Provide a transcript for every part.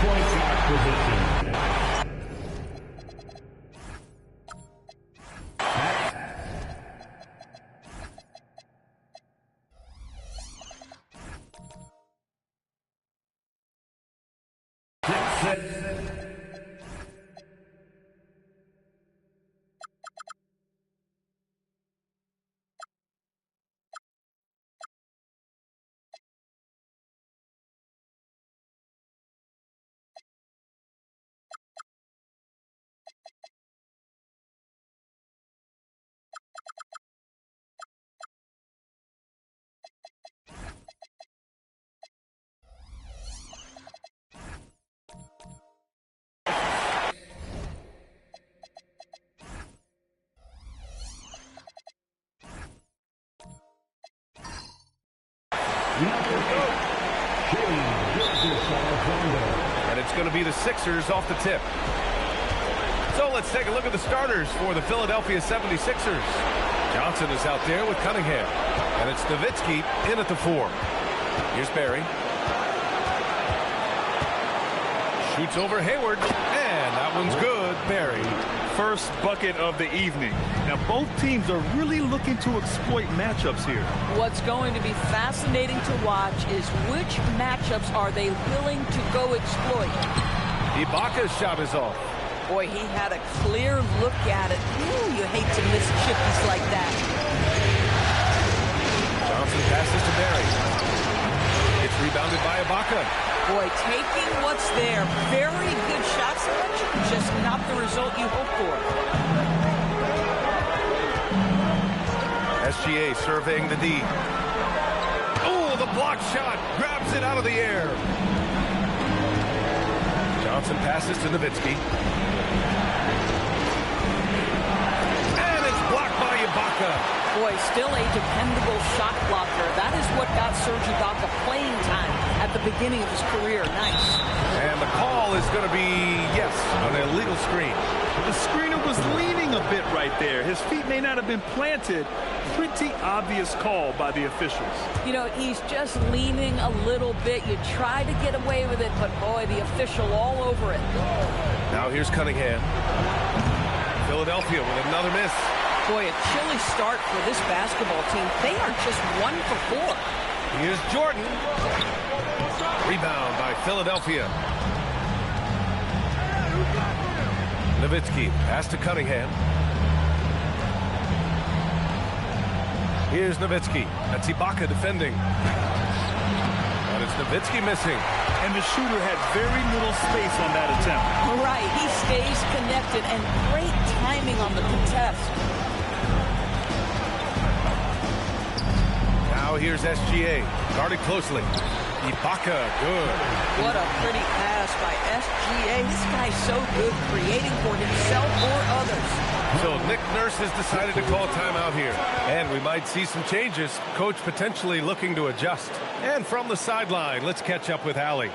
point guard position. And it's going to be the Sixers off the tip. So let's take a look at the starters for the Philadelphia 76ers. Johnson is out there with Cunningham. And it's Nowitzki in at the 4. Here's Barry. Shoots over Hayward. And that one's good. Barry. First bucket of the evening. Now both teams are really looking to exploit matchups here. What's going to be fascinating to watch is which matchups are they willing to go exploit. Ibaka's shot is off. Boy, he had a clear look at it. Ooh, you hate to miss chippies like that. Johnson passes to Barry. It's rebounded by Ibaka. Boy, taking what's there. Very good shot selection, just not the result you hope for. SGA surveying the D. Oh, the block shot. Grabs it out of the air. Johnson passes to Nowitzki. And it's blocked by Ibaka. Boy, still a dependable shot blocker. That is what got Serge Ibaka playing time at the beginning of his career. Nice. And the call is going to be, yes, an illegal screen. The screener was leaning a bit right there. His feet may not have been planted. Pretty obvious call by the officials. You know, he's just leaning a little bit. You try to get away with it, but boy, the official all over it. Now here's Cunningham. Philadelphia with another miss. Boy, a chilly start for this basketball team. They are just 1 for 4. Here's Jordan. Rebound by Philadelphia. Nowitzki pass to Cunningham. Here's Nowitzki. That's Ibaka defending. And it's Nowitzki missing. And the shooter had very little space on that attempt. Right, he stays connected and great timing on the contest. Now here's SGA. Guarded closely. Ibaka, good. What a pretty pass by SGA. This guy's so good creating for himself or others. So Nick Nurse has decided to call timeout here. And we might see some changes. Coach potentially looking to adjust. And from the sideline, let's catch up with Allie.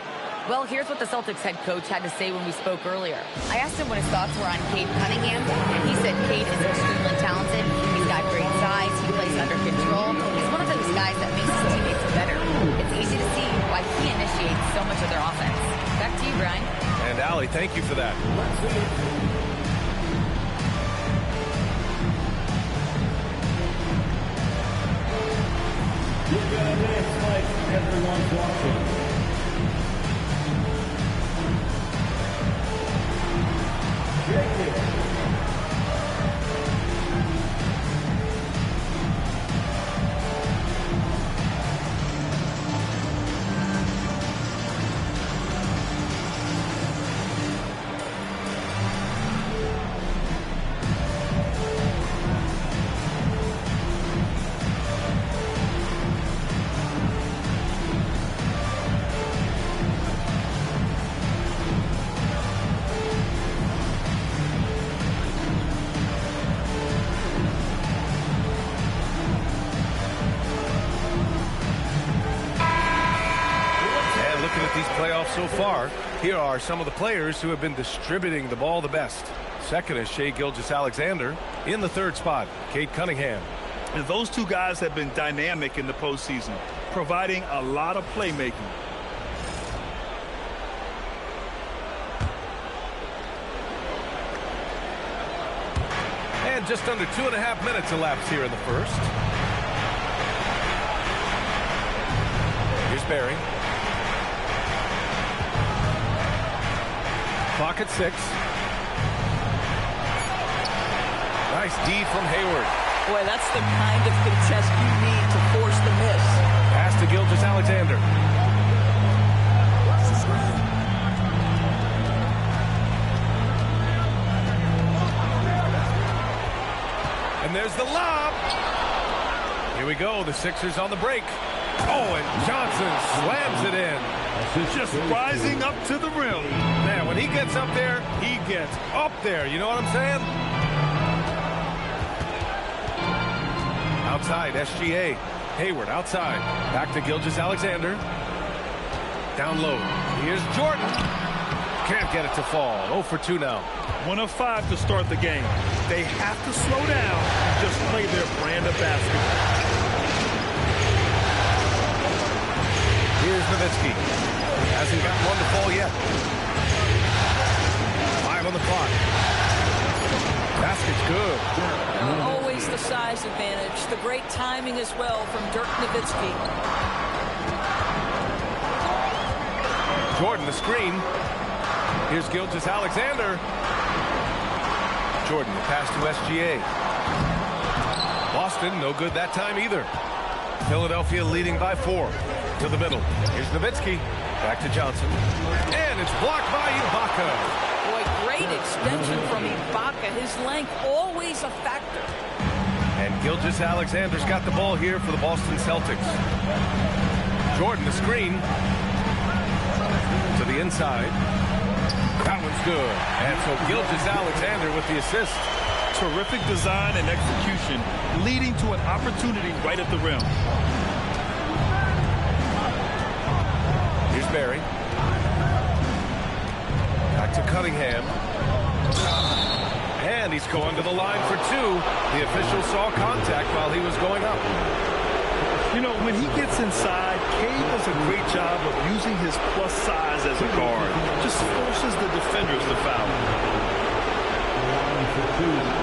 Well, here's what the Celtics head coach had to say when we spoke earlier. I asked him what his thoughts were on Cade Cunningham, and he said Cade is extremely talented. He's got great size. He plays under control. He's one of those guys that makes his teammates better. It's easy to see why he initiates so much of their offense. Back to you, Brian. And Allie, thank you for that. Everyone's watching. So far, here are some of the players who have been distributing the ball the best. Second is Shai Gilgeous-Alexander. In the third spot, Cade Cunningham. And those two guys have been dynamic in the postseason, providing a lot of playmaking. just under 2.5 minutes elapsed here in the first. Here's Barry. Clock at 6. Nice D from Hayward. Boy, that's the kind of contest you need to force the miss. Pass to Gilgeous-Alexander. And there's the lob. Here we go. The Sixers on the break. Oh, and Johnson slams it in. Just rising up to the rim. Man, when he gets up there, he gets up there. You know what I'm saying? Outside, SGA. Hayward outside. Back to Gilgeous-Alexander. Down low. Here's Jordan. Can't get it to fall. 0 for 2 now. 1 of 5 to start the game. They have to slow down and just play their brand of basketball. Here's Nowitzki. Hasn't got one to fall yet. 5 on the clock. Basket's good. Always the size advantage. The great timing as well from Dirk Nowitzki. Jordan, the screen. Here's Gilgeous-Alexander. Jordan, the pass to SGA. Boston, no good that time either. Philadelphia leading by 4. To the middle. Here's Nowitzki. Back to Johnson. And it's blocked by Ibaka. Boy, great extension from Ibaka. His length always a factor. And Gilgeous-Alexander's got the ball here for the Boston Celtics. Jordan, the screen. To the inside. That one's good. And so Gilgeous-Alexander with the assist. Terrific design and execution, leading to an opportunity right at the rim. Here's Barry. Back to Cunningham. And he's going to the line for 2. The official saw contact while he was going up. You know, when he gets inside, Cade does a great job of using his plus size as a guard. Just forces the defenders to foul. Line for 2.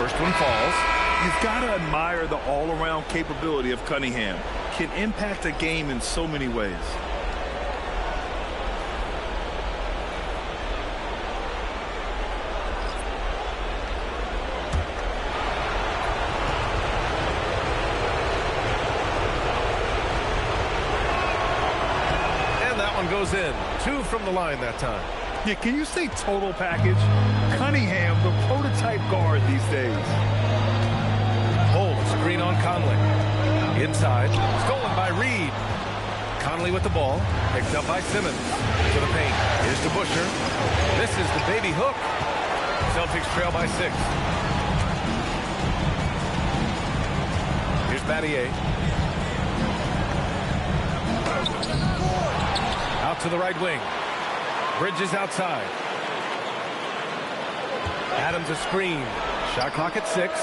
First one falls. You've got to admire the all-around capability of Cunningham. Can impact a game in so many ways. And that one goes in. 2 from the line that time. Yeah, can you say total package? Cunningham, the prototype guard these days. Hold, screen on Conley. Inside, stolen by Reed. Conley with the ball, picked up by Simmons. To the paint, here's to Busher. This is the baby hook. Celtics trail by 6. Here's Battier. Out to the right wing. Bridges outside. Adams a screen. Shot clock at 6.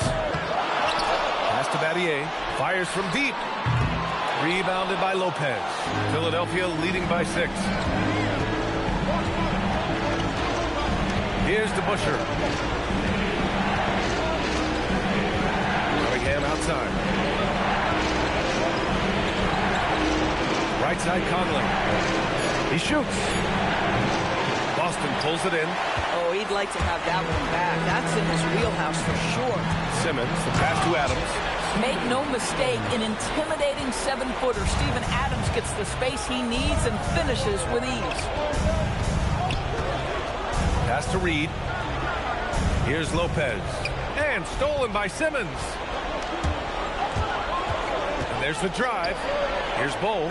Pass to Battier. Fires from deep. Rebounded by Lopez. Philadelphia leading by 6. Here's to Busher. Cunningham outside. Right side Conley. He shoots. Boston pulls it in. Oh, he'd like to have that one back. That's in his wheelhouse for sure. Simmons, the pass to Adams. Make no mistake, an intimidating 7-footer. Steven Adams gets the space he needs and finishes with ease. Pass to Reed. Here's Lopez. And stolen by Simmons. And there's the drive. Here's Bowl.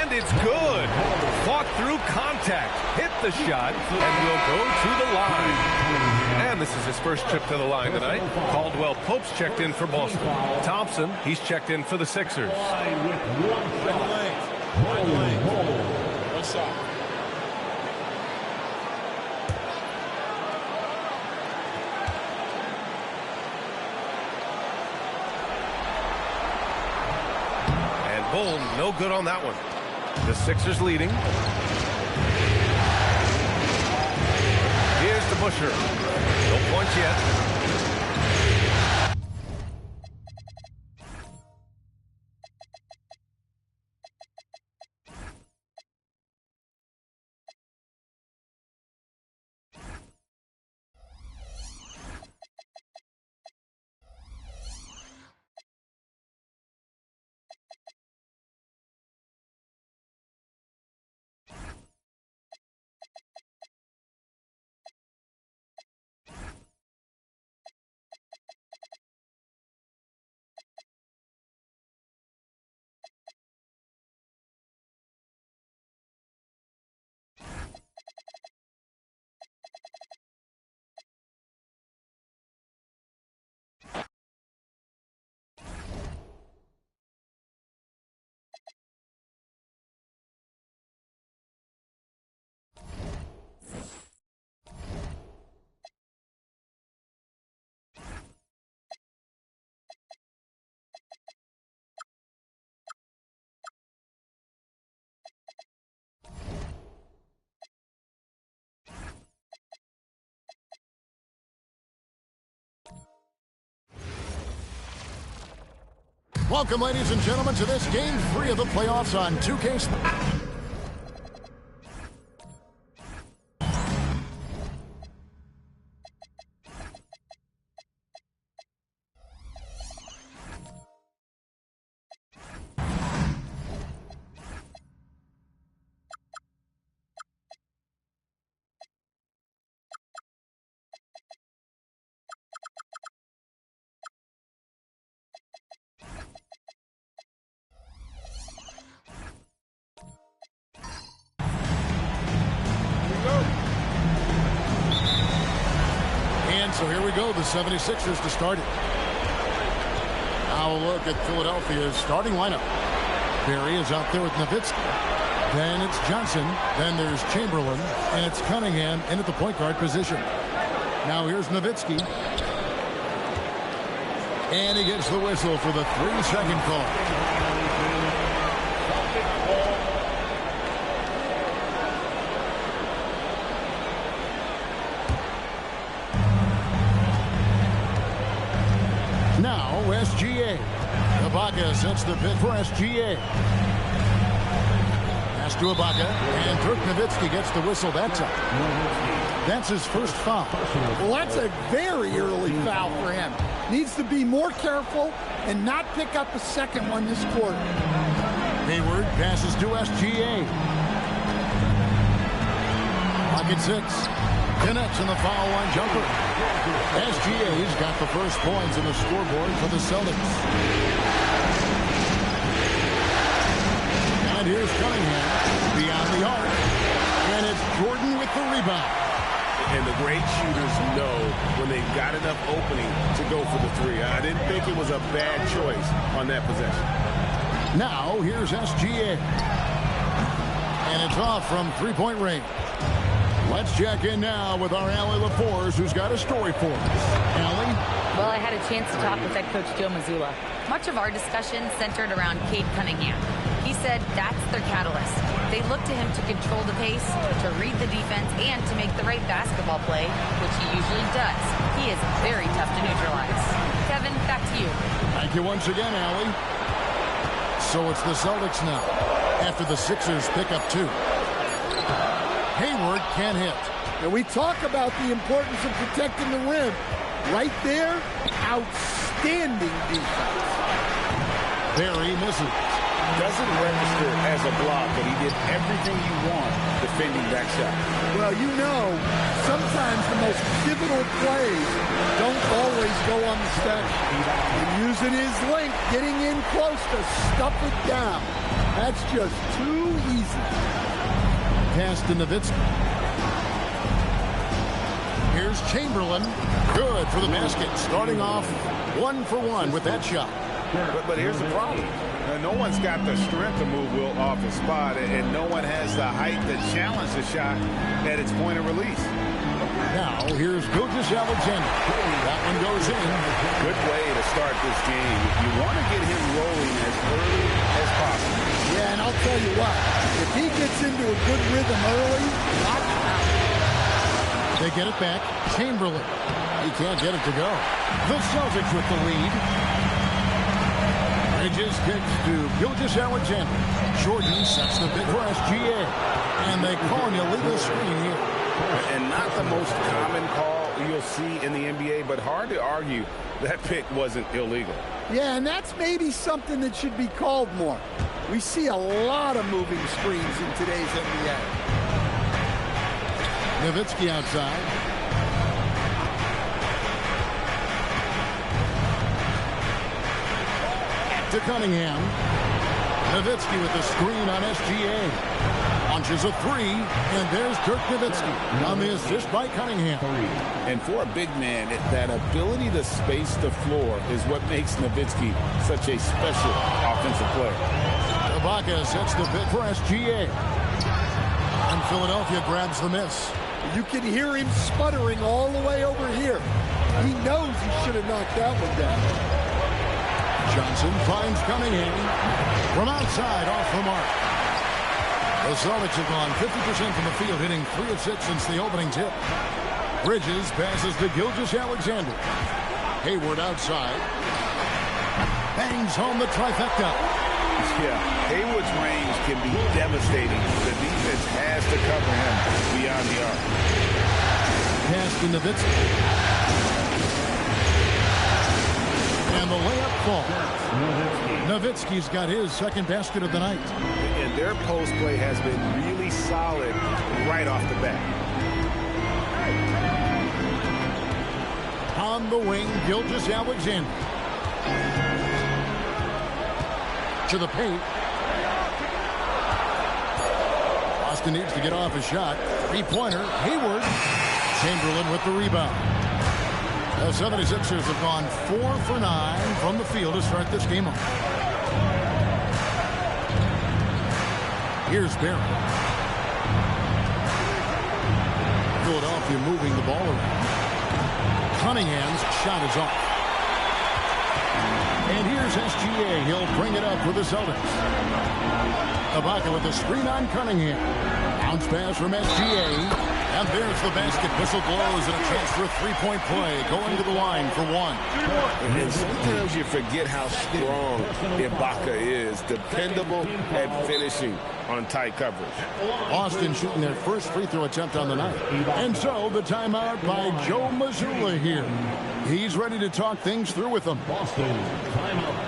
And it's good. Fought through contact. Hit the shot. And will go to the line. And this is his first trip to the line tonight. Caldwell Pope's checked in for Boston. Thompson, he's checked in for the Sixers. With 1 shot. What's up? Bull, no good on that one. The Sixers leading. Here's the Busher. No points yet. Welcome, ladies and gentlemen, to this Game 3 of the playoffs on 2K. So here we go, the 76ers to start it. Now a look at Philadelphia's starting lineup. Barry is out there with Nowitzki. Then it's Johnson. Then there's Chamberlain. And it's Cunningham in at the point guard position. Now here's Nowitzki. And he gets the whistle for the 3-second call. SGA. Ibaka sets the pick for SGA. Pass to Ibaka, and Dirk Nowitzki gets the whistle that time. That's his first foul. Well, that's a very early foul for him. Needs to be more careful and not pick up a second one this quarter. Hayward passes to SGA. Pocket 6. Connects in the foul line jumper. SGA's got the first points in the scoreboard for the Celtics. And here's Cunningham beyond the arc. And it's Jordan with the rebound. And the great shooters know when they've got enough opening to go for the three. I didn't think it was a bad choice on that possession. Now here's SGA. And it's off from three-point range. Let's check in now with our Allie LaForce, who's got a story for us. Allie? Well, I had a chance to talk with head coach Joe Mazzulla. Much of our discussion centered around Cade Cunningham. He said that's their catalyst. They look to him to control the pace, to read the defense, and to make the right basketball play, which he usually does. He is very tough to neutralize. Kevin, back to you. Thank you once again, Allie. So it's the Celtics now, after the Sixers pick up 2. Hayward can't hit. And we talk about the importance of protecting the rim. Right there, outstanding defense. Barry misses. Doesn't register as a block, but he did everything you want defending that shot. Well, you know, sometimes the most pivotal plays don't always go on the step. And using his length, getting in close to stuff it down. That's just too easy. Pass to Nowitzki. Here's Chamberlain. Good for the basket. Starting off 1 for 1 with that shot. But here's the problem. No one's got the strength to move Wilt off his spot, and no one has the height to challenge the shot at its point of release. Now, here's Gilgeous-Alexander. That one goes in. Good way to start this game. You want to get him rolling as early as possible. Yeah, and I'll tell you what, if he gets into a good rhythm early, watch out. They get it back. Chamberlain. He can't get it to go. The Celtics with the lead. Bridges kicks to Gilgeous-Alexander. Jordan sets the pick for SGA. And they call an illegal screen here. And not the most common call you'll see in the NBA, but hard to argue that pick wasn't illegal. Yeah, and that's maybe something that should be called more. We see a lot of moving screens in today's NBA. Nowitzki outside. To Cunningham. Nowitzki with the screen on SGA. Launches a three, and there's Dirk Nowitzki on the assist by Cunningham. And for a big man, that ability to space the floor is what makes Nowitzki such a special offensive player. Ibaka sets the pick for SGA. And Philadelphia grabs the miss. You can hear him sputtering all the way over here. He knows he should have knocked that one down. Johnson finds Cunningham from outside off the mark. The Celtics have gone 50% from the field, hitting 3 of 6 since the opening tip. Bridges passes to Gilgeous-Alexander. Hayward outside. Bangs home the trifecta. Yeah, Hayward's range can be devastating. The defense has to cover him beyond the arc. Pass to Nowitzki. And the layup falls. Nowitzki's got his second basket of the night. And their post play has been really solid right off the bat. On the wing, Gilgeous-Alexander. To the paint. Boston needs to get off a shot. Three-pointer. Hayward. Chamberlain with the rebound. The 76ers have gone 4 for 9 from the field to start this game off. Here's Barry. Philadelphia moving the ball around. Cunningham's shot is off. And here's SGA. He'll bring it up for the Celtics. Ibaka with the screen on Cunningham. Bounce pass from SGA. And there's the basket. Whistle blows and a chance for a three-point play. Going to the line for one. And sometimes you forget how strong Ibaka is. Dependable at finishing on tight coverage. Boston shooting their first free throw attempt on the night. And so the timeout by Joe Mazzulla here. He's ready to talk things through with them. Boston, timeout.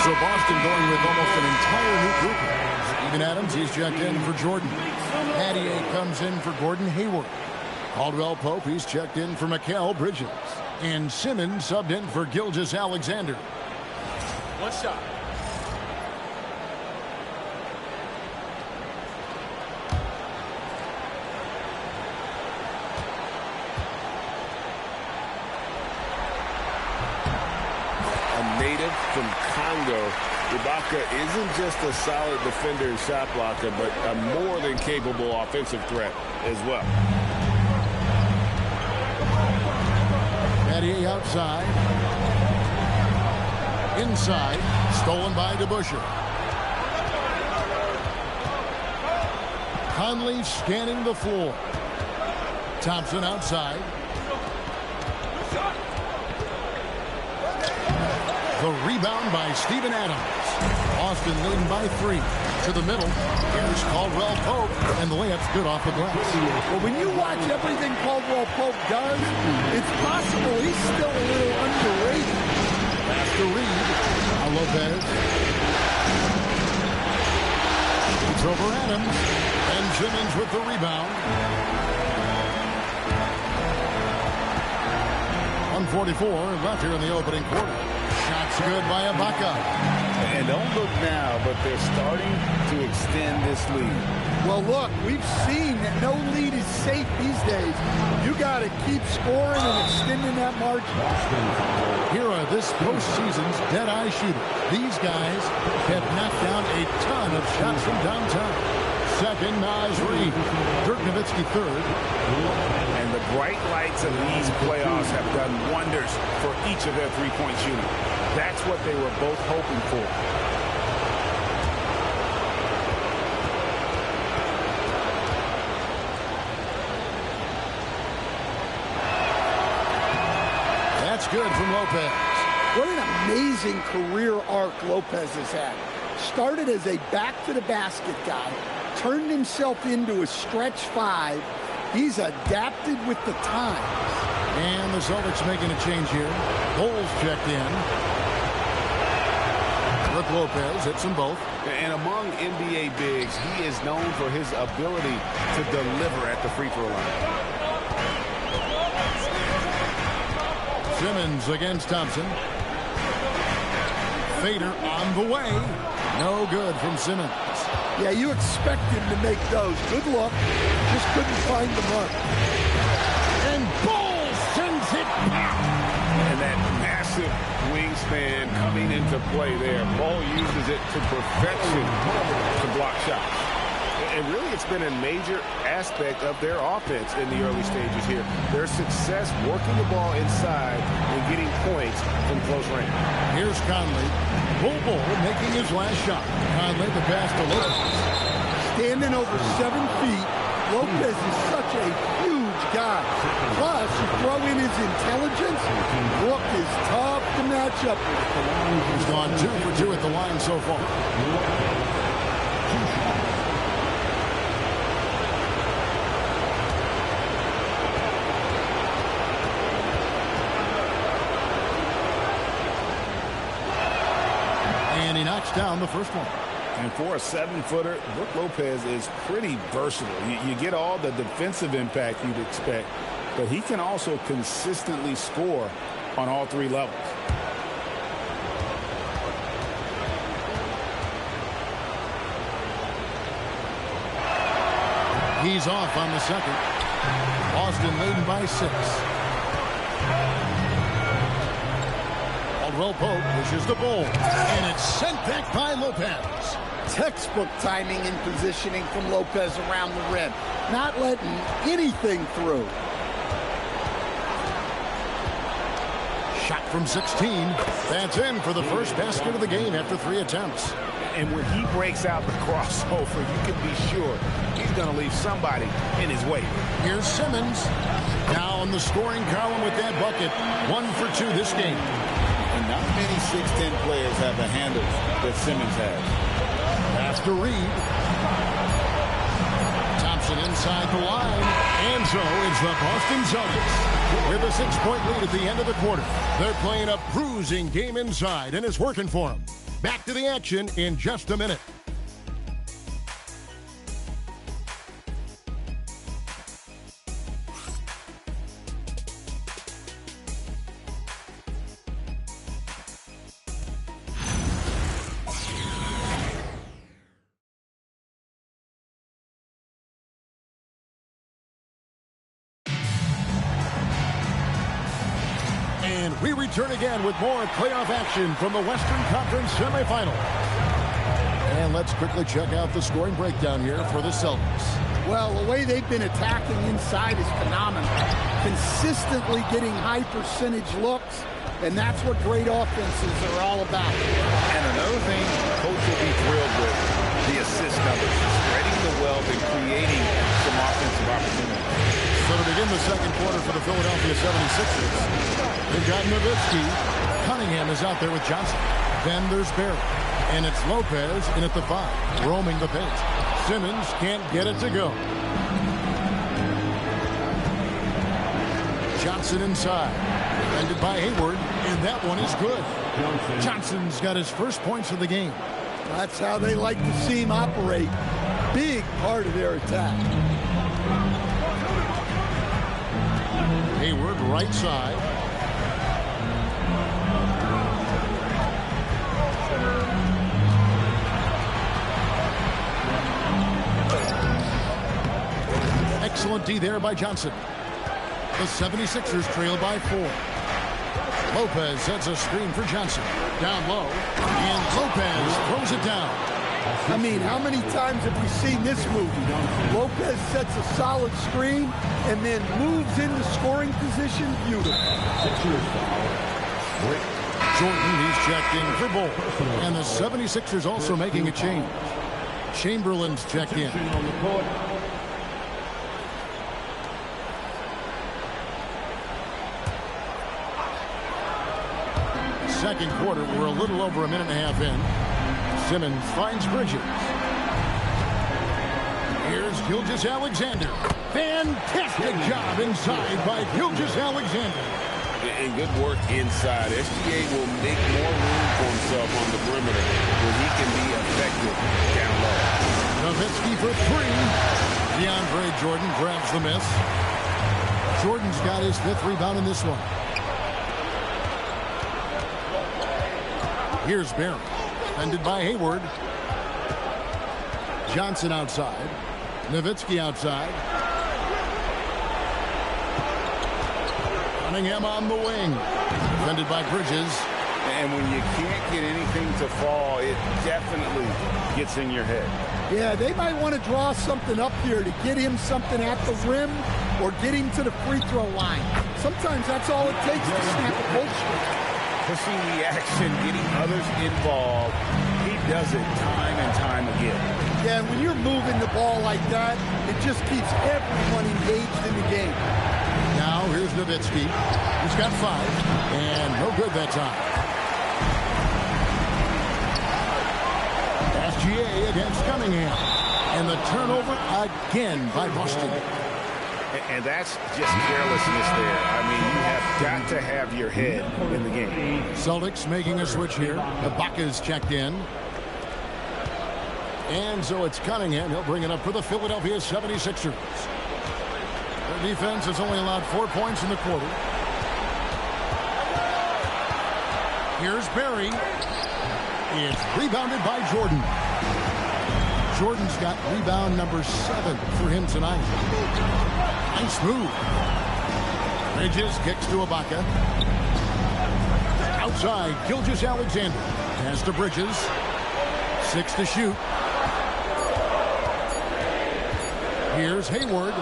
So Boston going with almost an entire new group. Steven Adams, he's checked in for Jordan. Hattier comes in for Gordon Hayward. Caldwell Pope, he's checked in for Mikal Bridges. And Simmons subbed in for Gilgeous-Alexander. One shot. A native from Congo, Ibaka isn't just a solid defender and shot blocker, but a more than capable offensive threat as well. Battier outside. Inside. Stolen by DeBusschere. Conley scanning the floor. Thompson outside. The rebound by Steven Adams. Austin leading by 3. To the middle. Here's Caldwell Pope. And the layup's good off the glass. Well, when you watch everything Caldwell Pope does, it's possible he's still a little underrated. Pass to Reed. Now Lopez. It's over Adams. And Simmons with the rebound. 1:44 left here in the opening quarter. Shots good by Ibaka. And don't look now, but they're starting to extend this lead. Well, look, we've seen that no lead is safe these days. You got to keep scoring and extending that margin. Here are this postseason's dead-eye shooters. These guys have knocked down a ton of shots from downtown. Second, Naz Reid. Dirk Nowitzki third. And the bright lights of these playoffs have done wonders for each of their three-point shooting. That's what they were both hoping for. That's good from Lopez. What an amazing career arc Lopez has had. Started as a back-to-the-basket guy, turned himself into a stretch 5. He's adapted with the times. And the Celtics making a change here. Bulls checked in. Brook Lopez hits them both. And among NBA bigs, he is known for his ability to deliver at the free throw line. Simmons against Thompson. Fader on the way. No good from Simmons. Yeah, you expect him to make those. Good luck. Just couldn't find the mark. And Bull sends it back. And that massive wingspan coming into play there. Ball uses it to perfection to block shots. And really, it's been a major aspect of their offense in the early stages here. Their success working the ball inside and getting points from close range. Here's Conley. Bull making his last shot. Conley the pass to Lopez. Standing over 7 feet, Lopez is such a huge guy. Plus, you throw in his intelligence, Brook is tough to match up with. He's gone 2 for 2 at the line so far. And he knocks down the first one. And for a 7-footer, Brook Lopez is pretty versatile. You get all the defensive impact you'd expect, but he can also consistently score on all 3 levels. He's off on the second. Boston leading by 6. Caldwell Pope pushes the Bull. And it's sent back by Lopez. Textbook timing and positioning from Lopez around the rim. Not letting anything through. Shot from 16. That's in for the first basket of the game after 3 attempts. And when he breaks out the crossover, you can be sure he's going to leave somebody in his way. Here's Simmons. Now in the scoring column with that bucket. 1 for 2 this game. And not many 6'10 players have the handles that Simmons has. Pass to Reed. Thompson inside the line. And so it's the Boston Celtics with a 6-point lead at the end of the quarter. They're playing a bruising game inside, and it's working for them. Back to the action in just a minute. And we return again with more playoff action from the Western Conference semifinals. And let's quickly check out the scoring breakdown here for the Celtics. Well, the way they've been attacking inside is phenomenal. Consistently getting high percentage looks, and that's what great offenses are all about. And another thing Coach will be thrilled with, the assist numbers, spreading the wealth and creating some offensive opportunities. So to begin the second quarter for the Philadelphia 76ers, they've got Nowitzki. Cunningham is out there with Johnson. Then there's Barrett. And it's Lopez in at the 5, roaming the paint. Simmons can't get it to go. Johnson inside. Defended by Hayward, and that one is good. Johnson's got his first points of the game. That's how they like to see him operate. Big part of their attack. Hayward right side. Excellent D there by Johnson. The 76ers trail by 4. Lopez sets a screen for Johnson. Down low, and Lopez throws it down. I mean, how many times have we seen this movie? Lopez sets a solid screen and then moves into scoring position. Beautiful. Jordan, he's checked in for both. And the 76ers also making a change. Chamberlain's checked in. Second quarter, we're a little over a minute and a half in. Simmons finds Bridges. Here's Gilgeous-Alexander. Fantastic job inside by Gilgeous-Alexander. And good work inside. SGA will make more room for himself on the perimeter where he can be effective down low. Nowitzki for 3. DeAndre Jordan grabs the miss. Jordan's got his 5th rebound in this one. Here's Barrett, defended by Hayward. Johnson outside. Nowitzki outside. Cunningham on the wing, defended by Bridges. And when you can't get anything to fall, it definitely gets in your head. Yeah, they might want to draw something up here to get him something at the rim or get him to the free throw line. Sometimes that's all it takes to snap a cold streak. Pushing the action, getting others involved. He does it time and time again. Yeah, when you're moving the ball like that, it just keeps everyone engaged in the game. Now here's Nowitzki. He's got 5, and no good that time. SGA against Cunningham. And the turnover again by Boston. And that's just carelessness there. I mean, you have got to have your head in the game. Celtics making a switch here. Ibaka's checked in. And so it's Cunningham. He'll bring it up for the Philadelphia 76ers. Their defense has only allowed 4 points in the quarter. Here's Barry. It's rebounded by Jordan. Jordan's got rebound number 7 for him tonight. Nice move. Bridges kicks to Ibaka. Outside, Gilgeous-Alexander. Pass to Bridges. 6 to shoot. Here's Hayward.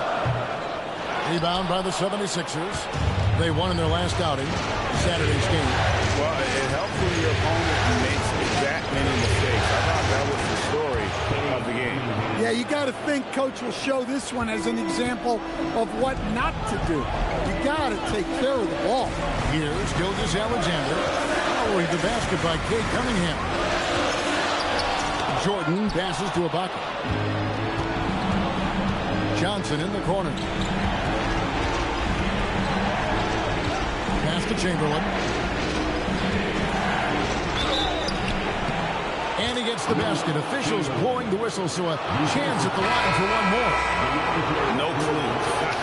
Rebound by the 76ers. They won in their last outing, Saturday's game. Well, it helps when your opponent makes that many mistakes. I thought that was the story of the game. Yeah, you got to think Coach will show this one as an example of what not to do. You got to take care of the ball. Here's Gilgeous-Alexander. Following the basket by Cade Cunningham. Jordan passes to Ibaka. Johnson in the corner. Pass to Chamberlain. And he gets the basket. Officials blowing the whistle, so a chance at the line for one more. No clue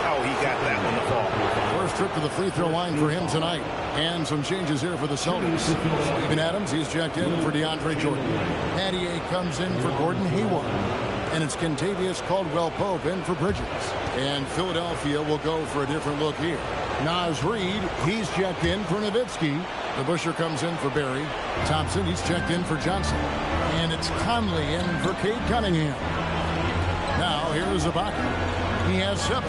how he got that one to fall. First trip to the free throw line for him tonight. And some changes here for the Celtics. Steven Adams, he's checked in for DeAndre Jordan. Patty comes in for Gordon Hayward. And it's Kentavious Caldwell-Pope in for Bridges. And Philadelphia will go for a different look here. Naz Reid, he's checked in for Nowitzki. The Busher comes in for Barry. Thompson, he's checked in for Johnson. And it's Conley in for Cade Cunningham. Now here's Ibaka. He has 7.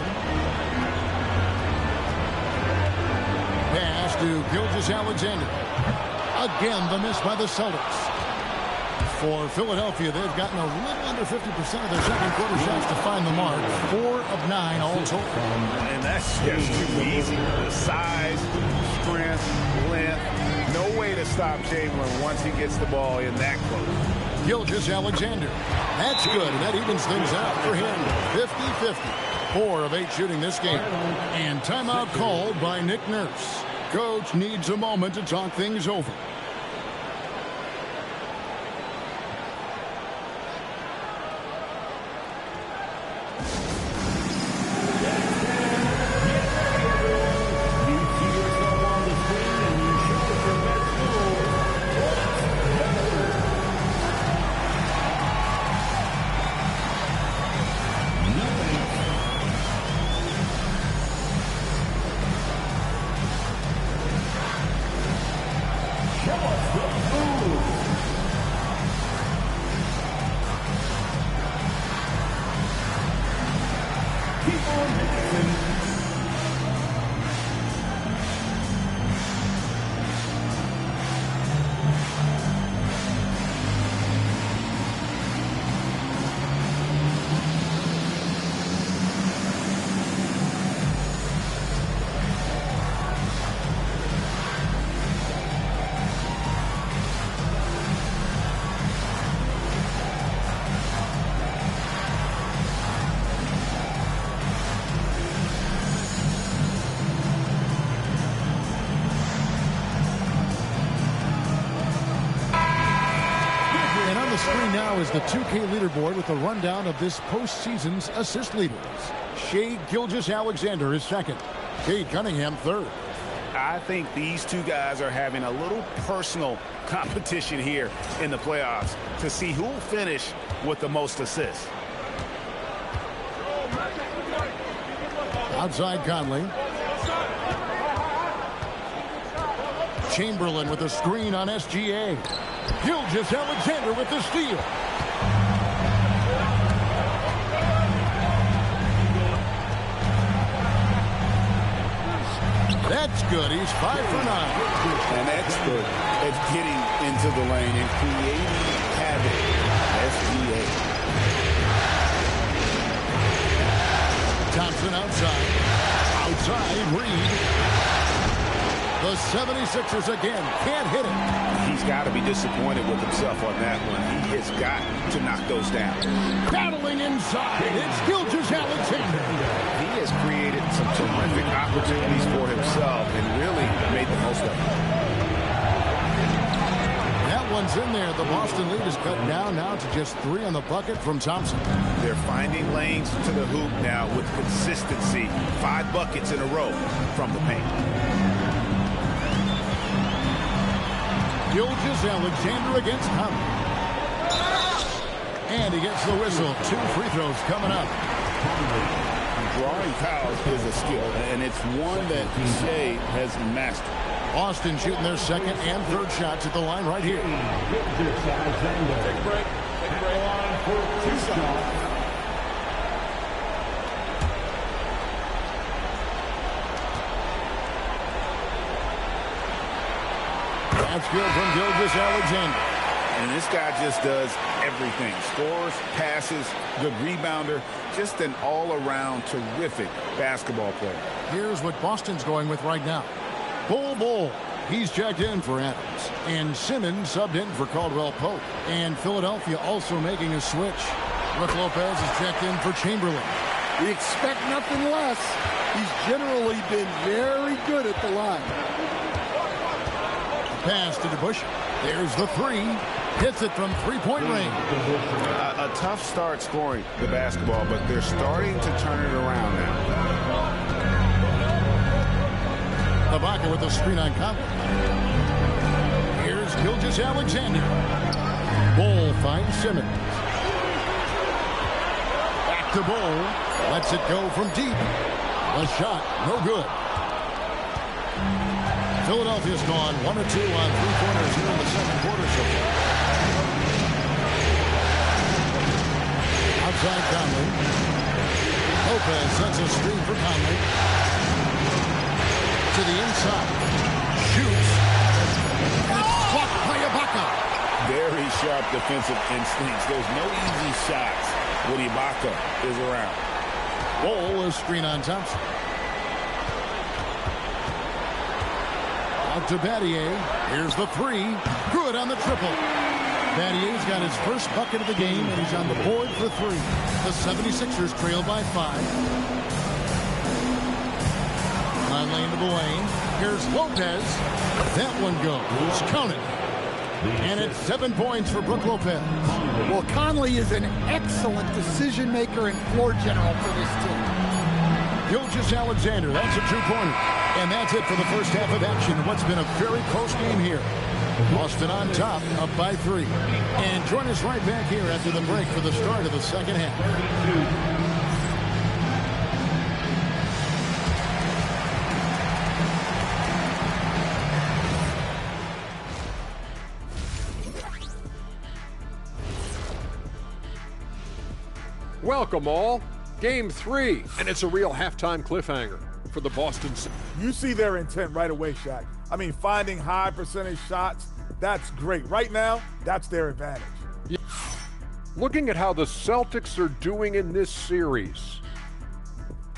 Pass to Gilgeous-Alexander. Again, the miss by the Celtics. For Philadelphia, they've gotten a little under 50% of their second quarter shots to find the mark. 4 of 9 all total. And that's just too easy. The size, strength, length. No way to stop Chamberlain once he gets the ball in that close. Gilgeous-Alexander. That's good, and that evens things out for him. 50-50. 4 of 8 shooting this game. And timeout called by Nick Nurse. Coach needs a moment to talk things over. Now is the 2K leaderboard with a rundown of this postseason's assist leaders. Shai Gilgeous-Alexander is second. Cade Cunningham third. I think these two guys are having a little personal competition here in the playoffs to see who will finish with the most assists. Outside Conley. Chamberlain with a screen on SGA. Gilgeous-Alexander with the steal. That's good. He's 5 for 9. An expert at getting into the lane and creating havoc. SGA. Thompson outside. Outside Reid. The 76ers again can't hit it. He's got to be disappointed with himself on that one. He has got to knock those down. Battling inside. It's Gilgeous-Alexander. He has created some terrific opportunities for himself and really made the most of it. That one's in there. The Boston lead is cut down now to just 3 on the bucket from Thompson. They're finding lanes to the hoop now with consistency. 5 buckets in a row from the paint. Gilgeous-Alexander against Conley. And he gets the whistle. 2 free throws coming up. Drawing fouls is a skill, and it's one that Shai has mastered. Boston shooting their second and third shots at the line right here. Take a break. Take a break. Line for 2 shots. That's good from Gilgeous-Alexander. And this guy just does everything. Scores, passes, good rebounder. Just an all-around terrific basketball player. Here's what Boston's going with right now. Bull. He's checked in for Adams. And Simmons subbed in for Caldwell-Pope. And Philadelphia also making a switch. Brook Lopez is checked in for Chamberlain. We expect nothing less. He's generally been very good at the line. Pass to DeBush. There's the 3. Hits it from three-point range. A tough start scoring the basketball, but they're starting to turn it around now. Ibaka with a screen on Conley. Here's Gilgeous-Alexander. Bull finds Simmons. to Bull. Lets it go from deep. A shot, no good. Philadelphia's gone 1 of 2 on three-pointers here in the second quarter so far. Outside Conley. Lopez sets a screen for Conley. To the inside. Shoots. And it's blocked by Ibaka. Very sharp defensive instincts. There's no easy shots when Ibaka is around. Bull, a screen on Thompson. Out to Battier. Here's the three. Good on the triple. Battier's got his first bucket of the game, and he's on the board for three. The 76ers trail by 5. On lane to Blaine. Here's Lopez. That one goes. Counted. And it's 7 points for Brook Lopez. Well, Conley is an excellent decision maker and floor general for this team. Gilgeous-Alexander, that's a two-pointer. And that's it for the first half of action. What's been a very close game here. Boston on top, up by 3. And join us right back here after the break for the start of the second half. Welcome all. Game 3, and it's a real halftime cliffhanger for the Boston. You see their intent right away, Shaq. I mean, finding high percentage shots, that's great. Right now, that's their advantage. Looking at how the Celtics are doing in this series,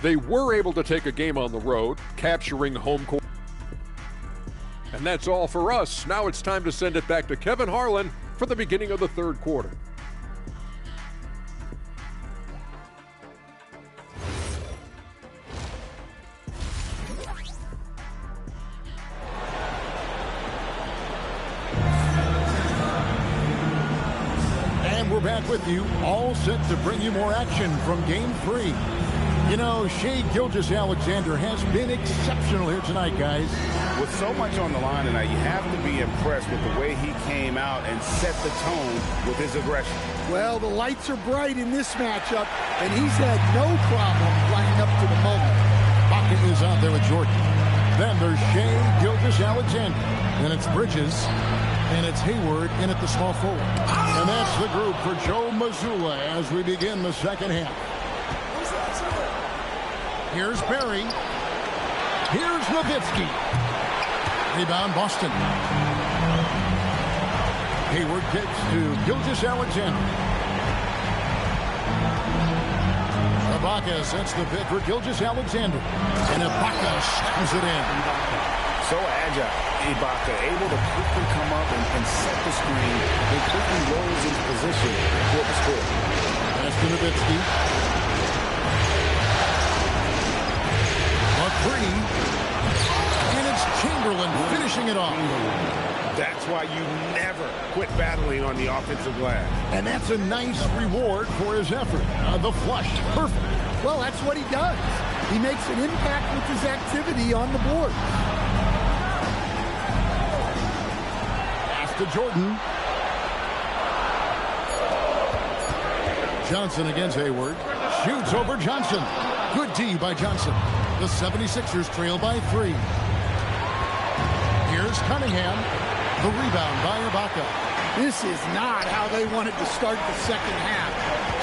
they were able to take a game on the road, capturing home court. And that's all for us. Now it's time to send it back to Kevin Harlan for the beginning of the third quarter. We're back with you, all set to bring you more action from Game 3. You know, Shai Gilgeous-Alexander has been exceptional here tonight, guys. With so much on the line tonight, you have to be impressed with the way he came out and set the tone with his aggression. Well, the lights are bright in this matchup, and he's had no problem lining up to the moment. Pocket is out there with Jordan. Then there's Shai Gilgeous-Alexander. Then it's Bridges. And it's Hayward in at the small forward. And that's the group for Joe Mazzulla as we begin the second half. Here's Barry. Here's Nowitzki. Rebound Boston. Hayward kicks to Gilgeous-Alexander. Ibaka sets the pick for Gilgeous-Alexander. And Ibaka slams it in. So agile, Ibaka, able to quickly come up and set the screen, then quickly rolls into position for the score. Pass to Nowitzki. A three. And it's Chamberlain finishing it off. That's why you never quit battling on the offensive glass. And that's a nice reward for his effort. The flush, perfect. Well, that's what he does. He makes an impact with his activity on the board. To Jordan. Johnson against Hayward. Shoots over Johnson. Good D by Johnson. The 76ers trail by 3. Here's Cunningham. The rebound by Ibaka. This is not how they wanted to start the second half.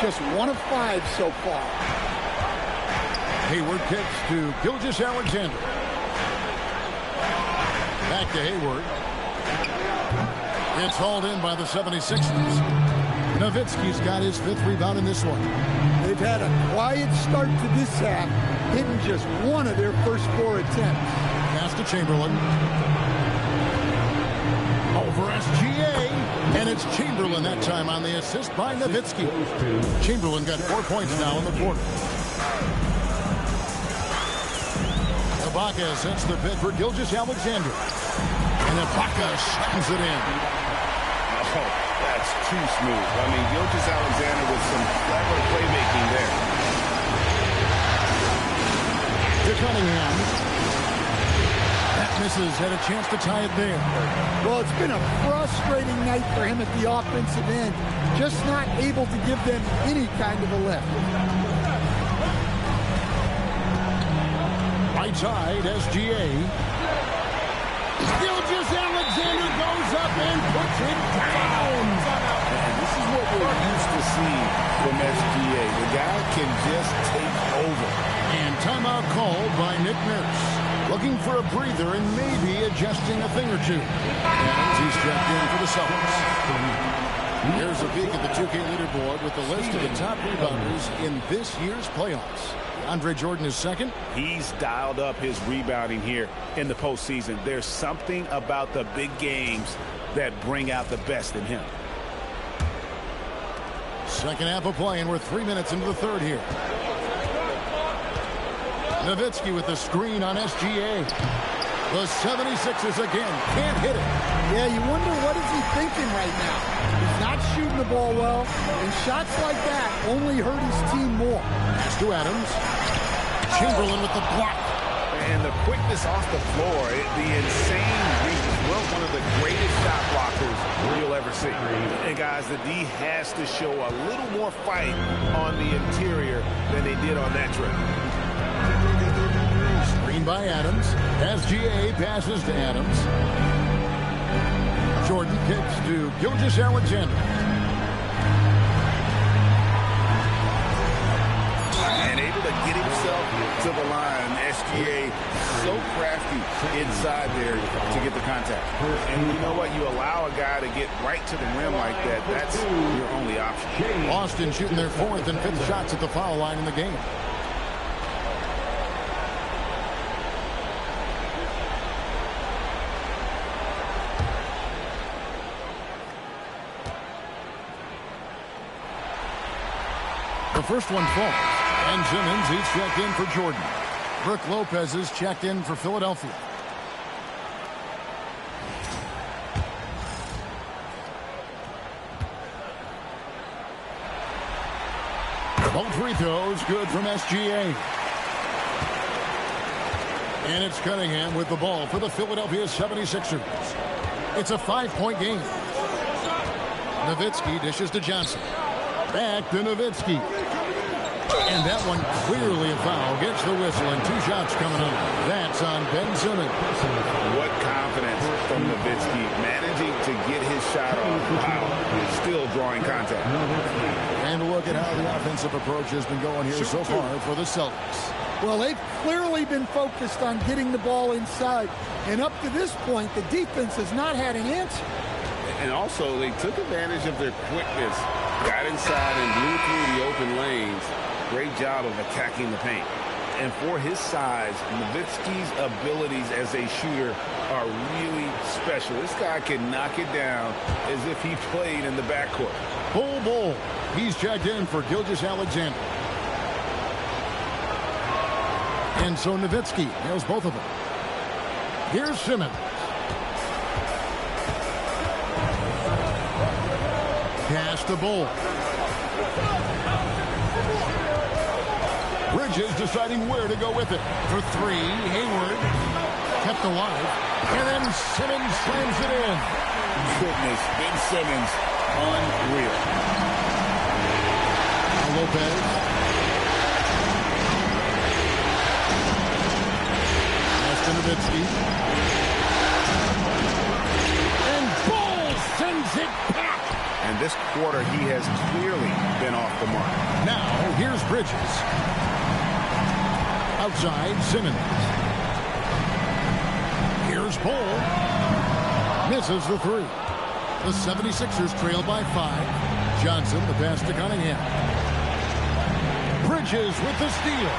Just 1 of 5 so far. Hayward kicks to Gilgeous-Alexander. Back to Hayward. It's hauled in by the 76ers. Nowitzki's got his 5th rebound in this one. They've had a quiet start to this half, hitting just 1 of their first 4 attempts. Pass to Chamberlain. Over SGA. And it's Chamberlain that time on the assist by Nowitzki. Chamberlain got 4 points now in the quarter. Ibaka sets the pick for Gilgeous-Alexander. And Ibaka slams it in. Oh, that's too smooth. I mean, Gilgeous-Alexander with some clever playmaking there. To Cunningham. That misses. Had a chance to tie it there. Well, it's been a frustrating night for him at the offensive end. Just not able to give them any kind of a lift. right side, SGA. Gilgeous-Alexander goes up and puts it down. And this is what we're used to seeing from SGA. The guy can just take over. And timeout called by Nick Nurse. Looking for a breather and maybe adjusting a thing or two. Adams, he's checked in for the Celtics. Here's a peek at the 2K leaderboard with the list of the top rebounders in this year's playoffs. Andre Jordan is second. He's dialed up his rebounding here in the postseason. There's something about the big games that bring out the best in him. Second half of play, and we're 3 minutes into the third here. Nowitzki with the screen on SGA. The 76ers again can't hit it. Yeah, you wonder what is he thinking right now. He's not shooting the ball well, and shots like that only hurt his team more. Pass to Adams. Chamberlain with the block. And the quickness off the floor, the insane reach. Well, one of the greatest shot blockers you'll ever see. And guys, the D has to show a little more fight on the interior than they did on that trip. Screen by Adams. SGA passes to Adams. Jordan kicks to Gilgeous-Alexander. And able to get himself to the line. SGA so crafty inside there to get the contact. And you know what? You allow a guy to get right to the rim like that. That's your only option. Boston shooting their fourth and fifth shots at the foul line in the game. The first one falls. And Simmons, he's checked in for Jordan. Brook Lopez is checked in for Philadelphia. Both free throws good from SGA. And it's Cunningham with the ball for the Philadelphia 76ers. It's a 5-point game. Nowitzki dishes to Johnson. Back to Nowitzki. And that one clearly a foul. Gets the whistle and 2 shots coming up. That's on Ben Simmons. What confidence from Nowitzki managing to get his shot off. Wow. Still drawing contact. And look at how the offensive approach has been going here so far for the Celtics. Well, they've clearly been focused on getting the ball inside. And up to this point, the defense has not had an answer. And also, they took advantage of their quickness. Got inside and blew through the open lanes. Great job of attacking the paint. And for his size, Nowitzki's abilities as a shooter are really special. This guy can knock it down as if he played in the backcourt. Bull. He's checked in for Gilgeous-Alexander. And so Nowitzki nails both of them. Here's Simmons. Pass to Bull. Bridges deciding where to go with it. For 3, Hayward kept alive. And then Simmons slams it in. Goodness, Ben Simmons, unreal. Lopez. Pass to Nowitzki. And Bull sends it back. And this quarter, he has clearly been off the mark. Now, here's Bridges. Outside, Simmons. Here's Bull. Misses the 3. The 76ers trail by 5. Johnson, the pass to Cunningham. Bridges with the steal.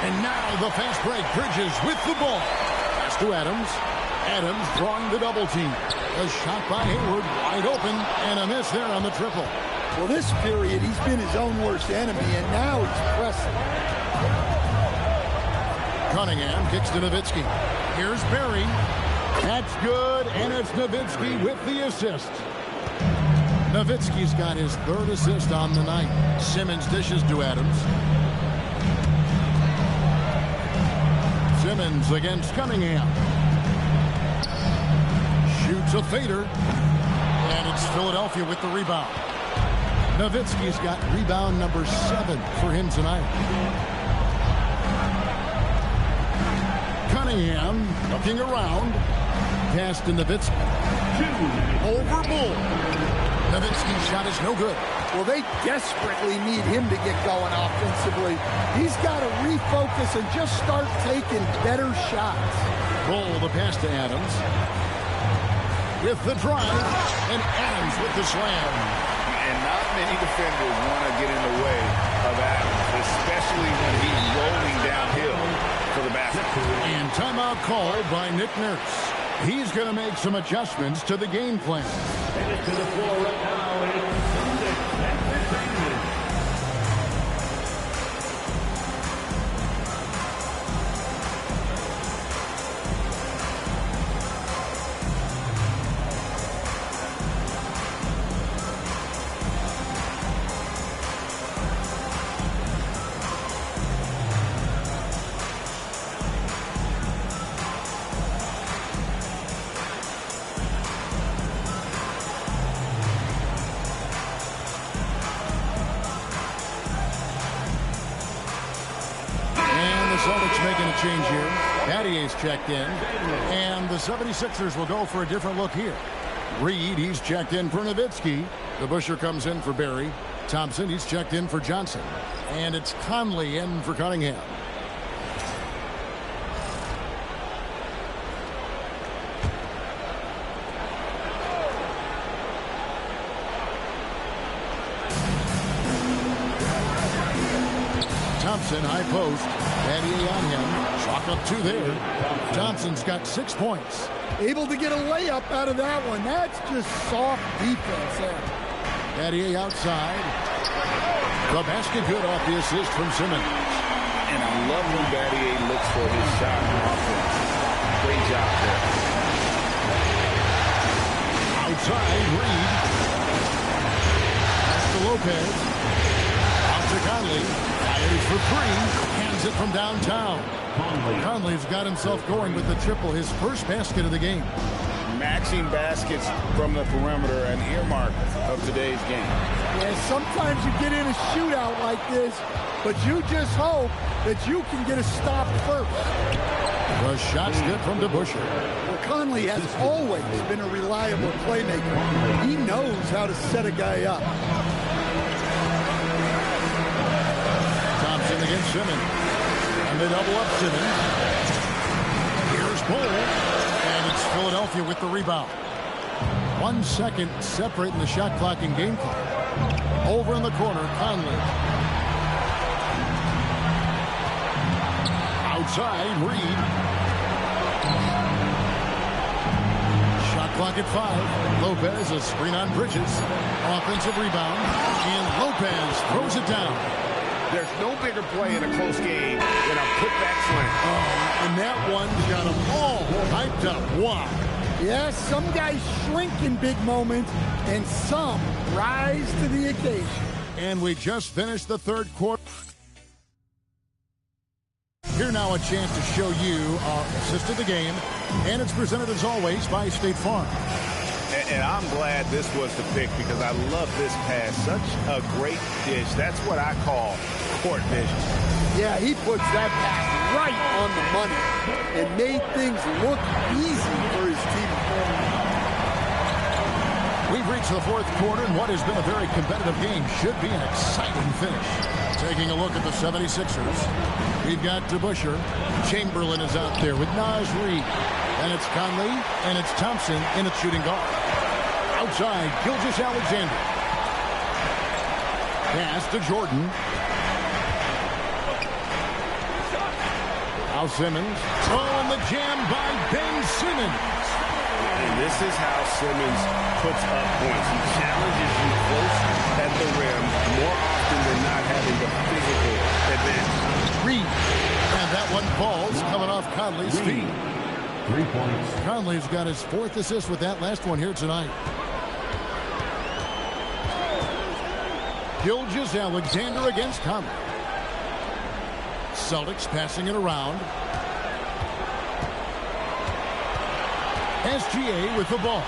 And now the fast break. Bridges with the ball. Pass to Adams. Adams drawing the double team. A shot by Hayward, wide open, and a miss there on the triple. Well, this period, he's been his own worst enemy, and now he's pressing. Cunningham kicks to Nowitzki. Here's Barry. That's good, and it's Nowitzki with the assist. Nowitzki's got his 3rd assist on the night. Simmons dishes to Adams. Simmons against Cunningham. Shoots a fader. And it's Philadelphia with the rebound. Nowitzki's got rebound number 7 for him tonight. Cunningham looking around. Pass to Nowitzki. Over Bull. Nowitzki's shot is no good. Well, they desperately need him to get going offensively. He's got to refocus and just start taking better shots. Bull, the pass to Adams. With the drive, and Adams with the slam. And not many defenders want to get in the way of Adams, especially when he's rolling downhill for the basket. And timeout called by Nick Nurse. He's going to make some adjustments to the game plan. To the floor right now is Celtics making a change here. Battier's checked in. And the 76ers will go for a different look here. Reed, he's checked in for Nowitzki. The Busher comes in for Barry. Thompson, he's checked in for Johnson. And it's Conley in for Cunningham. Thompson, high post. Battier on him. Chalk up 2 there. Thompson's got 6 points. Able to get a layup out of that one. That's just soft defense there. Battier outside. The basket good off the assist from Simmons. And I love when Battier looks for his shot on offense. Great job there. Outside, Reed. Pass to Lopez. Out to Conley. Fires for 3. Hands it from downtown. Conley's got himself going with the triple, his first basket of the game. Matching baskets from the perimeter, an earmark of today's game. Yeah, sometimes you get in a shootout like this, but you just hope that you can get a stop first. The shot's good from DeBusschere. Well, Conley has always been a reliable playmaker. He knows how to set a guy up. Thompson against Simmons. And they double up Simmons. Here's Bull. And it's Philadelphia with the rebound. 1 second separating the shot clock and game clock. Over in the corner, Conley. Outside, Reed. Shot clock at 5. Lopez, a screen on Bridges. Offensive rebound. And Lopez throws it down. There's no bigger play in a close game than a putback slam. And that one's got them all hyped up. Wow. Yes, some guys shrink in big moments, and some rise to the occasion. And we just finished the third quarter. Here now a chance to show you our assist of the game. And it's presented as always by State Farm. And I'm glad this was the pick because I love this pass. Such a great dish. That's what I call court vision. Yeah, he puts that pass right on the money and made things look easy for his team. We've reached the fourth quarter, and what has been a very competitive game should be an exciting finish. Taking a look at the 76ers, we've got DeBusschere. Chamberlain is out there with Naz Reid. And it's Conley, and it's Thompson in its shooting guard. Outside, Gilgeous-Alexander. Pass to Jordan. Now Simmons. Oh, and the jam by Ben Simmons. And this is how Simmons puts up points. He challenges you close at the rim more often than not having the physical advantage. Reed. And that one falls coming off Conley's feet. 3 points. Conley's got his 4th assist with that last one here tonight. Gilgeous-Alexander against Conley. Celtics passing it around. SGA with the ball.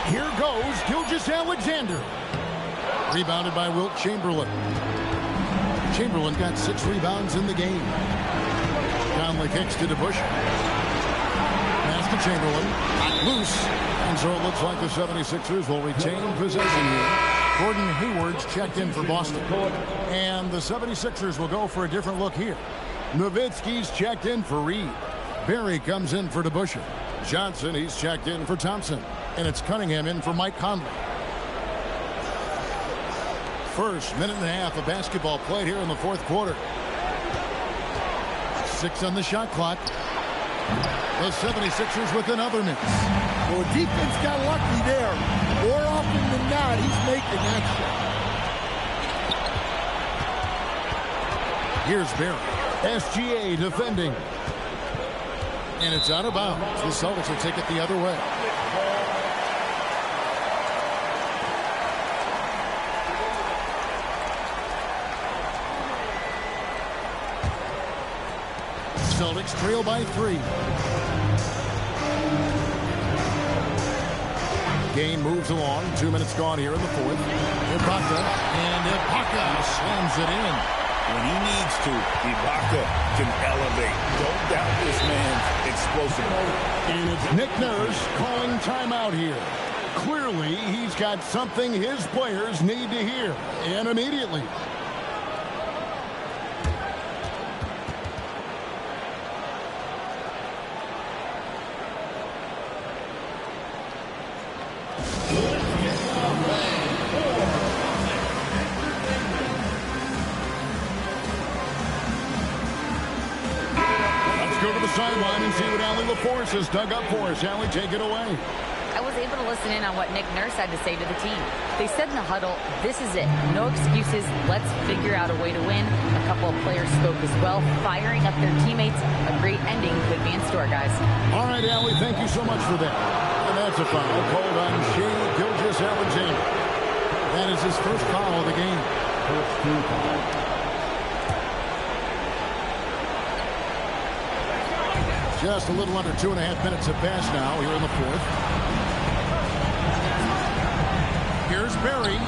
Here goes Gilgeous-Alexander. Rebounded by Wilt Chamberlain. Chamberlain got 6 rebounds in the game. Conley kicks to DeBusschere. to Chamberlain. Not loose. And so it looks like the 76ers will retain possession here. Gordon Hayward's checked in for Boston. And the 76ers will go for a different look here. Nowitzki's checked in for Reed. Barry comes in for DeBusschere. Johnson, he's checked in for Thompson. And it's Cunningham in for Mike Conley. First minute and a half of basketball played here in the fourth quarter. 6 on the shot clock. The 76ers with another miss. Well, defense got lucky there. More often than not, he's making that shot. Here's Barry. SGA defending. And it's out of bounds. The Celtics will take it the other way. Celtics trail by 3. Game moves along. 2 minutes gone here in the fourth. Ibaka. And Ibaka slams it in. When he needs to, Ibaka can elevate. Don't doubt this man's explosiveness. And it's Nick Nurse calling timeout here. Clearly, he's got something his players need to hear. And immediately. Sideline and see what Allie LaForce has dug up for us. Allie, take it away. I was able to listen in on what Nick Nurse had to say to the team. They said in the huddle, this is it. No excuses. Let's figure out a way to win. A couple of players spoke as well, firing up their teammates. A great ending could be in store, guys. All right, Allie, thank you so much for that. And that's a foul called on Shea Gilgeous-Alexander. That is his first foul of the game. First team foul. Just a little under 2.5 minutes have passed now here in the fourth. Here's Barry.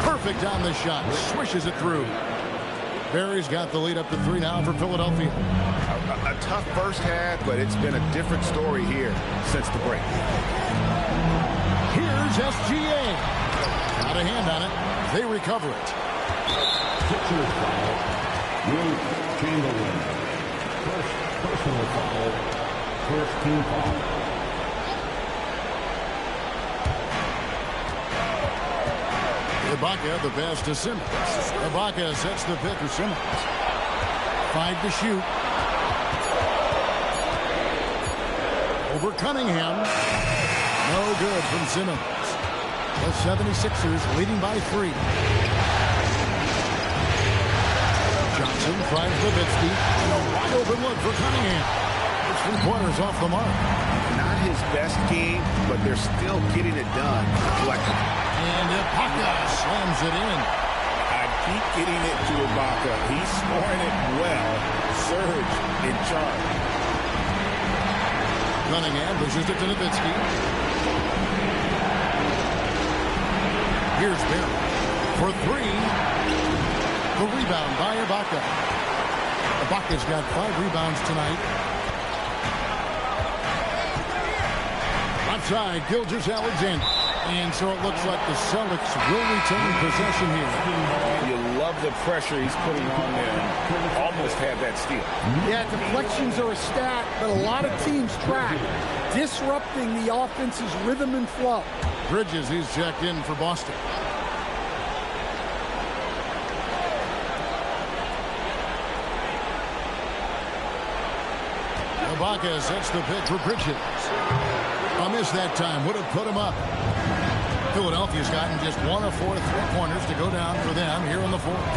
Perfect on the shot. Swishes it through. Barry's got the lead up to 3 now for Philadelphia. A tough first half, but it's been a different story here since the break. Here's SGA. Got a hand on it. They recover it. Sixers foul. Will Chamberlain. First personal foul. First team foul. Ibaka, the pass to Simmons. Ibaka sets the pick for Simmons. 5 to shoot. Over Cunningham. No good from Simmons. The 76ers leading by 3. Johnson finds Nowitzki. And a wide open look for Cunningham. It's 3 pointers off the mark. Not his best game, but they're still getting it done collectively. And Ibaka slams it in. I keep getting it to Ibaka. He's scoring it well. Surge in charge. Cunningham pushes it to Nowitzki. Here's Barry for 3. The rebound by Ibaka. Ibaka's got 5 rebounds tonight. Outside, Gilgeous-Alexander. And so it looks like the Celtics will retain possession here. You love the pressure he's putting on there. Almost had that steal. Yeah, deflections are a stat that a lot of teams track. Disrupting the offense's rhythm and flow. Bridges, he's checked in for Boston. Ibaka sets the pick for Bridges. A miss that time would have put him up. Philadelphia's gotten just 1 of 4 3-pointers to go down for them here in the fourth.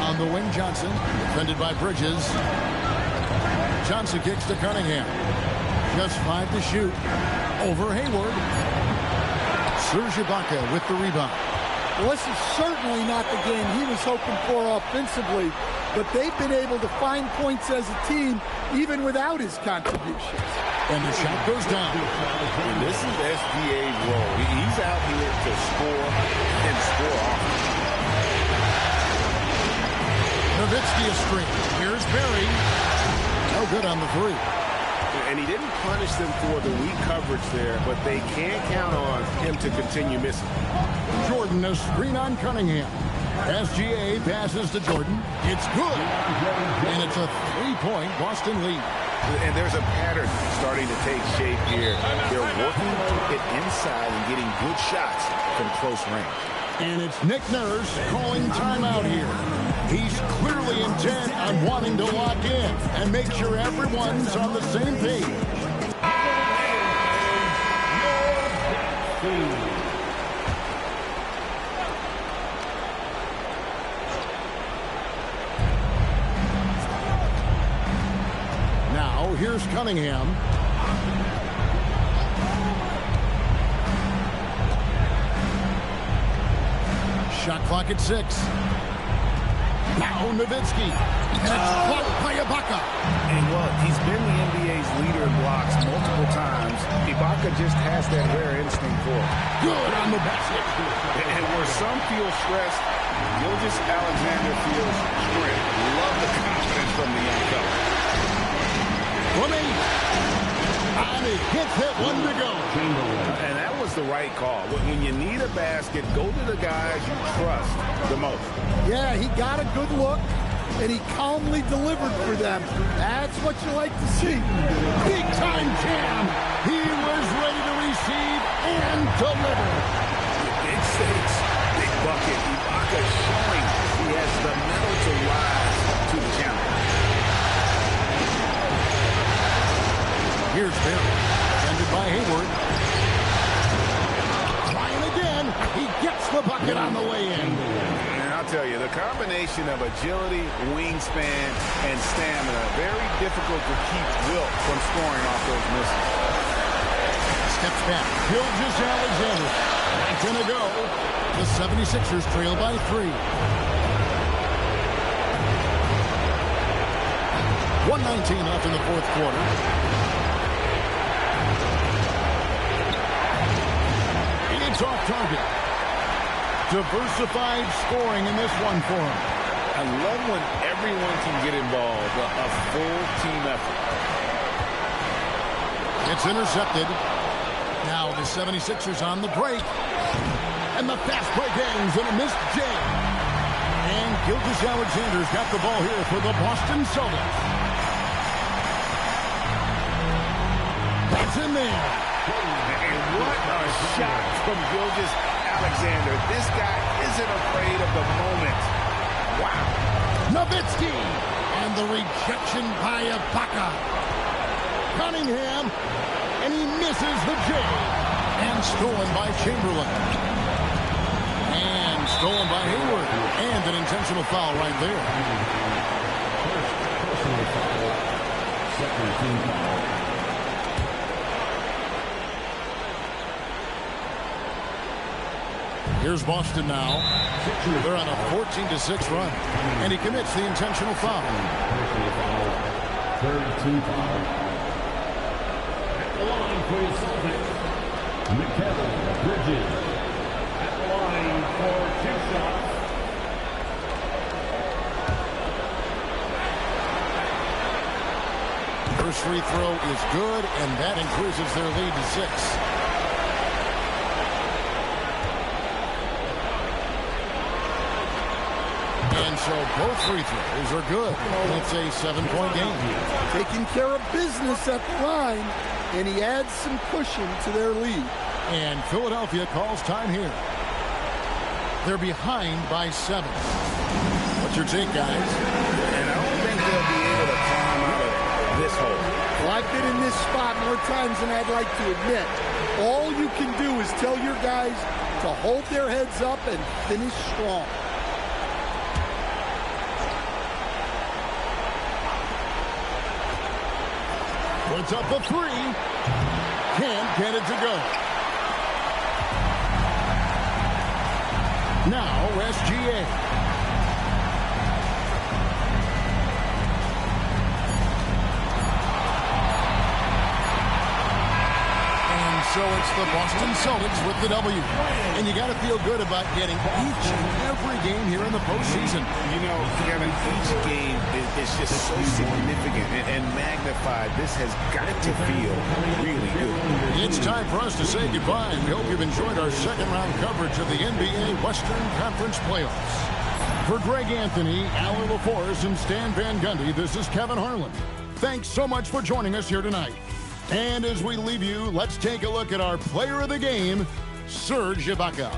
On the wing, Johnson, defended by Bridges. Johnson kicks to Cunningham. Just 5 to shoot. Over Hayward. Serge Ibaka with the rebound. Well, this is certainly not the game he was hoping for offensively, but they've been able to find points as a team even without his contributions. And the shot goes down. And this is SGA's role. He's out here to score and score off. Nowitzki is straight. Here's Barry. No good on the three. And he didn't punish them for the weak coverage there, but they can't count on him to continue missing. Jordan, a screen on Cunningham. SGA passes to Jordan. It's good. And it's a three-point Boston lead. And there's a pattern starting to take shape here. They're working to get inside and getting good shots from close range. And it's Nick Nurse calling timeout here. He's clearly intent on wanting to lock in and make sure everyone's on the same page. Now, here's Cunningham. Shot clock at 6. Now Nowitzki. And it's blocked by Ibaka. And, well, he's been the NBA's leader in blocks multiple times. Ibaka just has that rare instinct for it. Good on the basket. And where some feel stressed, Gilgeous-Alexander feels strength. Love the confidence from the young fella. From 8. And it hits it, 1 to go. And that was the right call. When you need a basket, go to the guys you trust the most. Yeah, he got a good look, and he calmly delivered for them. That's what you like to see. Big time jam. He was ready to receive and deliver. Big stakes, big bucket. Ibaka showing he has the mettle to rise to the challenge. Here's Barry. Defended by Hayward. Trying again. He gets the bucket on the way in. And I'll tell you, the combination of agility, wingspan, and stamina, very difficult to keep Wilt from scoring off those misses. Steps back. Gilgeous-Alexander. 10 to go. The 76ers trail by 3. 1:19 left in the fourth quarter. It's off target. Diversified scoring in this one for him. I love when everyone can get involved, a full team effort. It's intercepted. Now the 76ers on the break. And the fast break ends in a missed jam. And Gilgeous-Alexander's got the ball here for the Boston Celtics. That's in there. And what a shot from Gilgeous-Alexander. This guy isn't afraid of the moment. Wow. Nowitzki. And the rejection by Ibaka. Cunningham. And he misses the J. And stolen by Chamberlain. And stolen by Hayward. And an intentional foul right there. Personal foul. Second team foul. Here's Boston now. They're on a 14-6 run. And he commits the intentional foul. Personal foul. Third team foul. At the line for the Celtics, Mikal Bridges. At the line for 2 shots. First free throw is good, and that increases their lead to 6. And so both free throws are good. It's a 7-point game. Taking care of business at the line, and he adds some cushion to their lead. And Philadelphia calls time here. They're behind by 7. What's your take, guys? And I don't think they'll be able to climb out of this hole. Well, I've been in this spot more times than I'd like to admit. All you can do is tell your guys to hold their heads up and finish strong. Puts up a 3. Can't get it to go. Now SGA. And So it's the Boston Celtics with the W. And you got to feel good about getting each and every game here in the postseason. You know, Kevin, each game is just so significant and magnified. This has got to feel really good. It's time for us to say goodbye. We hope you've enjoyed our second-round coverage of the NBA Western Conference Playoffs. For Greg Anthony, Allie LaForce, and Stan Van Gundy, this is Kevin Harlan. Thanks so much for joining us here tonight. And as we leave you, let's take a look at our player of the game, Serge Ibaka.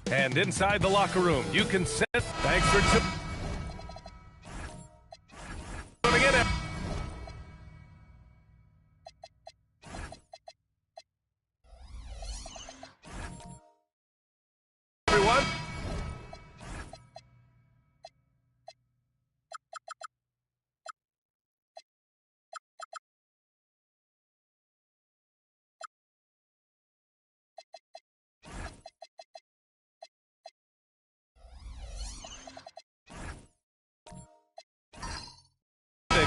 And inside the locker room, you can set. Thanks for tuning in. Everyone.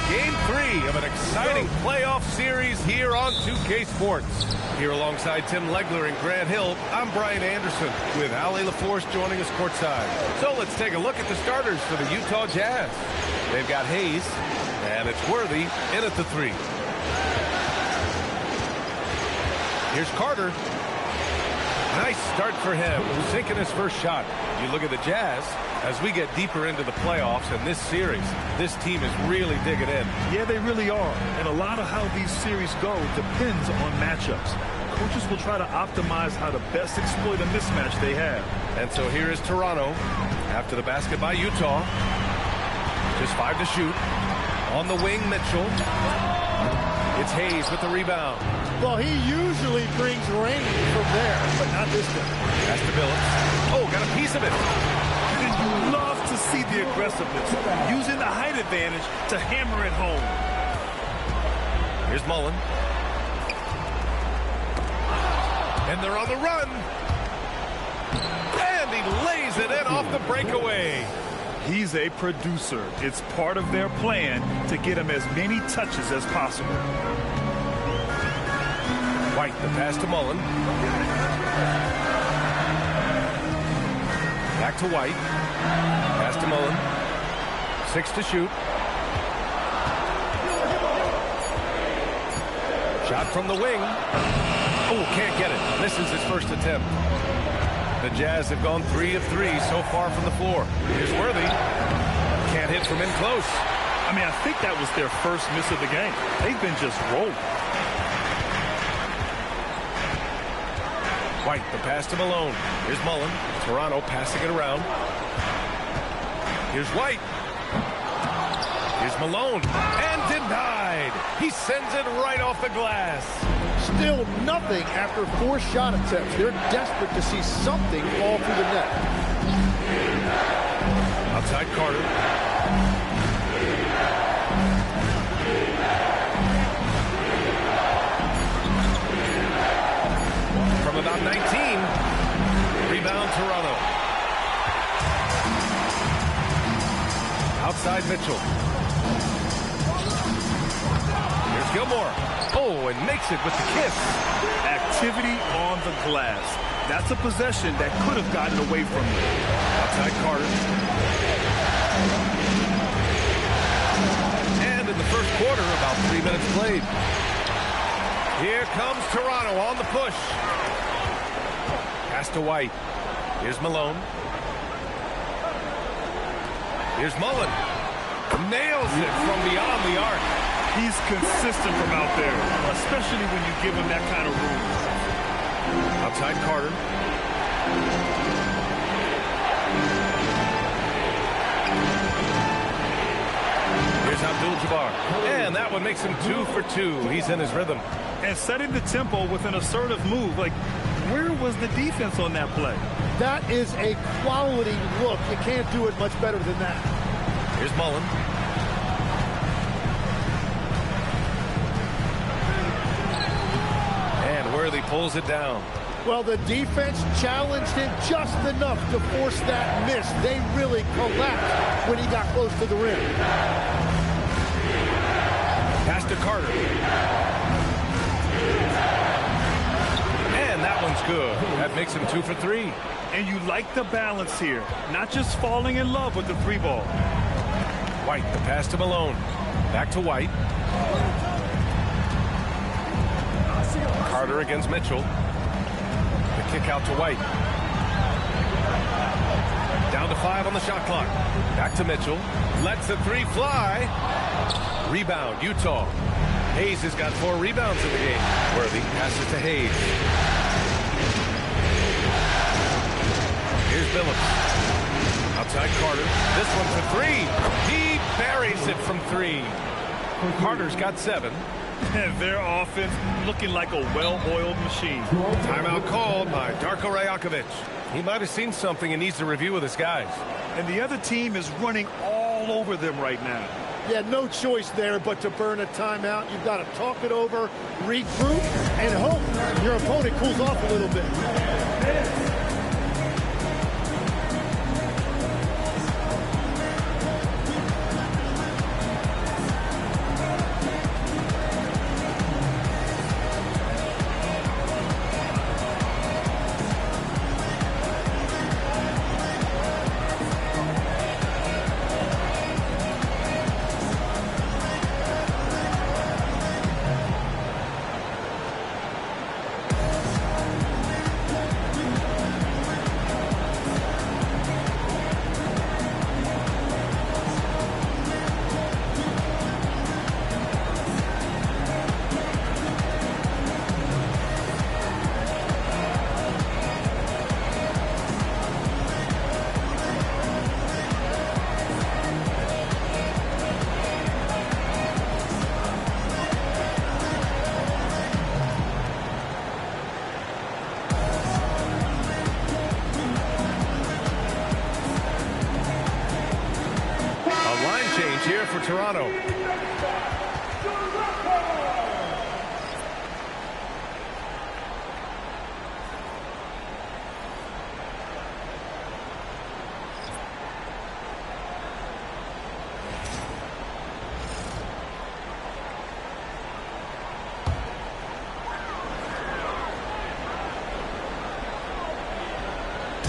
Game 3 of an exciting playoff series here on 2K Sports. Here alongside Tim Legler and Grant Hill, I'm Brian Anderson with Allie LaForce joining us courtside. So let's take a look at the starters for the Utah Jazz. They've got Hayes, and it's Worthy in at the 3. Here's Carter. Nice start for him, sinking his first shot. You look at the Jazz. As we get deeper into the playoffs in this series, this team is really digging in. Yeah, they really are. And a lot of how these series go depends on matchups. Coaches will try to optimize how to best exploit a mismatch they have. And so here is Toronto after the basket by Utah. Just 5 to shoot. On the wing, Mitchell. It's Hayes with the rebound. Well, he usually brings rain from there, but not this time. That's to Billups. Oh, got a piece of it. the aggressiveness, using the height advantage to hammer it home. Here's Mullen. And they're on the run. And he lays it in off the breakaway. He's a producer. It's part of their plan to get him as many touches as possible. White, the pass to Mullen. Back to White. Pass to Mullen. 6 to shoot. Shot from the wing. Oh, can't get it. Misses his first attempt. The Jazz have gone 3 of 3 so far from the floor. Here's Worthy. Can't hit from in close. I mean, I think that was their first miss of the game. They've been just rolling. White, the pass to Malone. Here's Mullen. Toronto passing it around. Here's White. Here's Malone. And denied. He sends it right off the glass. Still nothing after 4 shot attempts. They're desperate to see something fall through the net. Outside Carter. From about 19. Rebound Toronto. Outside Mitchell. Here's Gilmore. Oh, and makes it with the kiss. Activity on the glass. That's a possession that could have gotten away from them. Outside Carter. And in the first quarter, about 3 minutes played. Here comes Toronto on the push. Pass to White. Here's Malone. Here's Mullen. Nails it from beyond the arc. He's consistent from out there, especially when you give him that kind of room. Outside Carter. Here's Abdul-Jabbar. And that one makes him 2 for 2. He's in his rhythm. And setting the tempo with an assertive move. Like, where was the defense on that play? That is a quality look. You can't do it much better than that. Here's Mullen. Worthy pulls it down. Well, the defense challenged him just enough to force that miss. They really collapsed when he got close to the rim. Pass to Carter. And that one's good. That makes him 2 for 3. And you like the balance here. Not just falling in love with the 3 ball. White, the pass to Malone. Back to White. Carter against Mitchell. The kick out to White. Down to 5 on the shot clock. Back to Mitchell. Lets the 3 fly. Rebound, Utah. Hayes has got 4 rebounds in the game. Worthy passes to Hayes. Here's Billups. Outside Carter. This one for 3. He buries it from 3. Carter's got 7. Their offense looking like a well-oiled machine. Timeout called by Darko Rajakovic. He might have seen something and needs to review with his guys. And the other team is running all over them right now. Yeah, no choice there but to burn a timeout. You've got to talk it over, regroup, and hope your opponent cools off a little bit. for Toronto.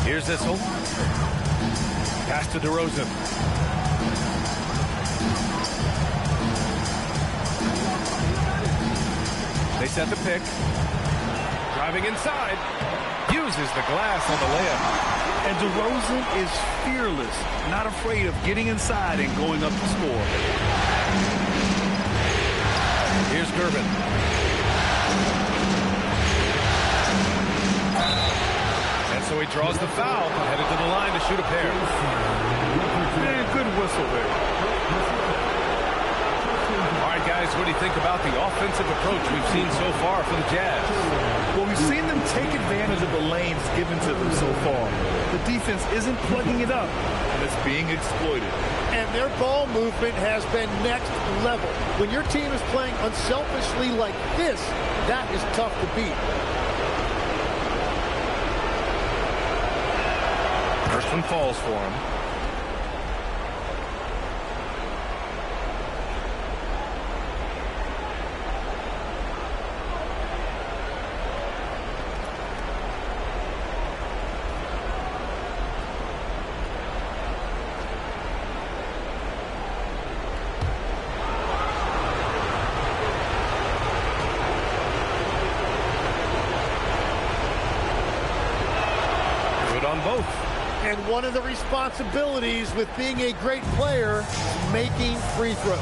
Here's Issel. Pass to DeRozan. They set the pick. Driving inside. Uses the glass on the layup. And DeRozan is fearless, not afraid of getting inside and going up to score. Here's Gervin. And so he draws the foul, headed to the line to shoot a pair. Man, good whistle there. All right, guys, what do you think about the offensive approach we've seen so far for the Jazz? Well, we've seen them take advantage of the lanes given to them so far. The defense isn't plugging it up, and it's being exploited. And their ball movement has been next level. When your team is playing unselfishly like this, that is tough to beat. First one falls for him. Good on both. And one of the responsibilities with being a great player, making free throws.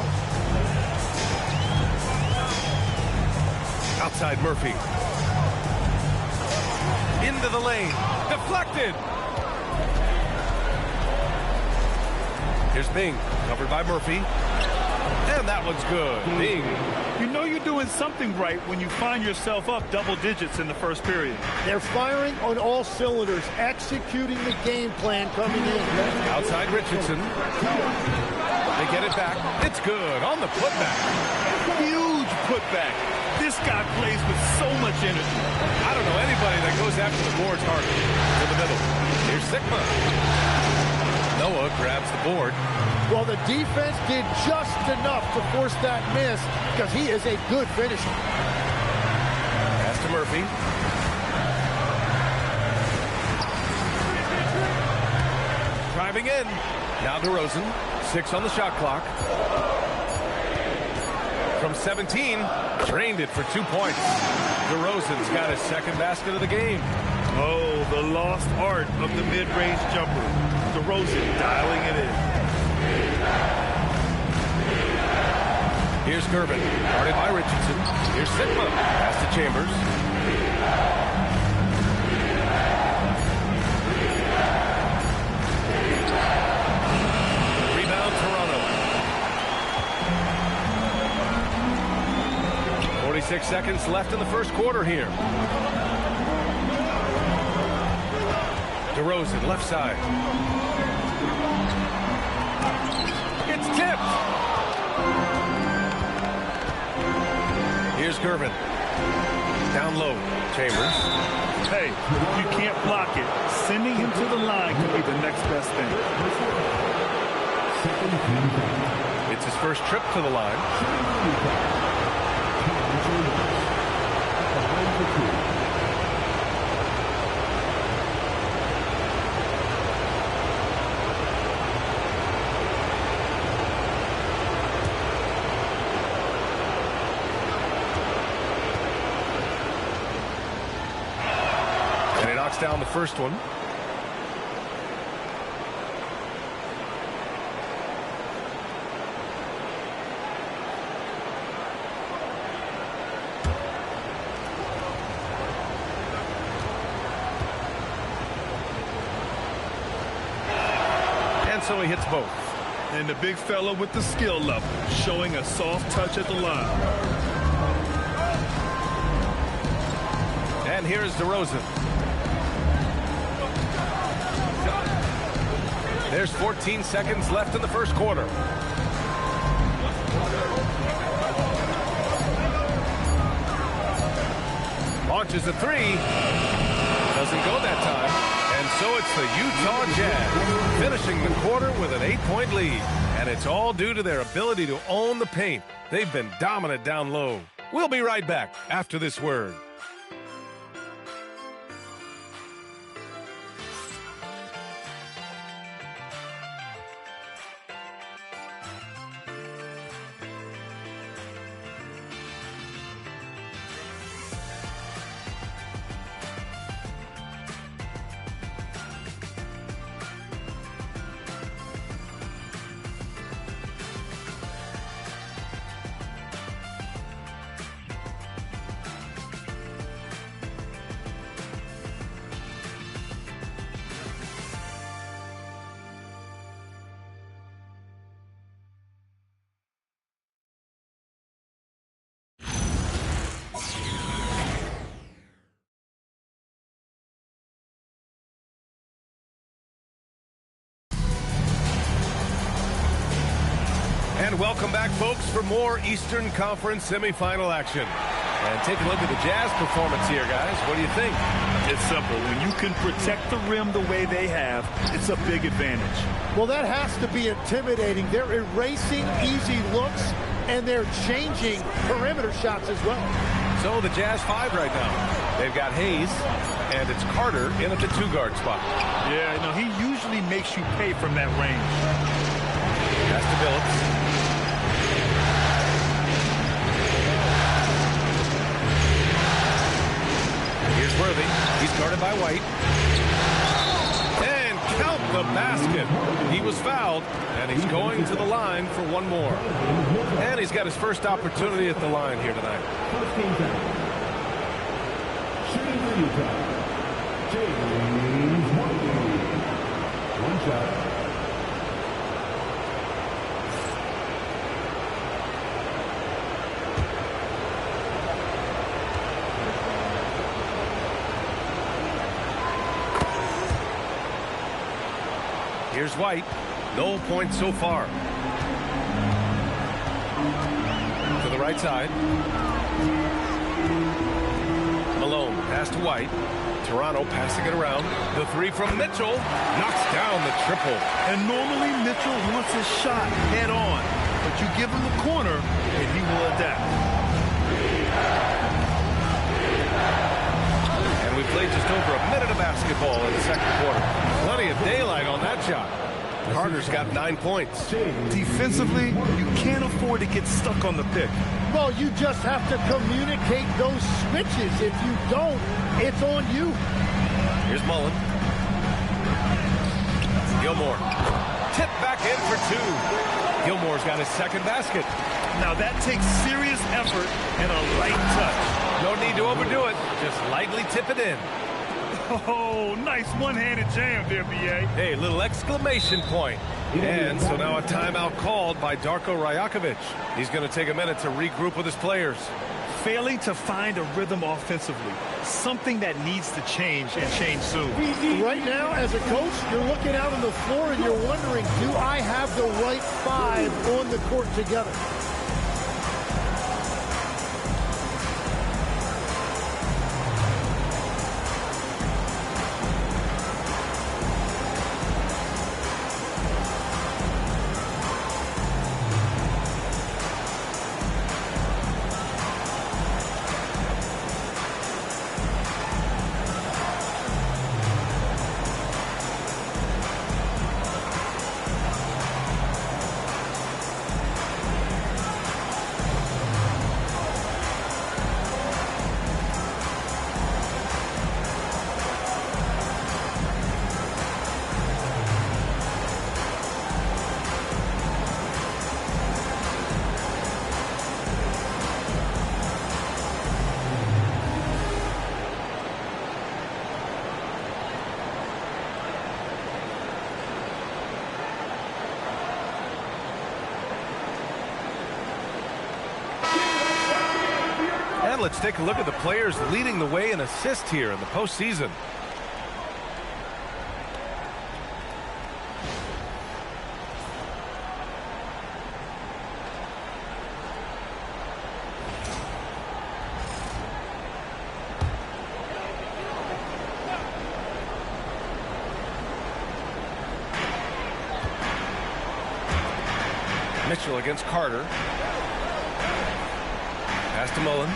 Outside Murphy. Into the lane. Deflected. Here's Bing. Covered by Murphy. And that one's good. Bing. You know you're doing something right when you find yourself up double digits in the first period. They're firing on all cylinders, executing the game plan coming in. Outside Richardson. They get it back. It's good on the putback. Huge putback. This guy plays with so much energy. I don't know anybody that goes after the boards harder. To the middle. Here's Sigma. Noah grabs the board. Well, the defense did just enough to force that miss because he is a good finisher. Pass to Murphy. Driving in. Now DeRozan. 6 on the shot clock. From 17, drained it for 2 points. DeRozan's got his second basket of the game. Oh, the lost art of the mid-range jumper. DeRozan dialing it in. Here's Gervin, guarded by Richardson. Here's Sigma, pass to Chambers. Rebound Toronto. 46 seconds left in the first quarter here. DeRozan, left side. It's tipped. Here's Gervin. Down low. Chambers. Hey, if you can't block it, sending him to the line could be the next best thing. It's his first trip to the line. Down the first one. And so he hits both. And the big fella with the skill level, showing a soft touch at the line. And here's DeRozan. There's 14 seconds left in the first quarter. Launches a three. Doesn't go that time. And so it's the Utah Jazz finishing the quarter with an 8-point lead. And it's all due to their ability to own the paint. They've been dominant down low. We'll be right back after this word. And welcome back, folks, for more Eastern Conference semifinal action. And take a look at the Jazz performance here, guys. What do you think? It's simple. When you can protect the rim the way they have, it's a big advantage. Well, that has to be intimidating. They're erasing easy looks, and they're changing perimeter shots as well. So the Jazz 5 right now. They've got Hayes, and it's Carter in at the 2-guard spot. Yeah, he usually makes you pay from that range. That's to Billups. Here's Worthy. He's guarded by White. And count the basket. He was fouled, and he's going to the line for one more. And he's got his first opportunity at the line here tonight. Shooting for Utah, James Worthy. One shot. Here's White. No points so far. To the right side. Malone pass to White. Toronto passing it around. The three from Mitchell. Knocks down the triple. And normally Mitchell wants his shot head on. But you give him the corner, and he will adapt. And we played just over a minute of basketball in the second quarter. Plenty of daylight on that shot. Carter's got 9 points. Defensively, you can't afford to get stuck on the pick. Well, you just have to communicate those switches. If you don't, it's on you. Here's Mullen. Gilmore. Tip back in for two. Gilmore's got his second basket. Now that takes serious effort and a light touch. No need to overdo it. Just lightly tip it in. Oh, nice one-handed jam there, B.A. Hey, little exclamation point. And so now a timeout called by Darko Rajakovic. He's going to take a minute to regroup with his players. Failing to find a rhythm offensively. Something that needs to change and change soon. Right now, as a coach, you're looking out on the floor and you're wondering, do I have the right five on the court together? Let's take a look at the players leading the way in assists here in the postseason. Mitchell against Carter. Pass to Mullen.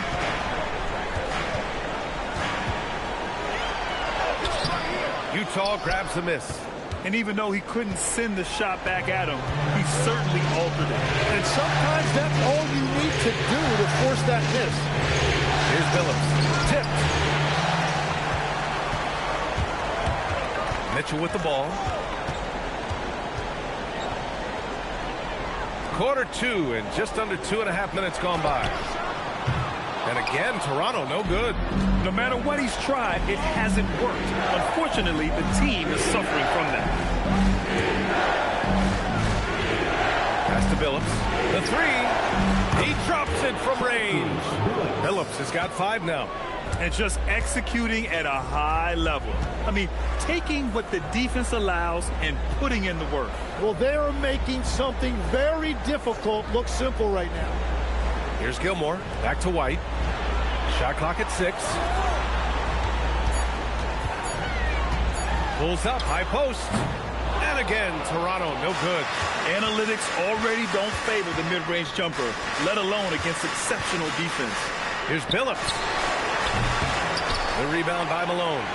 Utah grabs the miss. And even though he couldn't send the shot back at him, he certainly altered it. And sometimes that's all you need to do to force that miss. Here's Phillips. Tipped. Mitchell with the ball. Quarter 2 and just under 2.5 minutes gone by. And again, Toronto no good. No matter what he's tried, it hasn't worked. Unfortunately, the team is suffering from that. Pass to Phillips. The 3. He drops it from range. Phillips has got 5 now. And just executing at a high level. I mean, taking what the defense allows and putting in the work. Well, they are making something very difficult look simple right now. Here's Gilmore. Back to White. Shot clock at 6. Pulls up. High post. And again, Toronto no good. Analytics already don't favor the mid-range jumper, let alone against exceptional defense. Here's Phillips. The rebound by Malone.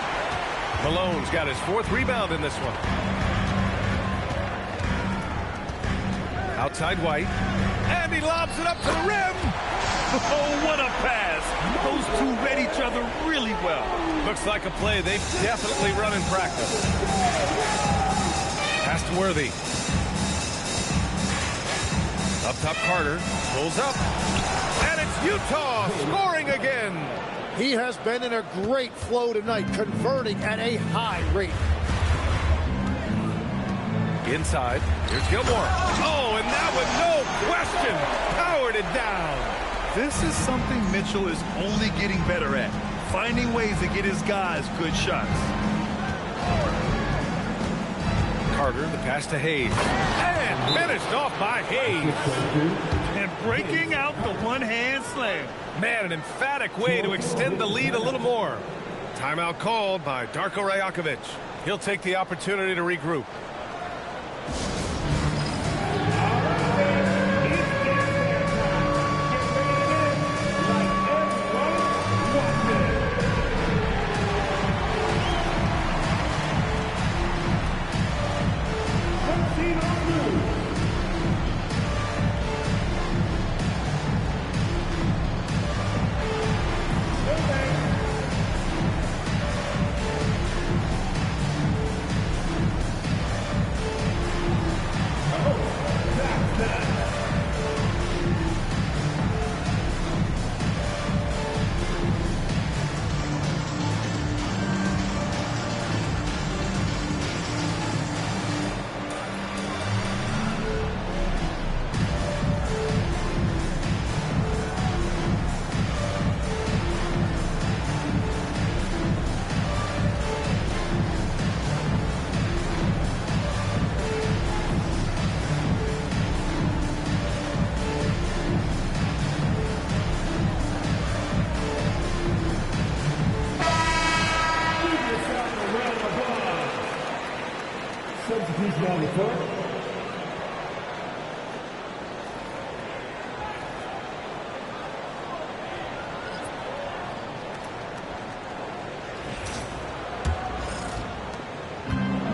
Malone's got his 4th rebound in this one. Outside White. And he lobs it up to the rim. Oh, what a pass. Those two read each other really well. Looks like a play they've definitely run in practice. Pass to Worthy. Up top, Carter. Pulls up. And it's Utah scoring again. He has been in a great flow tonight, converting at a high rate. Inside. Here's Gilmore. Oh, and that one, no question, powered it down. This is something Mitchell is only getting better at, finding ways to get his guys good shots. Carter, the pass to Hayes. And finished off by Hayes. And breaking out the one-hand slam. Man, an emphatic way to extend the lead a little more. Timeout called by Darko Rajakovic. He'll take the opportunity to regroup.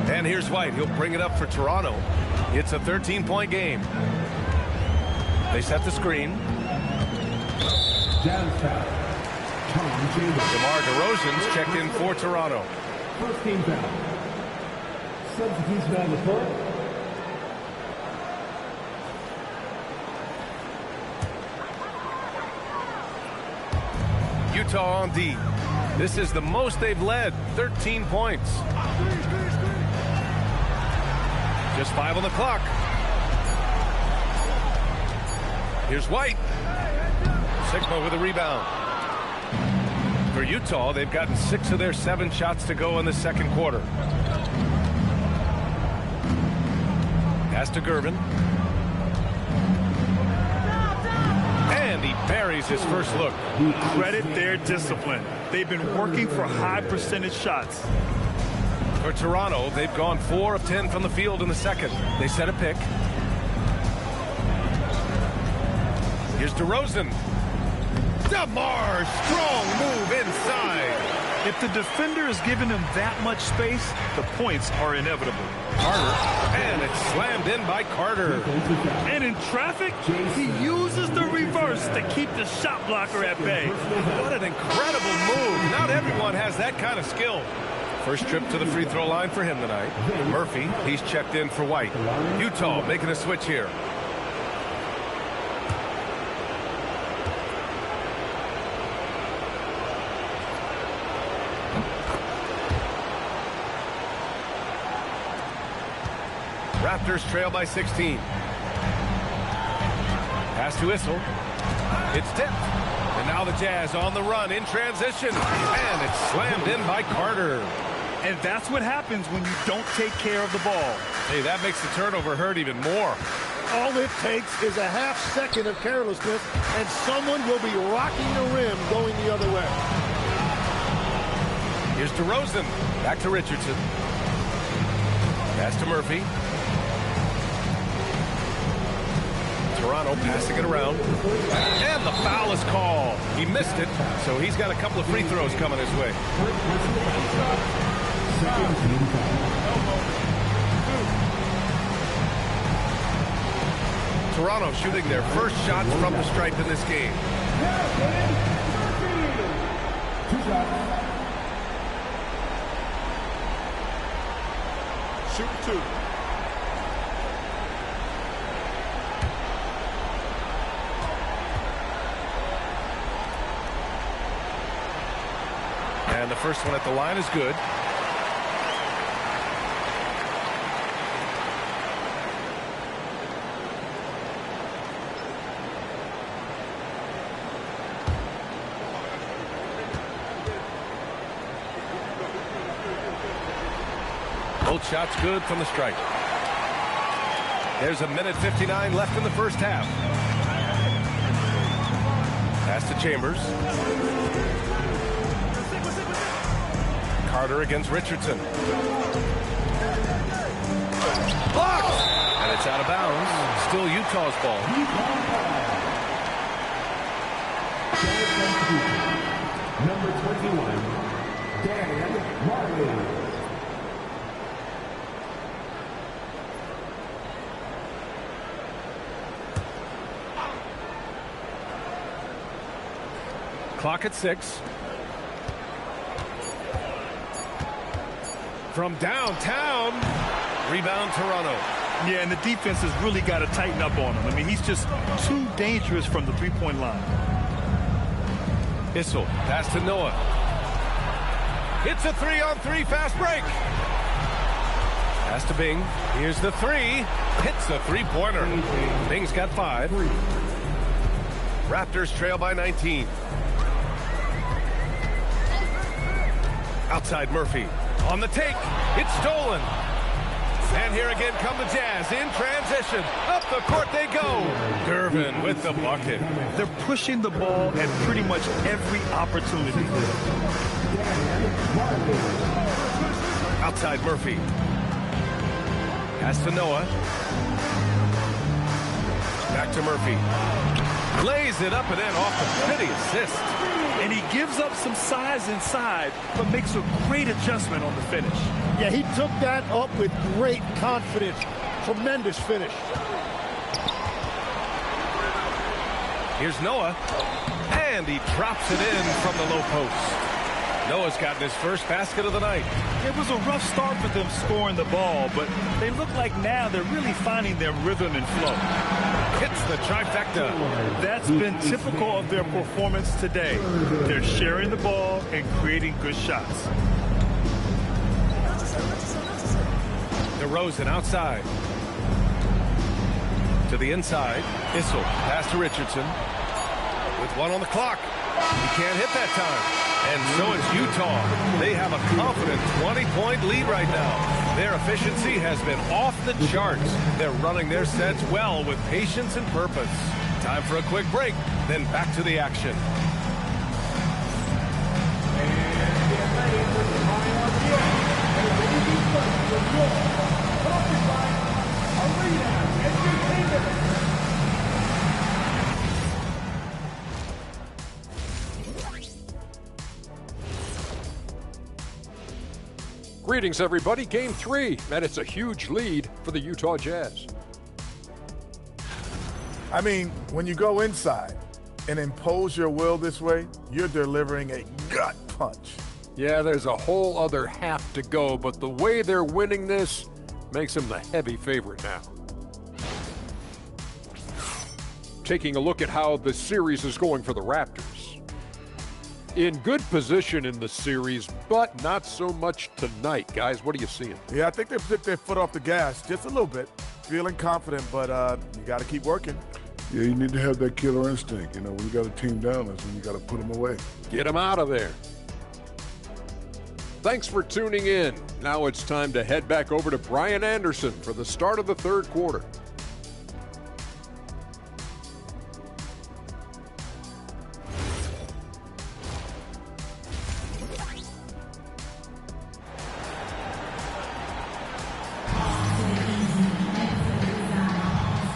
And here's White. He'll bring it up for Toronto. It's a 13-point game. They set the screen. Downtown. DeMar DeRozan's checked in for Toronto. First team foul. Substitution on the court. Utah on D. This is the most they've led, 13 points. Just 5 on the clock. Here's White. Sigma with a rebound. For Utah, they've gotten 6 of their 7 shots to go in the second quarter. Pass to Gervin. And he buries his first look. Credit their discipline. They've been working for high percentage shots. For Toronto, they've gone 4 of 10 from the field in the second. They set a pick. Here's DeRozan. DeMar, strong move inside. If the defender is giving him that much space, the points are inevitable. Carter, and it's slammed in by Carter. And in traffic, he uses the reverse to keep the shot blocker at bay. What an incredible move. Not everyone has that kind of skill. First trip to the free throw line for him tonight. Murphy, he's checked in for White. Utah making a switch here. Raptors trail by 16. Pass to Issel. It's tipped. And now the Jazz on the run in transition. And it's slammed in by Carter. And that's what happens when you don't take care of the ball. Hey, that makes the turnover hurt even more. All it takes is a half second of carelessness, and someone will be rocking the rim going the other way. Here's DeRozan. Back to Richardson. Pass to Murphy. Toronto passing it around. And the foul is called. He missed it, so he's got a couple of free throws coming his way. Toronto shooting their first shots from the stripe in this game. Shoot two. And the first one at the line is good. Both shots good from the stripe. There's a minute 59 left in the first half. Pass to Chambers. Carter against Richardson. Blocked! And it's out of bounds. Still Utah's ball. Number 21, Dan Marley. Clock at 6. From downtown, rebound Toronto. Yeah, and the defense has really got to tighten up on him. I mean, he's just too dangerous from the three-point line. Issel, pass to Noah. It's a 3-on-3 fast break. Pass to Bing. Here's the three. Hits a three-pointer. Bing's got 5. Raptors trail by 19. Outside Murphy. On the take. It's stolen. And here again come the Jazz in transition. Up the court they go. Durbin with the bucket. They're pushing the ball at pretty much every opportunity. Outside Murphy. Pass to Noah. Back to Murphy. Lays it up and in off the pretty assist. And he gives up some size inside, but makes a great adjustment on the finish. Yeah, he took that up with great confidence. Tremendous finish. Here's Noah. And he drops it in from the low post. Noah's gotten his first basket of the night. It was a rough start for them scoring the ball, but they look like now they're really finding their rhythm and flow. Hits the trifecta. That's been typical of their performance today. They're sharing the ball and creating good shots. DeRozan outside. To the inside. Issel. Pass to Richardson. With 1 on the clock. He can't hit that time. And so it's Utah. They have a confident 20-point lead right now. Their efficiency has been off the charts. They're running their sets well with patience and purpose. Time for a quick break, then back to the action. Greetings, everybody. Game 3, and it's a huge lead for the Utah Jazz. I mean, when you go inside and impose your will this way, you're delivering a gut punch. Yeah, there's a whole other half to go, but the way they're winning this makes them the heavy favorite now. Taking a look at how the series is going for the Raptors. In good position in the series, but not so much tonight. Guys, what are you seeing? Yeah, I think they've took their foot off the gas just a little bit. Feeling confident, but you got to keep working. Yeah, you need to have that killer instinct. You know, when you got a team down, that's when you got to put them away. Get them out of there. Thanks for tuning in. Now it's time to head back over to Brian Anderson for the start of the third quarter.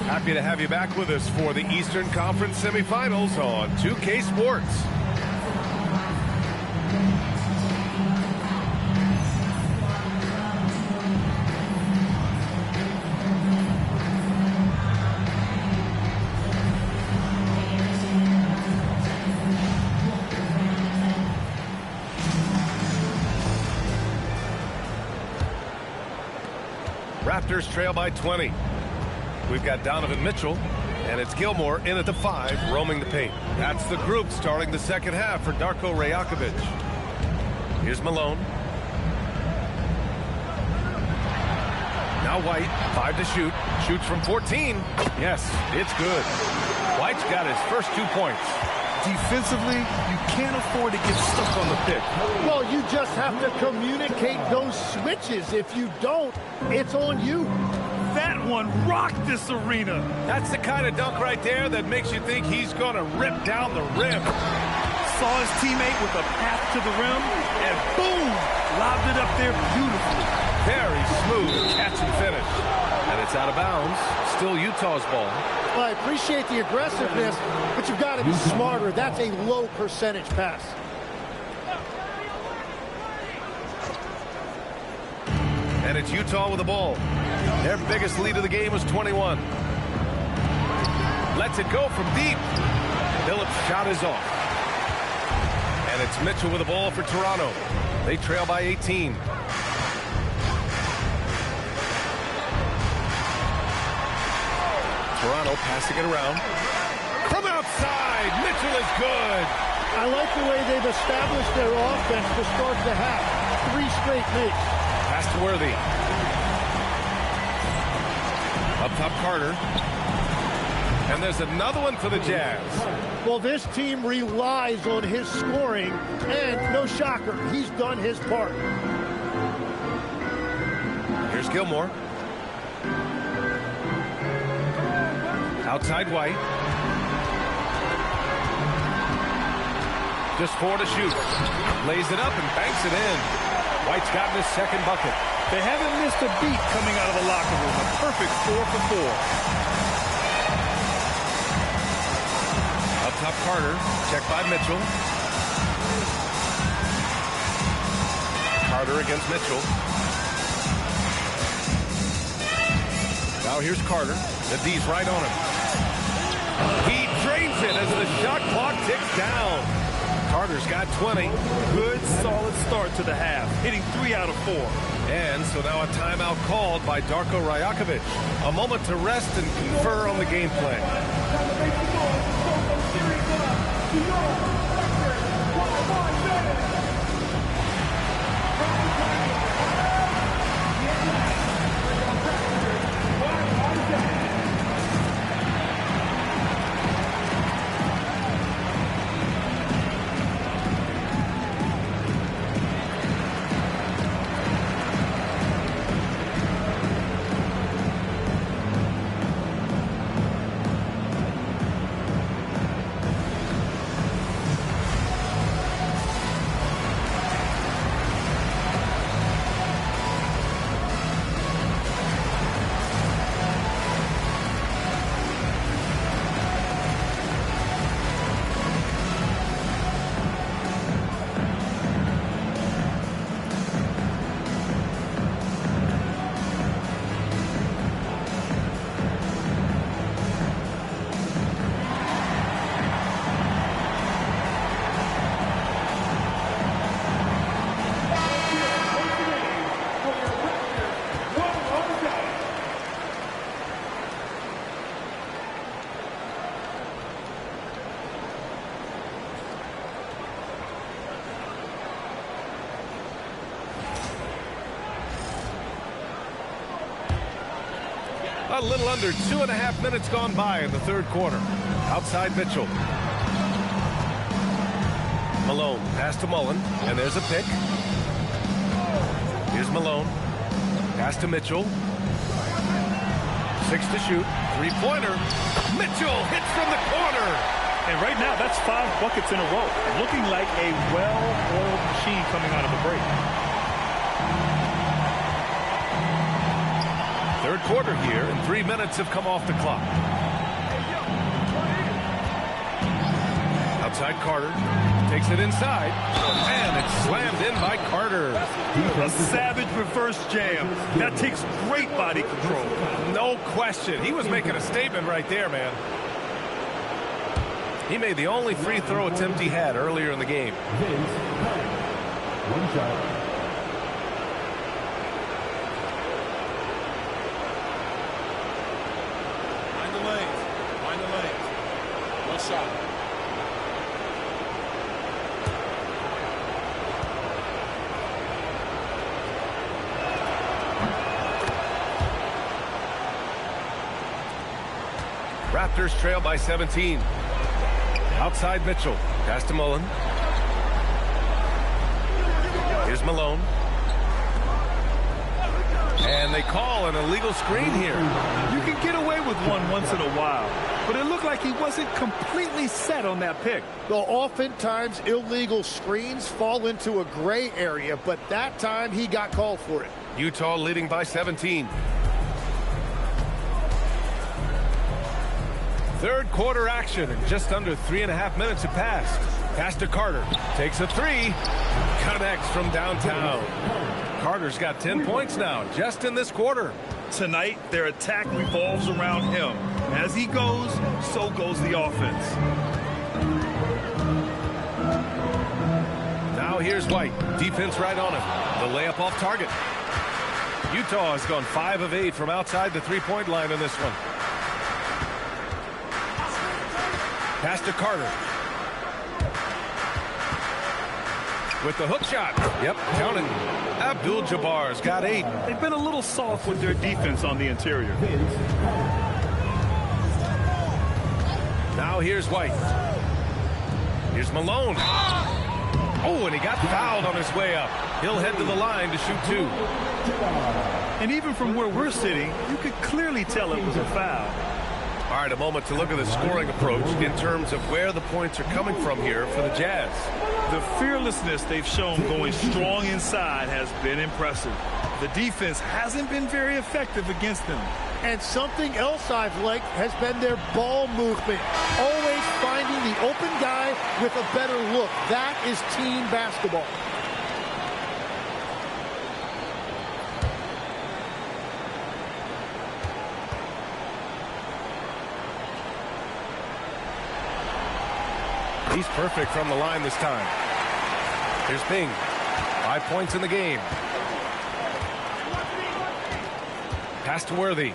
Happy to have you back with us for the Eastern Conference semifinals on 2K Sports. Raptors trail by 20. We've got Donovan Mitchell, and it's Gilmore in at the 5, roaming the paint. That's the group starting the second half for Darko Rajakovic. Here's Malone. Now White, 5 to shoot. Shoots from 14. Yes, it's good. White's got his first 2 points. Defensively, you can't afford to get stuck on the pick. Well, you just have to communicate those switches. If you don't, it's on you. That one rocked this arena. That's the kind of dunk right there that makes you think he's going to rip down the rim. Saw his teammate with a path to the rim, and boom, lobbed it up there beautifully. Very smooth catch and finish. And it's out of bounds. Still Utah's ball. Well, I appreciate the aggressiveness, but you've got to be smarter. That's a low percentage pass. And it's Utah with the ball. Their biggest lead of the game was 21. Lets it go from deep. Phillips' shot is off. And it's Mitchell with the ball for Toronto. They trail by 18. Toronto passing it around. From outside, Mitchell is good. I like the way they've established their offense to start the half. 3 straight makes. Pass to Worthy. Up top, Carter. And there's another one for the Jazz. Well, this team relies on his scoring, and no shocker, he's done his part. Here's Gilmore. Outside White. Just 4 to shoot. Lays it up and banks it in. White's gotten his second bucket. They haven't missed a beat coming out of the locker room. A perfect 4 for 4. Up top, Carter. Check by Mitchell. Carter against Mitchell. Now here's Carter. The D's right on him. He drains it as the shot clock ticks down. Carter's got 20. Good, solid start to the half, hitting 3 out of 4. And so now a timeout called by Darko Rajakovic. A moment to rest and confer on the game plan. A little under 2.5 minutes gone by in the third quarter. Outside Mitchell. Malone, pass to Mullen, and there's a pick. Here's Malone. Pass to Mitchell. 6 to shoot. Three-pointer. Mitchell hits from the corner. And right now, that's 5 buckets in a row. Looking like a well-oiled machine coming out of the break. Third quarter here, and 3 minutes have come off the clock. Outside Carter. Takes it inside. And it's slammed in by Carter. A savage reverse jam. That takes great body control. No question. He was making a statement right there, man. He made the only free throw attempt he had earlier in the game. One shot. Find the lanes. Find the lanes. One shot. Raptors trail by 17. Outside Mitchell. Pass to Mullen. Here's Malone. And they call an illegal screen here. You can get away with one once in a while, but it looked like he wasn't completely set on that pick. Well, oftentimes illegal screens fall into a gray area, but that time he got called for it. Utah leading by 17. Third quarter action, and just under 3.5 minutes have passed. Pass to Carter. Takes a three. Connects from downtown. Carter's got 10 points now, just in this quarter. Tonight, their attack revolves around him. As he goes, so goes the offense. Now here's White. Defense right on him. The layup off target. Utah has gone 5 of 8 from outside the three-point line in this one. Pass to Carter. With the hook shot. Yep, count it. Abdul-Jabbar's got 8. They've been a little soft with their defense on the interior. Now here's White. Here's Malone. Oh, and he got fouled on his way up. He'll head to the line to shoot 2. And even from where we're sitting, you could clearly tell it was a foul. All right, a moment to look at the scoring approach in terms of where the points are coming from here for the Jazz. The fearlessness they've shown going strong inside has been impressive. The defense hasn't been very effective against them. And something else I've liked has been their ball movement. Always finding the open guy with a better look. That is team basketball. He's perfect from the line this time. Here's Bing. 5 points in the game. Pass to Worthy.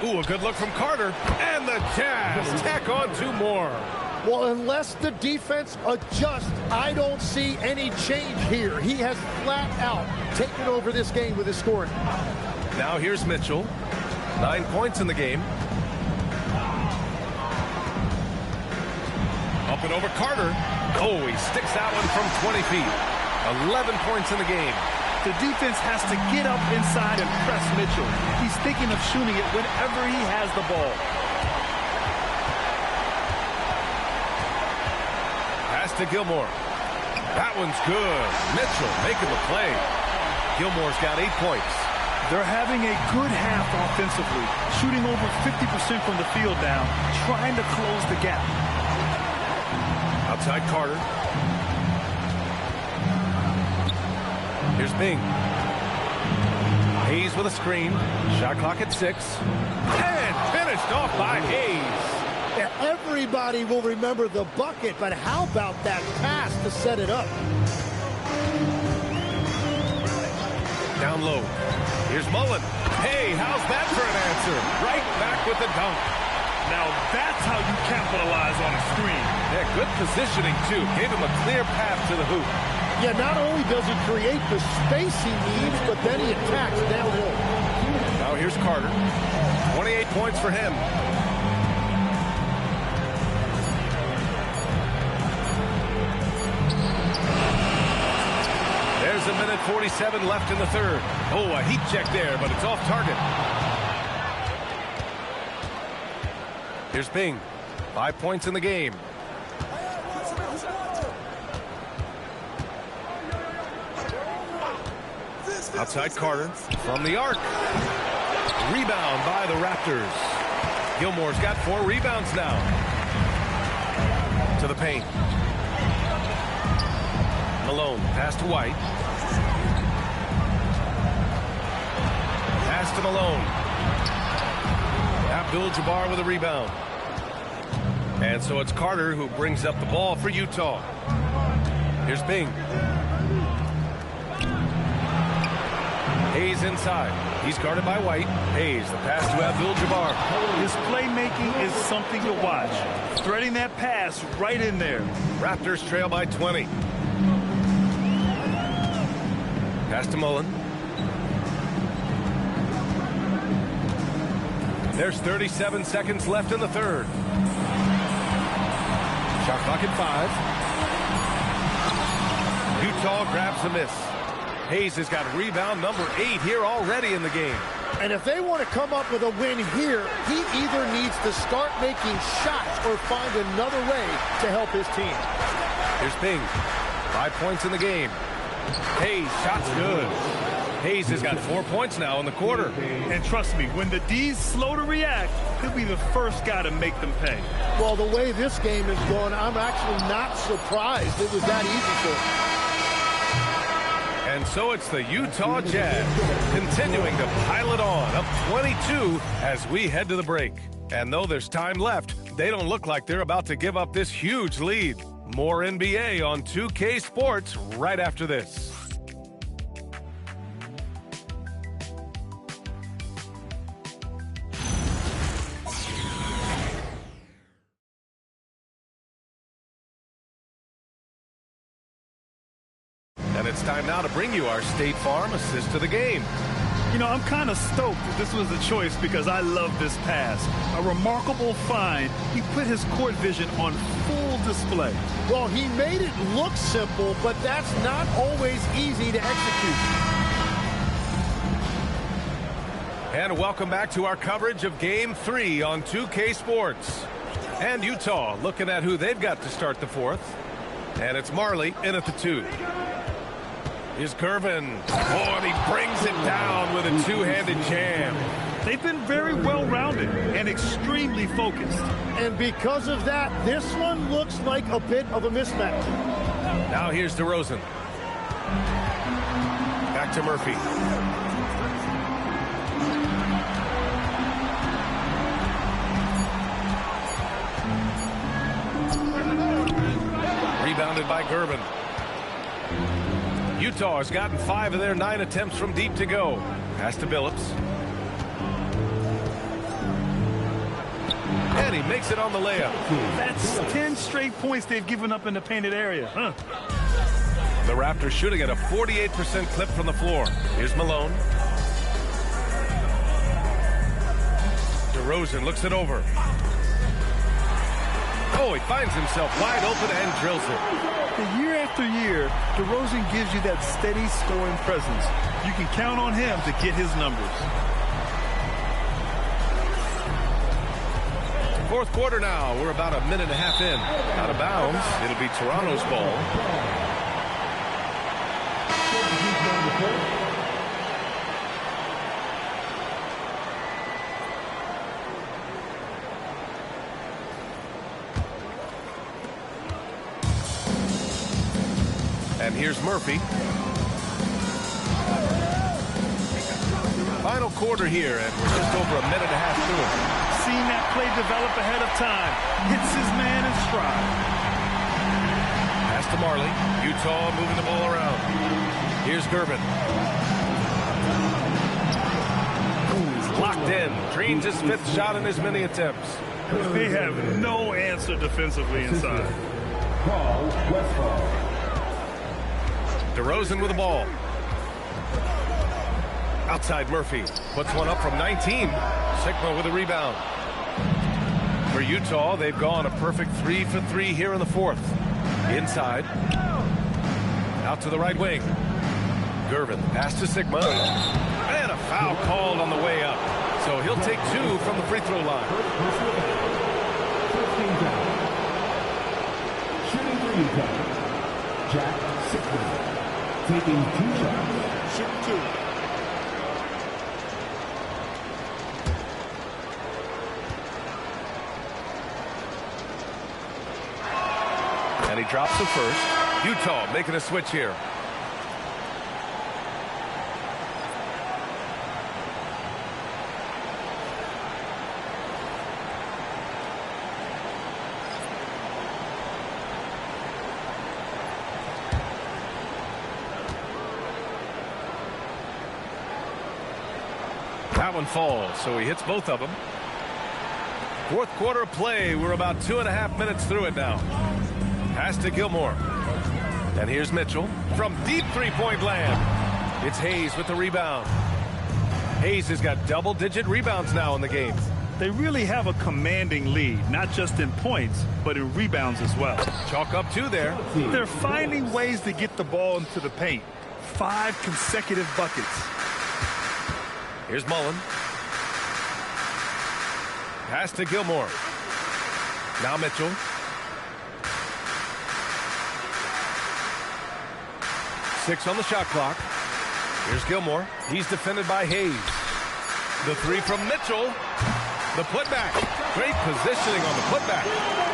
Ooh, a good look from Carter. And the Jazz tack on 2 more. Well, unless the defense adjusts, I don't see any change here. He has flat out taken over this game with his scoring. Now here's Mitchell. 9 points in the game. Up and over Carter. Oh, he sticks that one from 20 feet. 11 points in the game. The defense has to get up inside and press Mitchell. He's thinking of shooting it whenever he has the ball. Pass to Gilmore. That one's good. Mitchell making the play. Gilmore's got 8 points. They're having a good half offensively, shooting over 50% from the field now, trying to close the gap. Outside Carter. Here's Bing. Hayes with a screen. Shot clock at 6. And finished off by Hayes. Yeah, everybody will remember the bucket, but how about that pass to set it up? Down low. Here's Mullen. Hey, how's that for an answer? Right back with the dunk. Now that's how you capitalize on a screen. Yeah, good positioning, too. Gave him a clear path to the hoop. Yeah, not only does he create the space he needs, but then he attacks downhill. Now here's Carter. 28 points for him. There's a minute 47 left in the third. Oh, a heat check there, but it's off target. Here's Bing. 5 points in the game. Outside Carter from the arc. Rebound by the Raptors. Gilmore's got 4 rebounds now. To the paint. Malone, pass to White. Pass to Malone. Abdul-Jabbar with a rebound. And so it's Carter who brings up the ball for Utah. Here's Bing. Hayes inside. He's guarded by White. Hayes, the pass to Abdul-Jabbar. His playmaking is something to watch. Threading that pass right in there. Raptors trail by 20. Pass to Mullen. There's 37 seconds left in the third. Shot clock at 5. Utah grabs a miss. Hayes has got rebound number 8 here already in the game. And if they want to come up with a win here, he either needs to start making shots or find another way to help his team. Here's Bing. 5 points in the game. Hayes, shot's good. Hayes has got 4 points now in the quarter. And trust me, when the D's slow to react, he'll be the first guy to make them pay. Well, the way this game is going, I'm actually not surprised it was that easy for him. And so it's the Utah Jazz continuing to pile it on, up 22 as we head to the break. And though there's time left, they don't look like they're about to give up this huge lead. More NBA on 2K Sports right after this. And it's time now to bring you our State Farm assist to the game. You know, I'm kind of stoked that this was the choice because I love this pass. A remarkable find. He put his court vision on full display. Well, he made it look simple, but that's not always easy to execute. And welcome back to our coverage of Game 3 on 2K Sports. And Utah looking at who they've got to start the fourth. And it's Marley in at the 2. Here's Gervin. Oh, and he brings it down with a two-handed jam. They've been very well-rounded and extremely focused. And because of that, this one looks like a bit of a mismatch. Now here's DeRozan. Back to Murphy. Rebounded by Gervin. Utah has gotten 5 of their 9 attempts from deep to go. Pass to Billups. And he makes it on the layup. That's 10 straight points they've given up in the painted area. The Raptors shooting at a 48% clip from the floor. Here's Malone. DeRozan looks it over. Oh, he finds himself wide open and drills it. Year after year, DeRozan gives you that steady scoring presence. You can count on him to get his numbers. Fourth quarter now. We're about a minute and a half in. Out of bounds. It'll be Toronto's ball. And here's Murphy. Final quarter here, and we're just over a minute and a half through it. Seeing that play develop ahead of time. Hits his man in stride. Pass to Marley. Utah moving the ball around. Here's Gervin. He's locked in. Dreams his 5th shot in as many attempts. They have no answer defensively inside. DeRozan with the ball. Outside Murphy. Puts one up from 19. Sigma with a rebound. For Utah, they've gone a perfect 3 for 3 here in the fourth. Inside. Out to the right wing. Gervin, pass to Sigma. And a foul called on the way up. So he'll take 2 from the free throw line. Shooting for Utah, Jack Sigma, taking 2 shots. Shooting 2. And he drops the first. Utah making a switch here. That one falls, so he hits both of them. Fourth quarter of play. We're about 2.5 minutes through it now. Pass to Gilmore. And here's Mitchell from deep three-point land. It's Hayes with the rebound. Hayes has got double-digit rebounds now in the game. They really have a commanding lead, not just in points, but in rebounds as well. Chalk up 2 there. They're finding ways to get the ball into the paint. 5 consecutive buckets. Here's Mullen. Pass to Gilmore. Now Mitchell. Six on the shot clock. Here's Gilmore. He's defended by Hayes. The 3 from Mitchell. The putback. Great positioning on the putback.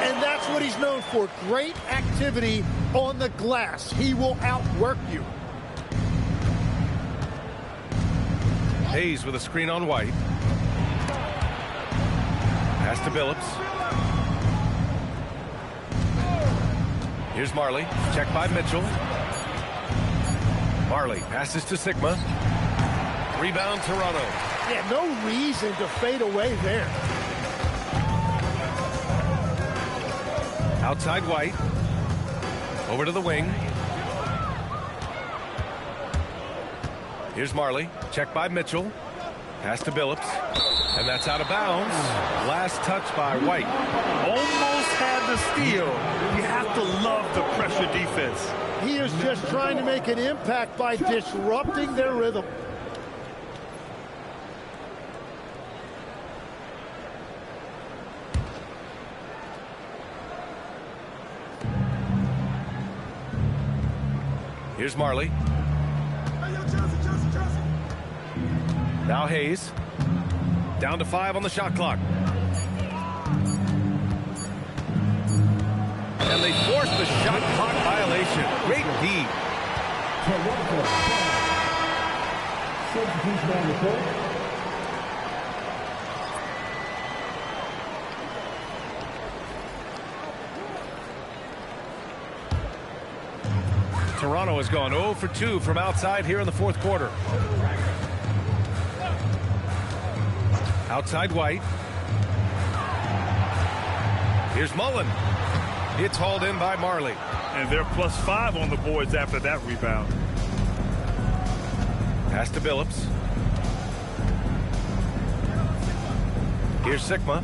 And that's what he's known for. Great activity on the glass. He will outwork you. Hayes with a screen on White. Pass to Billups. Here's Marley. Checked by Mitchell. Marley passes to Sigma. Rebound Toronto. Yeah, no reason to fade away there. Outside White. Over to the wing. Here's Marley. Checked by Mitchell. Pass to Billups. And that's out of bounds. Last touch by White. Almost had the steal. You have to love the pressure defense. He is just trying to make an impact by disrupting their rhythm. Here's Marley. Now Hayes. Down to 5 on the shot clock. And they force the shot clock violation. Great D. Substitution on the court. Toronto has gone 0 for 2 from outside here in the fourth quarter. Outside White. Here's Mullen. It's hauled in by Marley. And they're +5 on the boards after that rebound. Pass to Billups. Here's Sigma.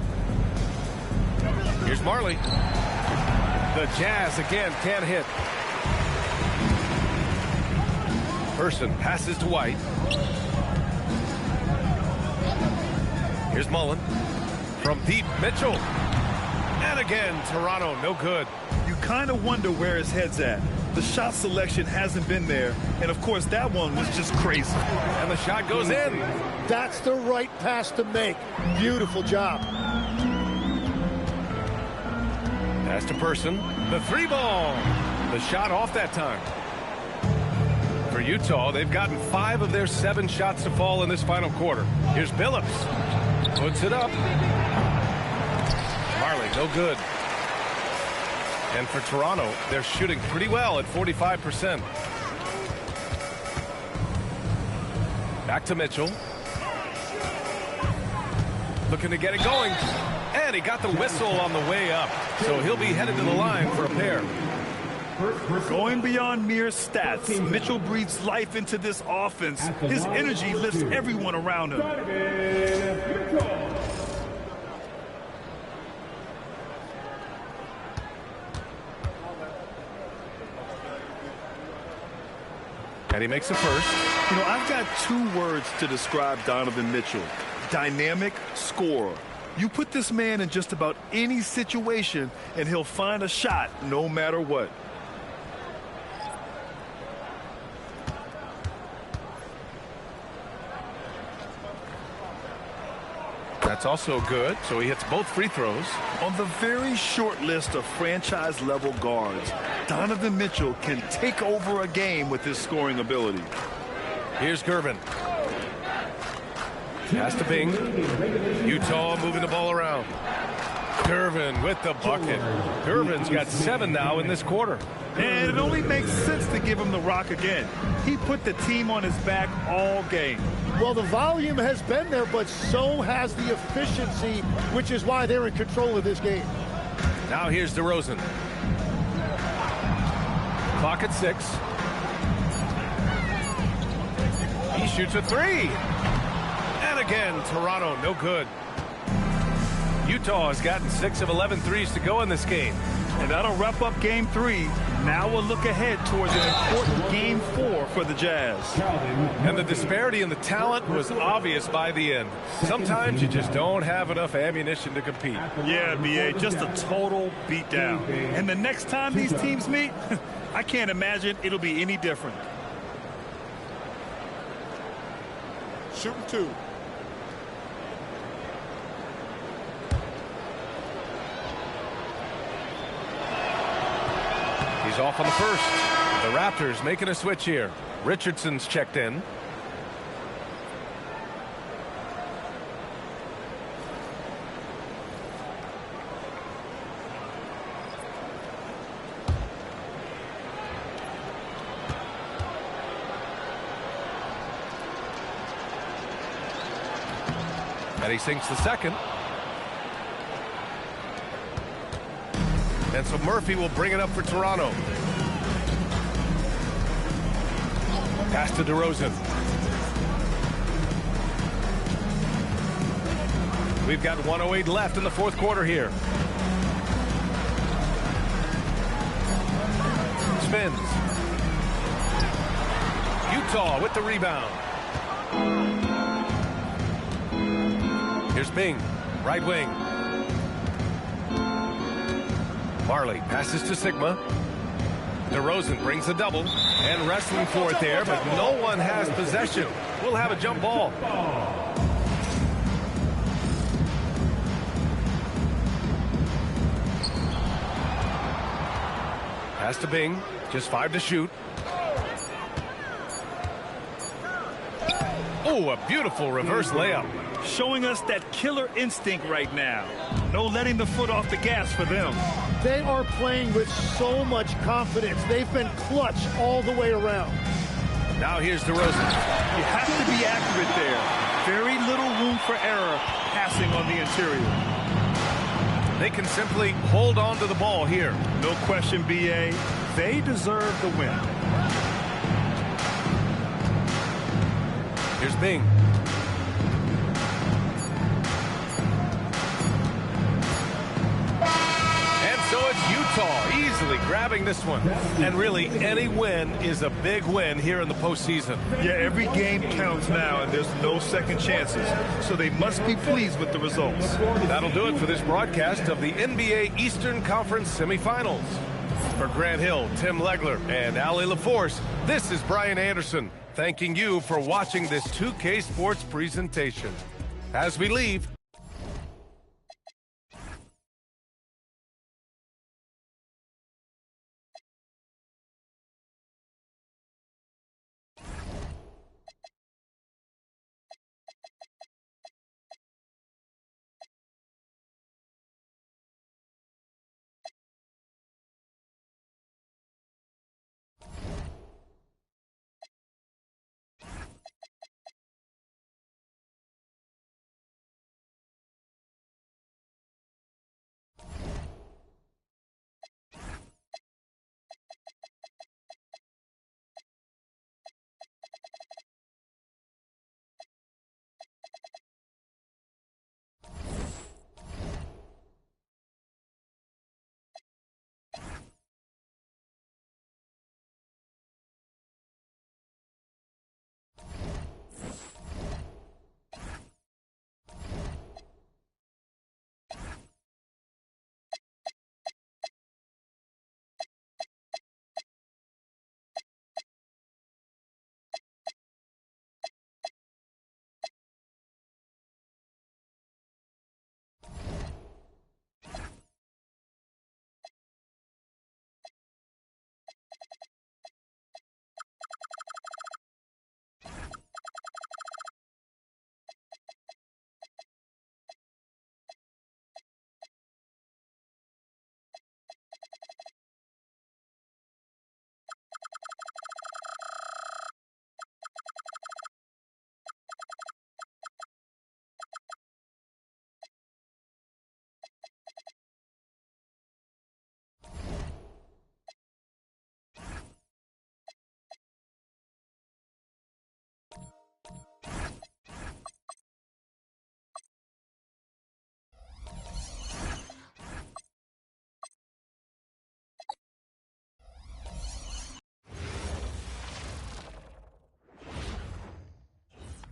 Here's Marley. The Jazz again can't hit. Person passes to White. Here's Mullen. From deep, Mitchell. And again, Toronto, no good. You kind of wonder where his head's at. The shot selection hasn't been there. And, of course, that one was just crazy. And the shot goes in. That's the right pass to make. Beautiful job. Pass to Person. The 3-ball. The shot off that time. For Utah, they've gotten 5 of their 7 shots to fall in this final quarter. Here's Billups. Puts it up. Marley, no good. And for Toronto, they're shooting pretty well at 45%. Back to Mitchell. Looking to get it going. And he got the whistle on the way up. So he'll be headed to the line for a pair. Going beyond mere stats, Mitchell breathes life into this offense. His energy lifts everyone around him. And he makes the first. You know, I've got 2 words to describe Donovan Mitchell. Dynamic scorer. You put this man in just about any situation, and he'll find a shot no matter what. That's also good, so he hits both free throws. On the very short list of franchise-level guards, Donovan Mitchell can take over a game with his scoring ability. Here's Gervin. Pass to Bing. Utah moving the ball around. Gervin with the bucket. Gervin's got 7 now in this quarter. And it only makes sense to give him the rock again. He put the team on his back all game. Well, the volume has been there, but so has the efficiency, which is why they're in control of this game. Now here's DeRozan. Clock at 6. He shoots a 3. And again, Toronto, no good. Utah has gotten 6 of 11 threes to go in this game. And that'll wrap up Game 3. Now we'll look ahead towards an important Game 4 for the Jazz. And the disparity in the talent was obvious by the end. Sometimes you just don't have enough ammunition to compete. Yeah, B.A., just a total beatdown. And the next time these teams meet, I can't imagine it'll be any different. Shooting 2. He's off on the first. The Raptors making a switch here. Richardson's checked in. And he sinks the second. And so Murphy will bring it up for Toronto. Pass to DeRozan. We've got 1:08 left in the fourth quarter here. Spins. Utah with the rebound. Here's Bing, right wing. Marley passes to Sigma. DeRozan brings the double and wrestling for it there, but no one has possession. We'll have a jump ball. Pass to Bing, just 5 to shoot. Oh, a beautiful reverse layup. Showing us that killer instinct right now. No letting the foot off the gas for them. They are playing with so much confidence. They've been clutch all the way around. Now here's DeRozan. You have to be accurate there. Very little room for error passing on the interior. They can simply hold on to the ball here. No question, B.A. They deserve the win. Here's Bing. Utah easily grabbing this one. And really, any win is a big win here in the postseason. Yeah, every game counts now, and there's no second chances. So they must be pleased with the results. That'll do it for this broadcast of the NBA Eastern Conference semifinals. For Grant Hill, Tim Legler, and Ali LaForce, this is Brian Anderson, thanking you for watching this 2K Sports presentation. As we leave,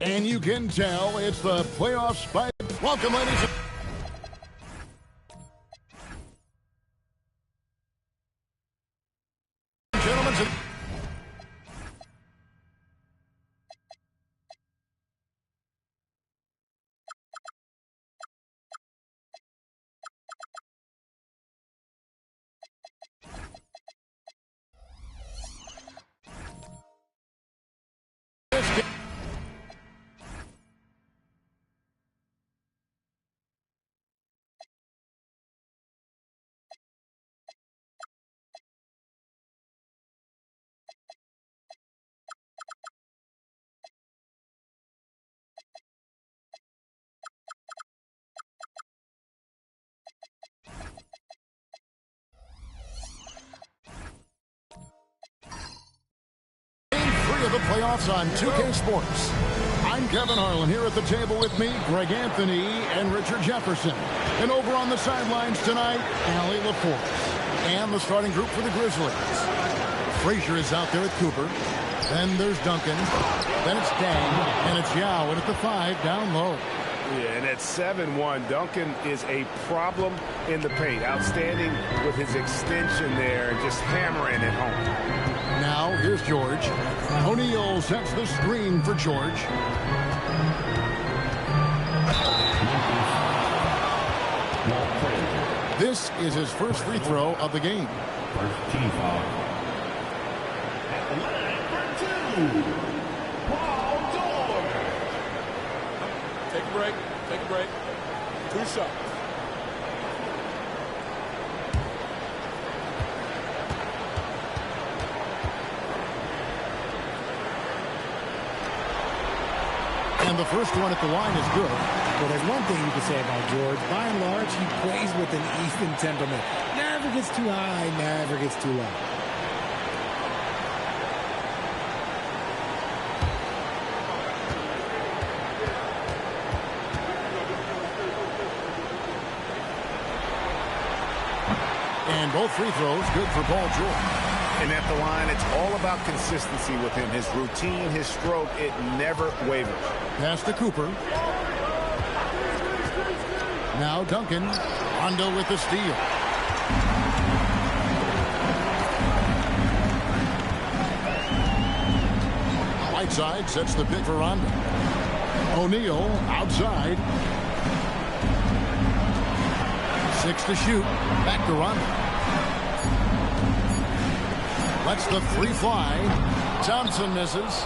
And you can tell it's the playoff spike. Welcome, ladies and gentlemen. Of the playoffs on 2K Sports. I'm Kevin Harlan here at the table with me, Greg Anthony and Richard Jefferson. And over on the sidelines tonight, Allie LaForce. And the starting group for the Grizzlies. Frazier is out there with Cooper. Then there's Duncan. Then it's Dang. And it's Yao. And at the 5, down low. Yeah, and at 7-1, Duncan is a problem in the paint. Outstanding with his extension there and just hammering it home. Now, here's George. O'Neal sets the screen for George. This is his first free throw of the game. First team foul. At the line for 2, Paul George. Take a break. Take a break. 2 shots. And the first one at the line is good. Well, there's one thing you can say about George. By and large, he plays with an even temperament. Never gets too high, never gets too low. And both free throws good for Paul George. And at the line, it's all about consistency with him. His routine, his stroke, it never wavers. Pass to Cooper. Now Duncan. Rondo with the steal. Whiteside sets the pick for Rondo. O'Neal outside. 6 to shoot. Back to Rondo. Lets the free fly. Thompson misses.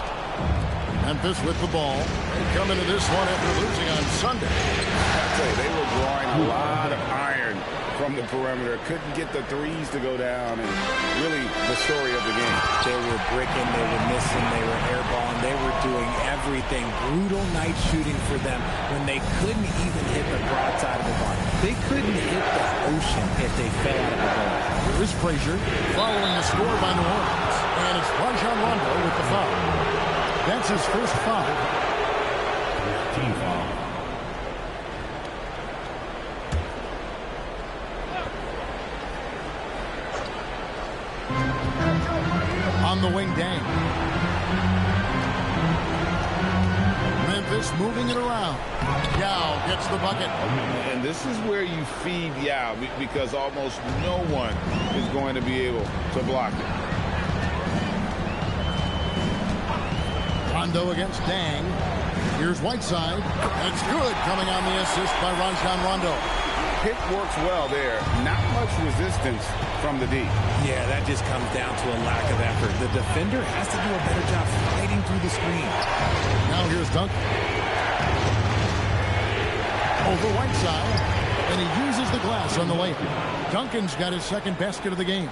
Memphis with the ball. They come into this one after losing on Sunday. I tell you, they were drawing a lot of iron from the perimeter. Couldn't get the threes to go down. And really the story of the game. They were bricking, they were missing, they were airballing. They were doing everything. Brutal night shooting for them when they couldn't even hit the broadside of the bar. They couldn't hit the ocean if they fell out of the ball. Here's Frazier following the score by New Orleans. And it's Rajon Rondo with the foul. That's his first foul. Team foul. On the wing, Dang. Memphis moving it around. Yao gets the bucket. And this is where you feed Yao because almost no one is going to be able to block it. Rondo against Dang. Here's Whiteside. That's good, coming on the assist by Rajon Rondo. Pick works well there. Not much resistance from the D. Yeah, that just comes down to a lack of effort. The defender has to do a better job fighting through the screen. Now here's Duncan. Over Whiteside. And he uses the glass on the layup. Duncan's got his second basket of the game.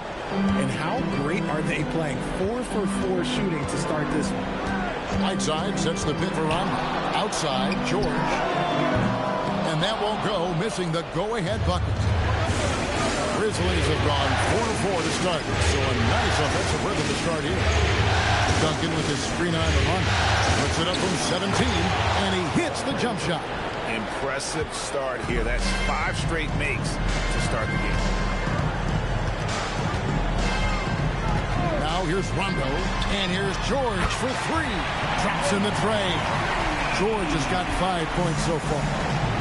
And how great are they playing? 4 for 4 shooting to start this one. Whiteside sets the pick for Rondo. Outside, George. And that won't go, missing the go-ahead bucket. Grizzlies have gone 4-4 to start, so a nice offensive rhythm to start here. Duncan with his screen on to Rondo. Puts it up from 17, and he hits the jump shot. Impressive start here. That's 5 straight makes to start the game. Now here's Rondo, and here's George for 3. Drops in the tray. George has got 5 points so far.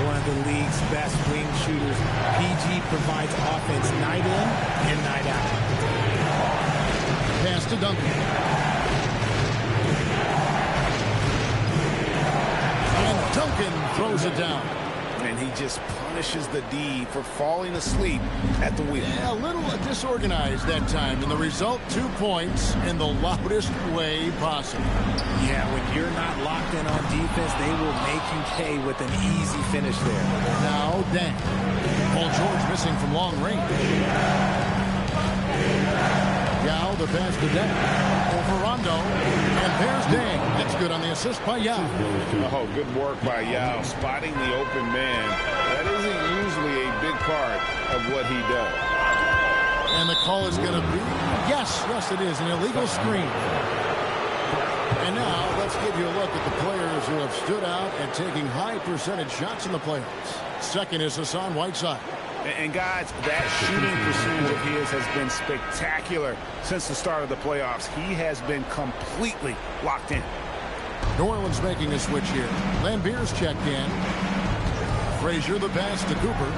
One of the league's best wing shooters. PG provides offense night in and night out. Pass to Duncan. And Duncan throws it down. And he just punishes the D for falling asleep at the wheel. Yeah, a little disorganized that time. And the result, 2 points in the loudest way possible. Yeah, when you're not locked in on defense, they will make you pay with an easy finish there. Now, Dan. Paul George missing from long range. Yao, the pass to Dan. Over Rondo. And there's Dan. That's good on the assist by Yao. Oh, good work by Yao. Spotting the open man. That isn't usually a big part of what he does. And the call is going to be, yes, it is, an illegal screen. And now let's give you a look at the players who have stood out and taking high percentage shots in the playoffs. Second is Hassan Whiteside. And guys, that shooting percentage of his has been spectacular since the start of the playoffs. He has been completely locked in. New Orleans making a switch here. Lambier's checked in. Frazier the pass to Cooper.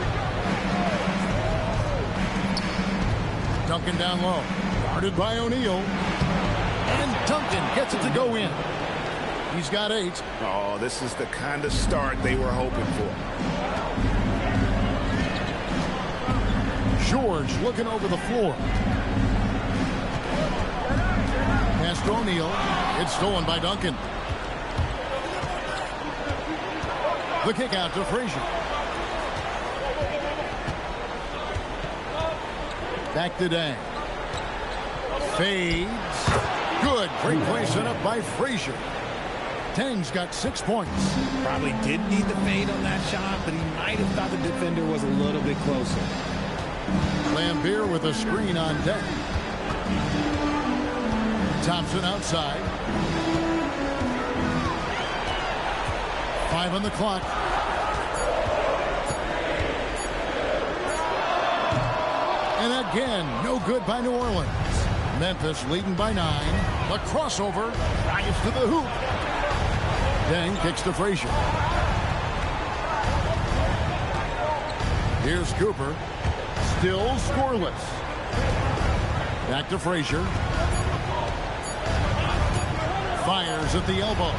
Duncan down low. Guarded by O'Neal. And Duncan gets it to go in. He's got 8. Oh, this is the kind of start they were hoping for. George looking over the floor. Pass to O'Neal. It's stolen by Duncan. The kick out to Frazier. Back to Dang. Fades. Good. Great play set up by Frazier. Dang's got 6 points. Probably did need the fade on that shot, but he might have thought the defender was a little bit closer. Lambier with a screen on deck. Thompson outside. 5 on the clock. And again, no good by New Orleans. Memphis leading by 9. The crossover drives to the hoop. Dang kicks to Frazier. Here's Cooper. Still scoreless. Back to Frazier. Fires at the elbow.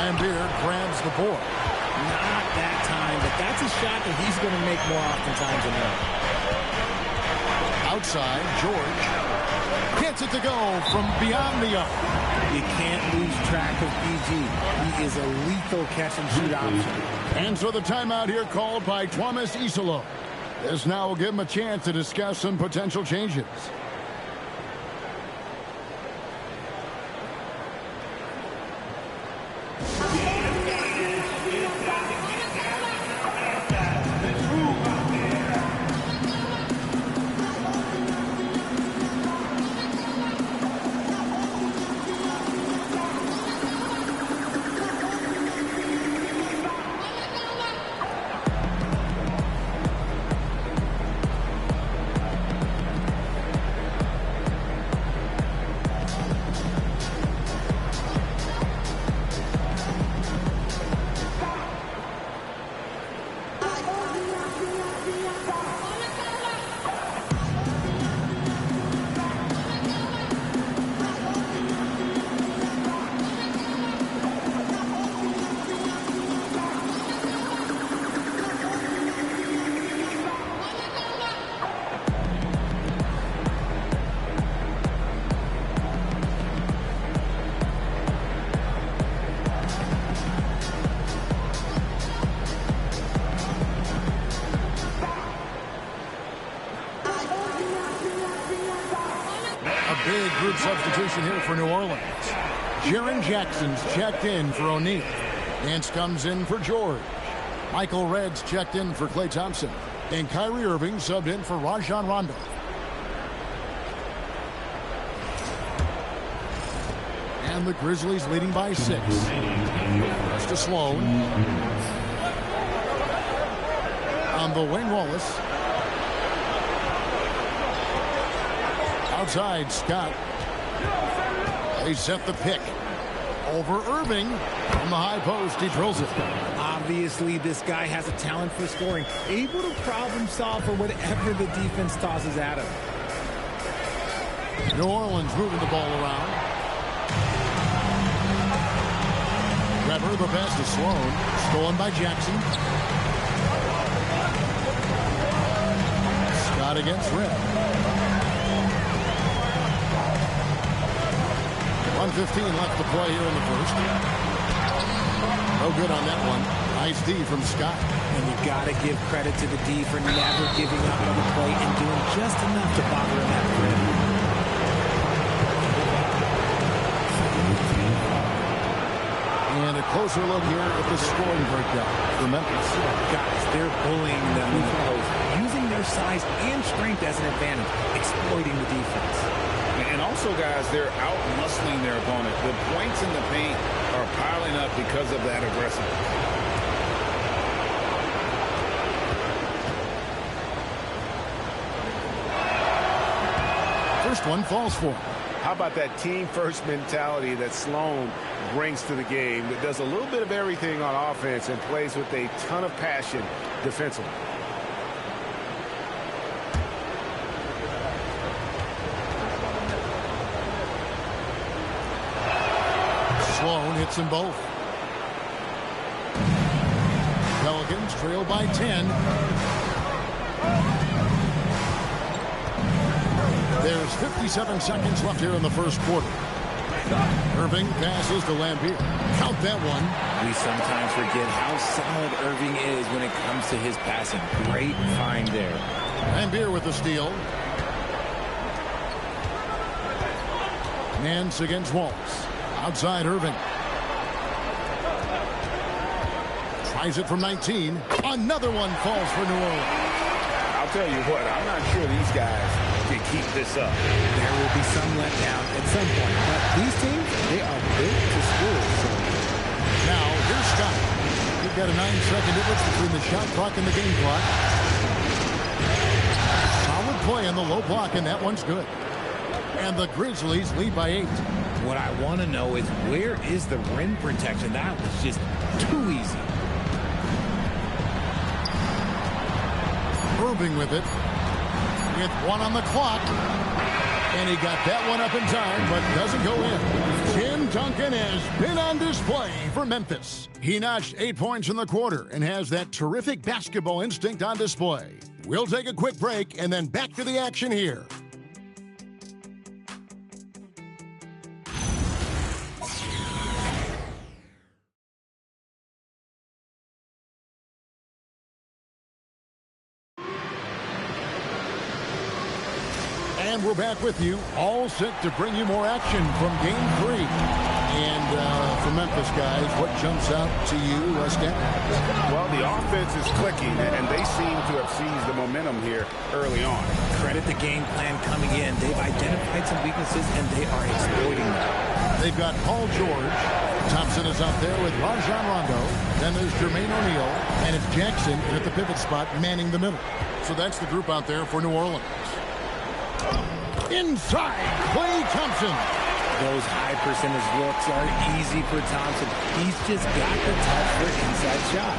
Lambier grabs the board. Not that time, but that's a shot that he's going to make more oftentimes than not. Outside, George gets it to go from beyond the arc. You can't lose track of PG. He is a lethal catch-and-shoot option. And so the timeout here called by Thomas Isolo. This now will give him a chance to discuss some potential changes. Big group substitution here for New Orleans. Jaren Jackson's checked in for O'Neal. Nance comes in for George. Michael Redd's checked in for Klay Thompson. And Kyrie Irving subbed in for Rajon Rondo. And the Grizzlies leading by 6. Pass to Sloan. On the wing, Wallace. Outside, Scott. They set the pick. Over Irving. From the high post, he drills it. Obviously, this guy has a talent for scoring. Able to problem solve for whatever the defense tosses at him. New Orleans moving the ball around. Weber, the pass to Sloan. Stolen by Jackson. Scott against Red. 1:15 left to play here in the first. No good on that one. Nice D from Scott. And you got to give credit to the D for never giving up on the play and doing just enough to bother him at the rim. And a closer look here at the scoring breakdown for Memphis. Guys, they're bullying them in the post, using their size and strength as an advantage, exploiting the defense. And also, guys, they're out-muscling their opponent. The points in the paint are piling up because of that aggressiveness. First one falls for him. How about that team-first mentality that Sloan brings to the game that does a little bit of everything on offense and plays with a ton of passion defensively? Sloan hits them both. Pelicans trail by 10. There's 57 seconds left here in the first quarter. Irving passes to Lampier. Count that one. We sometimes forget how solid Irving is when it comes to his passing. Great find there. Lampier with the steal. Nance against Waltz. Outside Irving. Tries it from 19. Another one falls for New Orleans. I'll tell you what, I'm not sure these guys can keep this up. There will be some letdown at some point, but these teams, they are built to score. So. Now, here's Scott. You've got a 9-second difference between the shot clock and the game clock. Solid play on the low block, and that one's good. And the Grizzlies lead by 8. What I want to know is, where is the rim protection? That was just too easy. Irving with it. With 1 on the clock. And he got that one up in time, but doesn't go in. Tim Duncan has been on display for Memphis. He notched 8 points in the quarter and has that terrific basketball instinct on display. We'll take a quick break and then back to the action here. And we're back with you, all set to bring you more action from Game 3. And for Memphis, guys, what jumps out to you, Weston? Well, the offense is clicking, and they seem to have seized the momentum here early on. Credit the game plan coming in. They've identified some weaknesses, and they are exploiting them. They've got Paul George. Thompson is out there with Rajon Rondo. Then there's Jermaine O'Neal, and it's Jackson at the pivot spot manning the middle. So that's the group out there for New Orleans. Inside, Klay Thompson. Those high percentage looks are easy for Thompson. He's just got the touch for inside shot.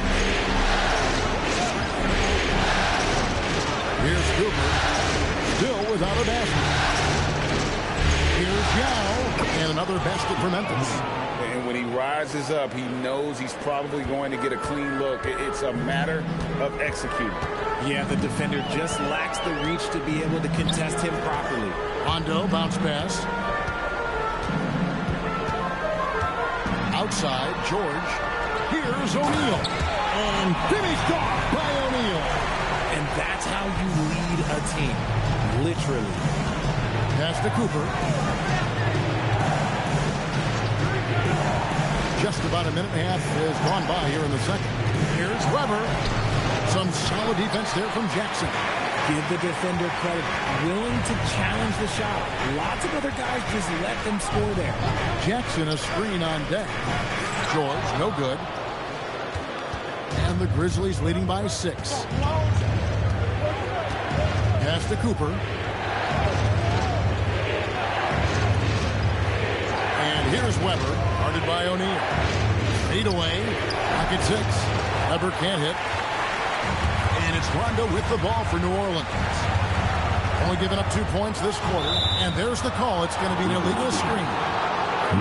Here's Cooper, still without a basket. Here's Yao, and another basket for Memphis. And when he rises up, he knows he's probably going to get a clean look. It's a matter of executing. Yeah, the defender just lacks the reach to be able to contest him properly. Rondo, bounce pass. Outside, George. Here's O'Neal. And finished off by O'Neal. And that's how you lead a team. Literally. Pass to Cooper. Just about a minute and a half has gone by here in the second. Here's Weber. Some solid defense there from Jackson. Give the defender credit. Willing to challenge the shot. Lots of other guys just let them score there. Jackson, a screen on deck. George, no good. And the Grizzlies leading by 6. Pass to Cooper. And here's Weber. Our Guarded by O'Neal. 8 away. Pocket 6. Weber can't hit. And it's Rondo with the ball for New Orleans. Only giving up 2 points this quarter. And there's the call. It's going to be an illegal screen.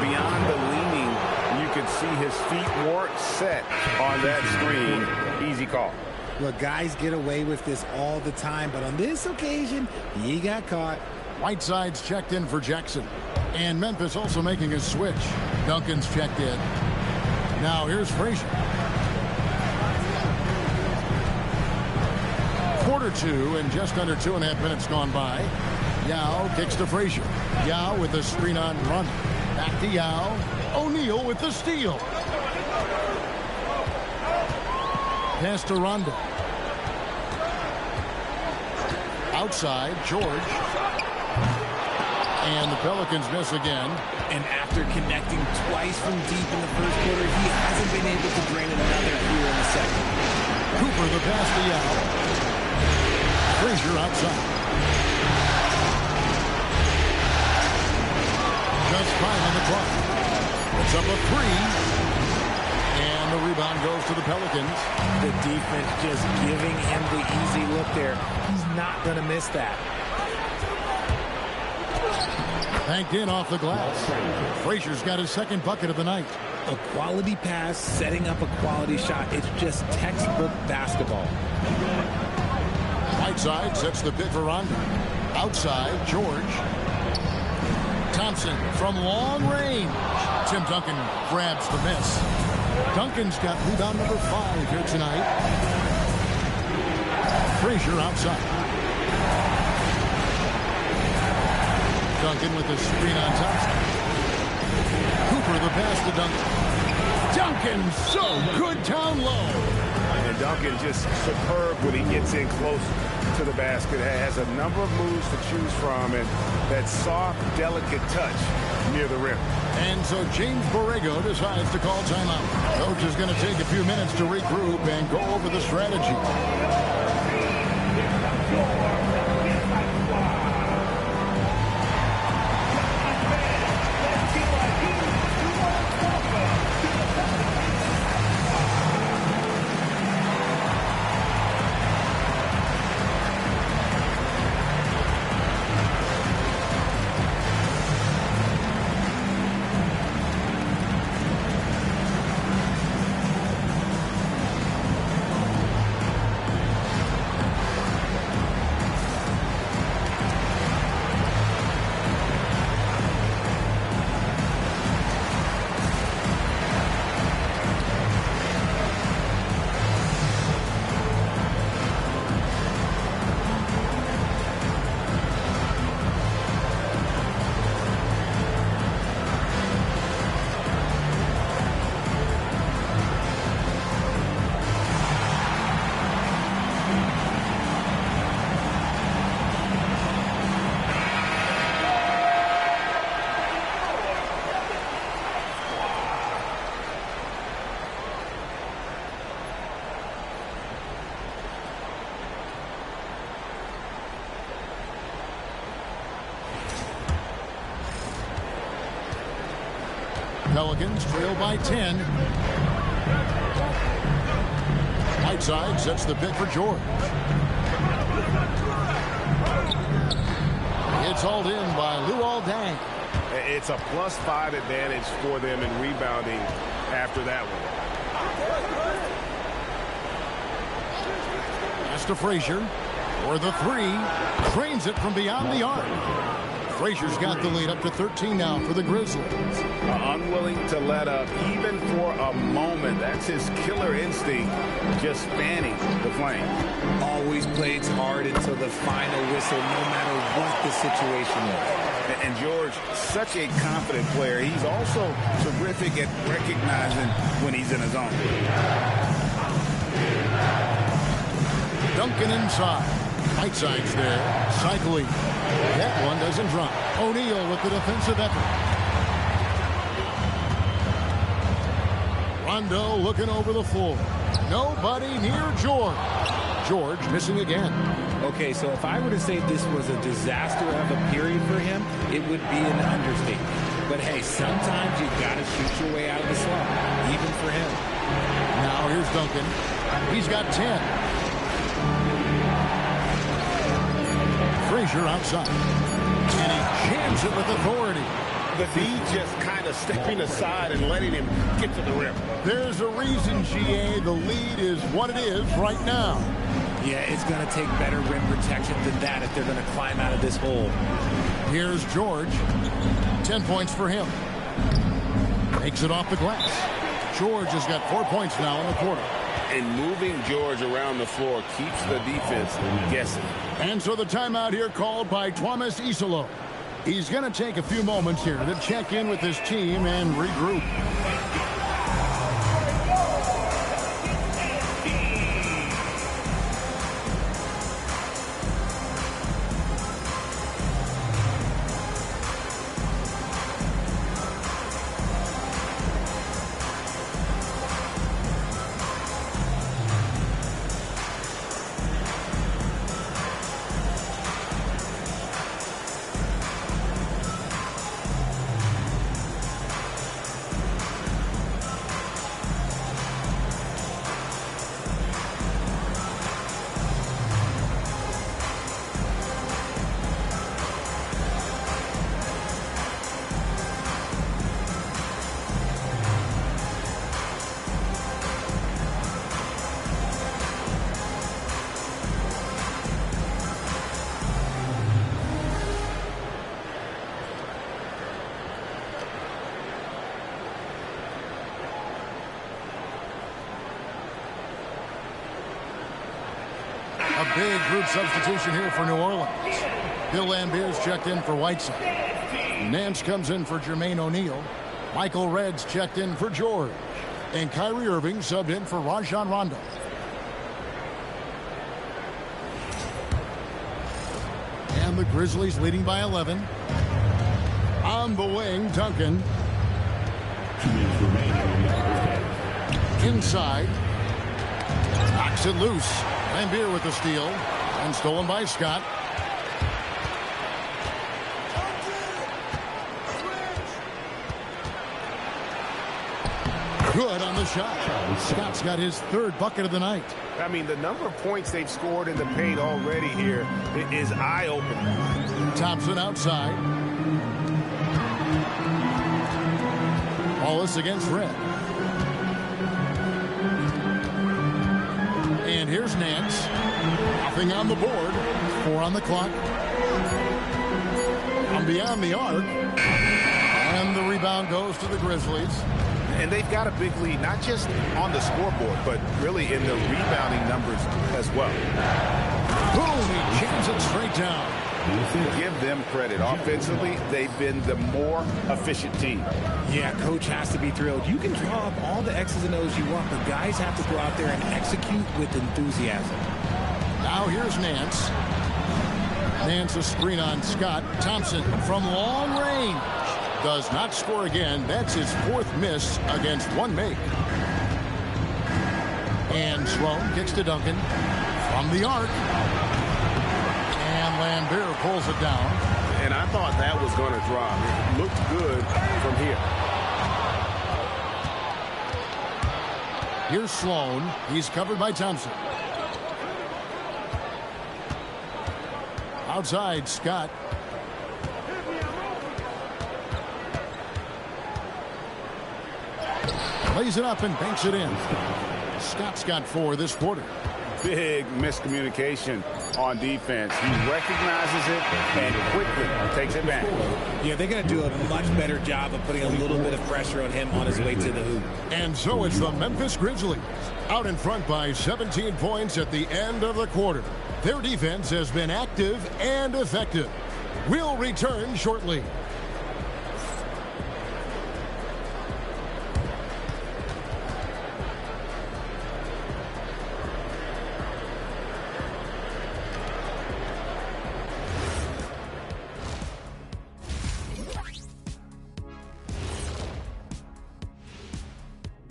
Beyond the leaning, you could see his feet weren't set on that screen. Easy call. Look, guys get away with this all the time, but on this occasion, he got caught. Whiteside's checked in for Jackson. And Memphis also making a switch. Duncan's checked in. Now here's Frazier. Quarter 2 and just under 2.5 minutes gone by. Yao kicks to Frazier. Yao with the screen on run. Back to Yao. O'Neal with the steal. Pass to Rondo. Outside, George. And the Pelicans miss again. And after connecting twice from deep in the first quarter, he hasn't been able to drain another here in the second. Cooper the pass to Yao. Frazier outside. Just 5 on the clock. It's up a 3. And the rebound goes to the Pelicans. The defense just giving him the easy look there. He's not going to miss that. Banked in off the glass. Frazier's got his second bucket of the night. A quality pass, setting up a quality shot. It's just textbook basketball. Whiteside sets the pick for Rondo. Outside, George. Thompson from long range. Tim Duncan grabs the miss. Duncan's got rebound number 5 here tonight. Frazier outside. Duncan with the screen on Thompson. Cooper the pass to Duncan. Duncan so good down low. And Duncan just superb when he gets in close to the basket. Has a number of moves to choose from, and that soft, delicate touch near the rim. And so James Borrego decides to call timeout. Coach is going to take a few minutes to regroup and go over the strategy. Pelicans trail by 10. Whiteside sets the pick for George. It's hauled in by Luol Deng. It's a +5 advantage for them in rebounding after that one. Pass to Frazier for the 3. Trains it from beyond the arc. Frazier's got the lead up to 13 now for the Grizzlies. Unwilling to let up even for a moment. That's his killer instinct, just fanning the flame. Always plays hard until the final whistle, no matter what the situation is. And George, such a confident player. He's also terrific at recognizing when he's in his zone. Duncan inside. Whiteside's there. Cycling. That one doesn't drop. O'Neal with the defensive effort. Rondo looking over the floor. Nobody near George. George missing again. Okay, so if I were to say this was a disaster of a period for him, it would be an understatement. But, hey, sometimes you got to shoot your way out of the slump, even for him. Now here's Duncan. He's got 10. Frazier outside. And he jams it with authority. The D just kind of stepping aside and letting him get to the rim. There's a reason, GA, the lead is what it is right now. Yeah, it's going to take better rim protection than that if they're going to climb out of this hole. Here's George. 10 points for him. Makes it off the glass. George has got 4 points now in the quarter. And moving George around the floor keeps the defense guessing. And so the timeout here called by Thomas Isolo. He's going to take a few moments here to check in with his team and regroup. A big group substitution here for New Orleans. Bill Lambier's checked in for Whiteside. Nance comes in for Jermaine O'Neal. Michael Redd's checked in for George. And Kyrie Irving subbed in for Rajon Rondo. And the Grizzlies leading by 11. On the wing, Duncan. Inside. Knocks it loose. Lambier with the steal. And stolen by Scott. Good on the shot. Scott's got his third bucket of the night. I mean, the number of points they've scored in the paint already here is eye-opening. Thompson outside. Wallace against Red. And here's Nance. Nothing on the board. 4 on the clock. From beyond the arc. And the rebound goes to the Grizzlies. And they've got a big lead, not just on the scoreboard, but really in the rebounding numbers as well. Boom, he jams it straight down. Give them credit. Offensively, they've been the more efficient team. Yeah, coach has to be thrilled. You can draw up all the X's and O's you want, but guys have to go out there and execute with enthusiasm. Now here's Nance. Nance a screen on Scott. Thompson from long range. Does not score again. That's his 4th miss against 1 make. And Sloan kicks to Duncan from the arc. And Lambier pulls it down. And I thought that was going to drop. It looked good from here. Here's Sloan. He's covered by Thompson. Outside, Scott. Lays it up and banks it in. Scott's got 4 this quarter. Big miscommunication on defense. He recognizes it and quickly takes it back. Yeah, they're going to do a much better job of putting a little bit of pressure on him on his way to the hoop. And so it's the Memphis Grizzlies out in front by 17 points at the end of the quarter. Their defense has been active and effective. We'll return shortly.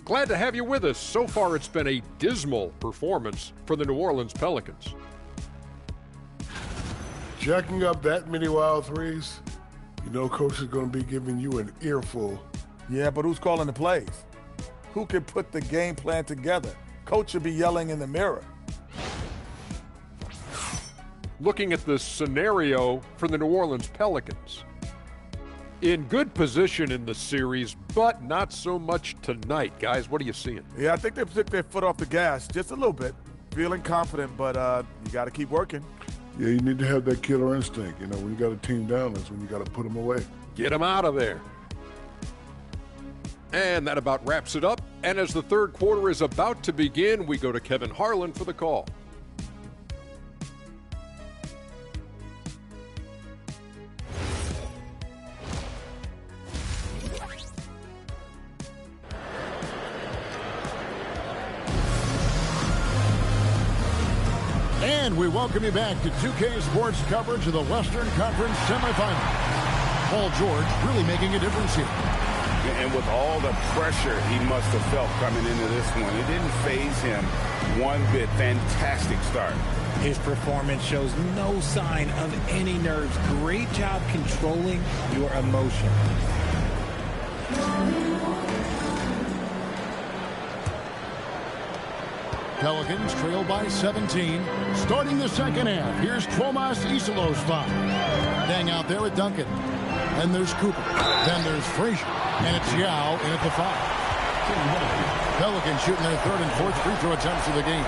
Glad to have you with us. So far, it's been a dismal performance for the New Orleans Pelicans. Jacking up that many wild threes, You know, Coach is going to be giving you an earful. Yeah, but who's calling the plays? Who can put the game plan together? Coach should be yelling in the mirror. Looking at the scenario for the New Orleans Pelicans. In good position in the series, but not so much tonight. Guys, what are you seeing? Yeah, I think they took their foot off the gas just a little bit. Feeling confident, but you got to keep working. Yeah, you need to have that killer instinct. You know, when you got a team down, that's when you got to put them away. Get them out of there. And that about wraps it up. And as the third quarter is about to begin, we go to Kevin Harlan for the call. And we welcome you back to 2K Sports coverage of the Western Conference semifinal. Paul George really making a difference here. And with all the pressure he must have felt coming into this one, it didn't faze him one bit. Fantastic start. His performance shows no sign of any nerves. Great job controlling your emotion. Pelicans trail by 17. Starting the second half, here's Tomas Isolos foul. Dang out there with Duncan. Then there's Cooper. Then there's Frazier. And it's Yao in at the foul. Pelicans shooting their third and fourth free throw attempts of the game.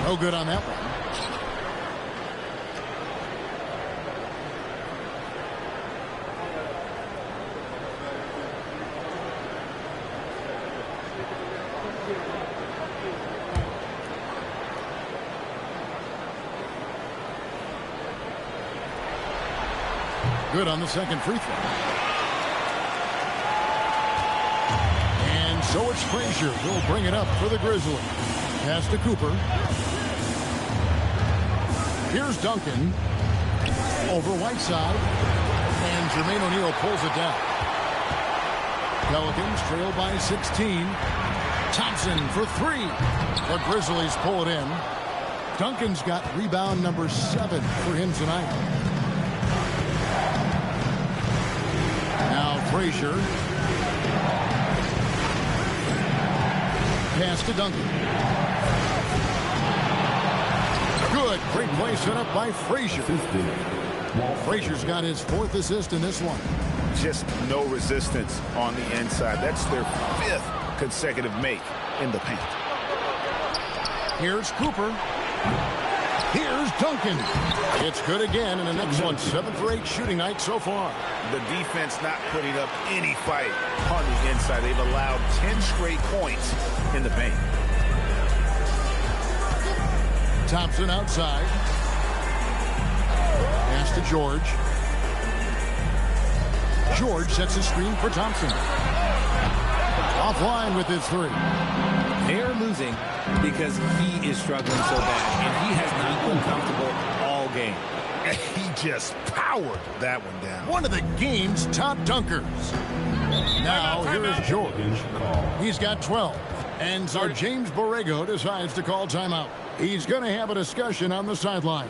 No good on that one. Good on the second free throw. And so it's Frazier. Will bring it up for the Grizzlies. Pass to Cooper. Here's Duncan. Over Whiteside. And Jermaine O'Neal pulls it down. Pelicans trail by 16. Thompson for three. The Grizzlies pull it in. Duncan's got rebound number 7 for him tonight. Now Frazier. Pass to Duncan. Good. Great play set up by Frazier. Frazier's got his 4th assist in this one. Just no resistance on the inside. That's their 5th consecutive make in the paint. Here's Cooper. Here's Duncan. It's good again, and the next one, 7 for 8 shooting night so far. The defense not putting up any fight on the inside. They've allowed 10 straight points in the paint. Thompson outside. Pass to George. George sets a screen for Thompson. Offline with his 3. They're losing because he is struggling so bad, and he has not been comfortable all game. He just powered that one down. One of the game's top dunkers. Now here is George. He's got 12. And so James Borrego decides to call timeout. He's going to have a discussion on the sideline.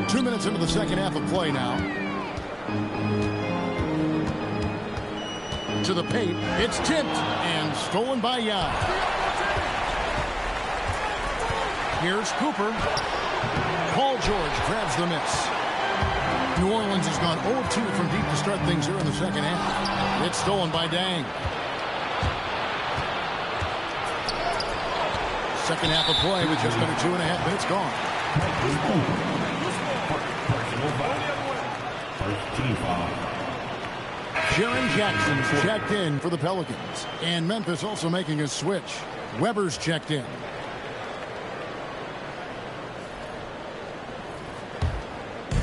2 minutes into the second half of play now. To the paint. It's tipped and stolen by Young. Here's Cooper. Paul George grabs the miss. New Orleans has gone 0-2 from deep to start things here in the second half. It's stolen by Dang. Second half of play with just under 2.5 minutes gone. Jaren Jackson's checked in for the Pelicans. And Memphis also making a switch. Weber's checked in.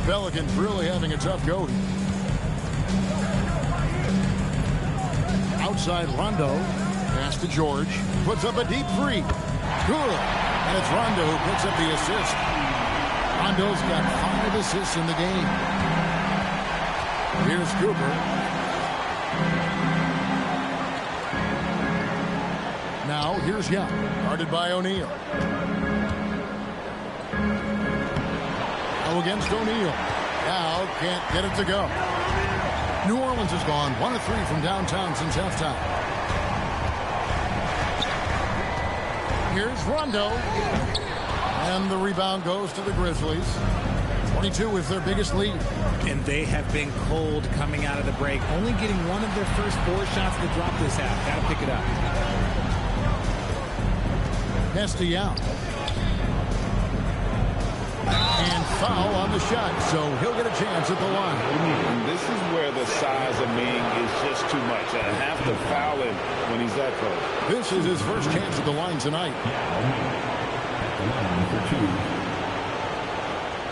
Pelicans really having a tough go here. Outside Rondo. Pass to George. Puts up a deep three. Good. And it's Rondo who picks up the assist. Rondo's got 5 assists in the game. Here's Cooper. Now, here's Young. Guarded by O'Neal. Against O'Neal. Now can't get it to go. New Orleans has gone 1 of 3 from downtown since halftime. Here's Rondo. And the rebound goes to the Grizzlies. 22 is their biggest lead. And they have been cold coming out of the break. Only getting one of their first 4 shots to drop this half. Got to pick it up. Pass to Young. And foul on the shot, so he'll get a chance at the line. And this is where the size of Ming is just too much. I have to foul him when he's that close. This is his first chance at the line tonight.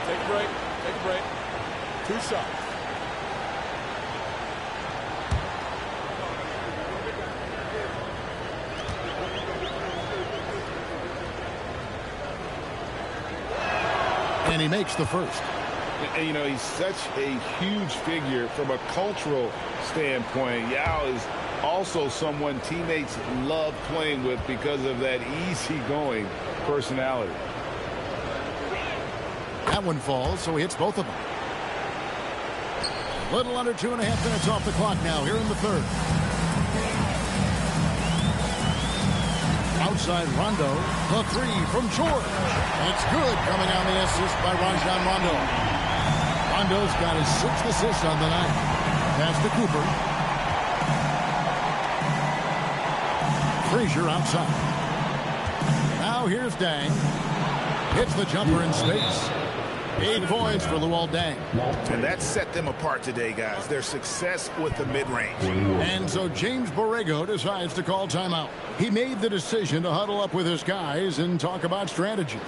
Take a break. Take a break. 2 shots. And he makes the first. And, you know, he's such a huge figure from a cultural standpoint. Yao is also someone teammates love playing with because of that easygoing personality. That one falls, so he hits both of them. A little under 2.5 minutes off the clock now here in the third. Outside Rondo, the 3 from George. And it's good, coming on the assist by Rajon Rondo. Rondo's got his 6th assist on the night. Pass to Cooper. Frazier outside. Now here's Dang. Hits the jumper in space. 8 points for Luol Deng. And that set them apart today, guys. Their success with the mid-range. And so James Borrego decides to call timeout. He made the decision to huddle up with his guys and talk about strategy.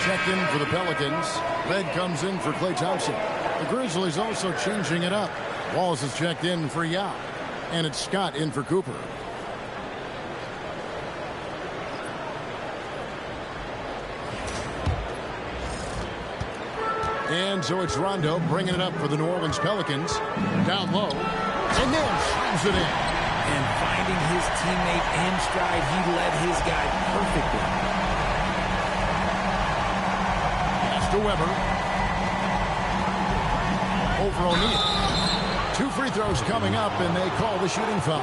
Checked in for the Pelicans. Red comes in for Klay Thompson. The Grizzlies also changing it up. Wallace is checked in for Yao. And it's Scott in for Cooper. And so it's Rondo bringing it up for the New Orleans Pelicans. Down low. And then slams it in. And finding his teammate in stride, he led his guy perfectly. To Weber. Over O'Neal. 2 free free throws coming up, and they call the shooting foul.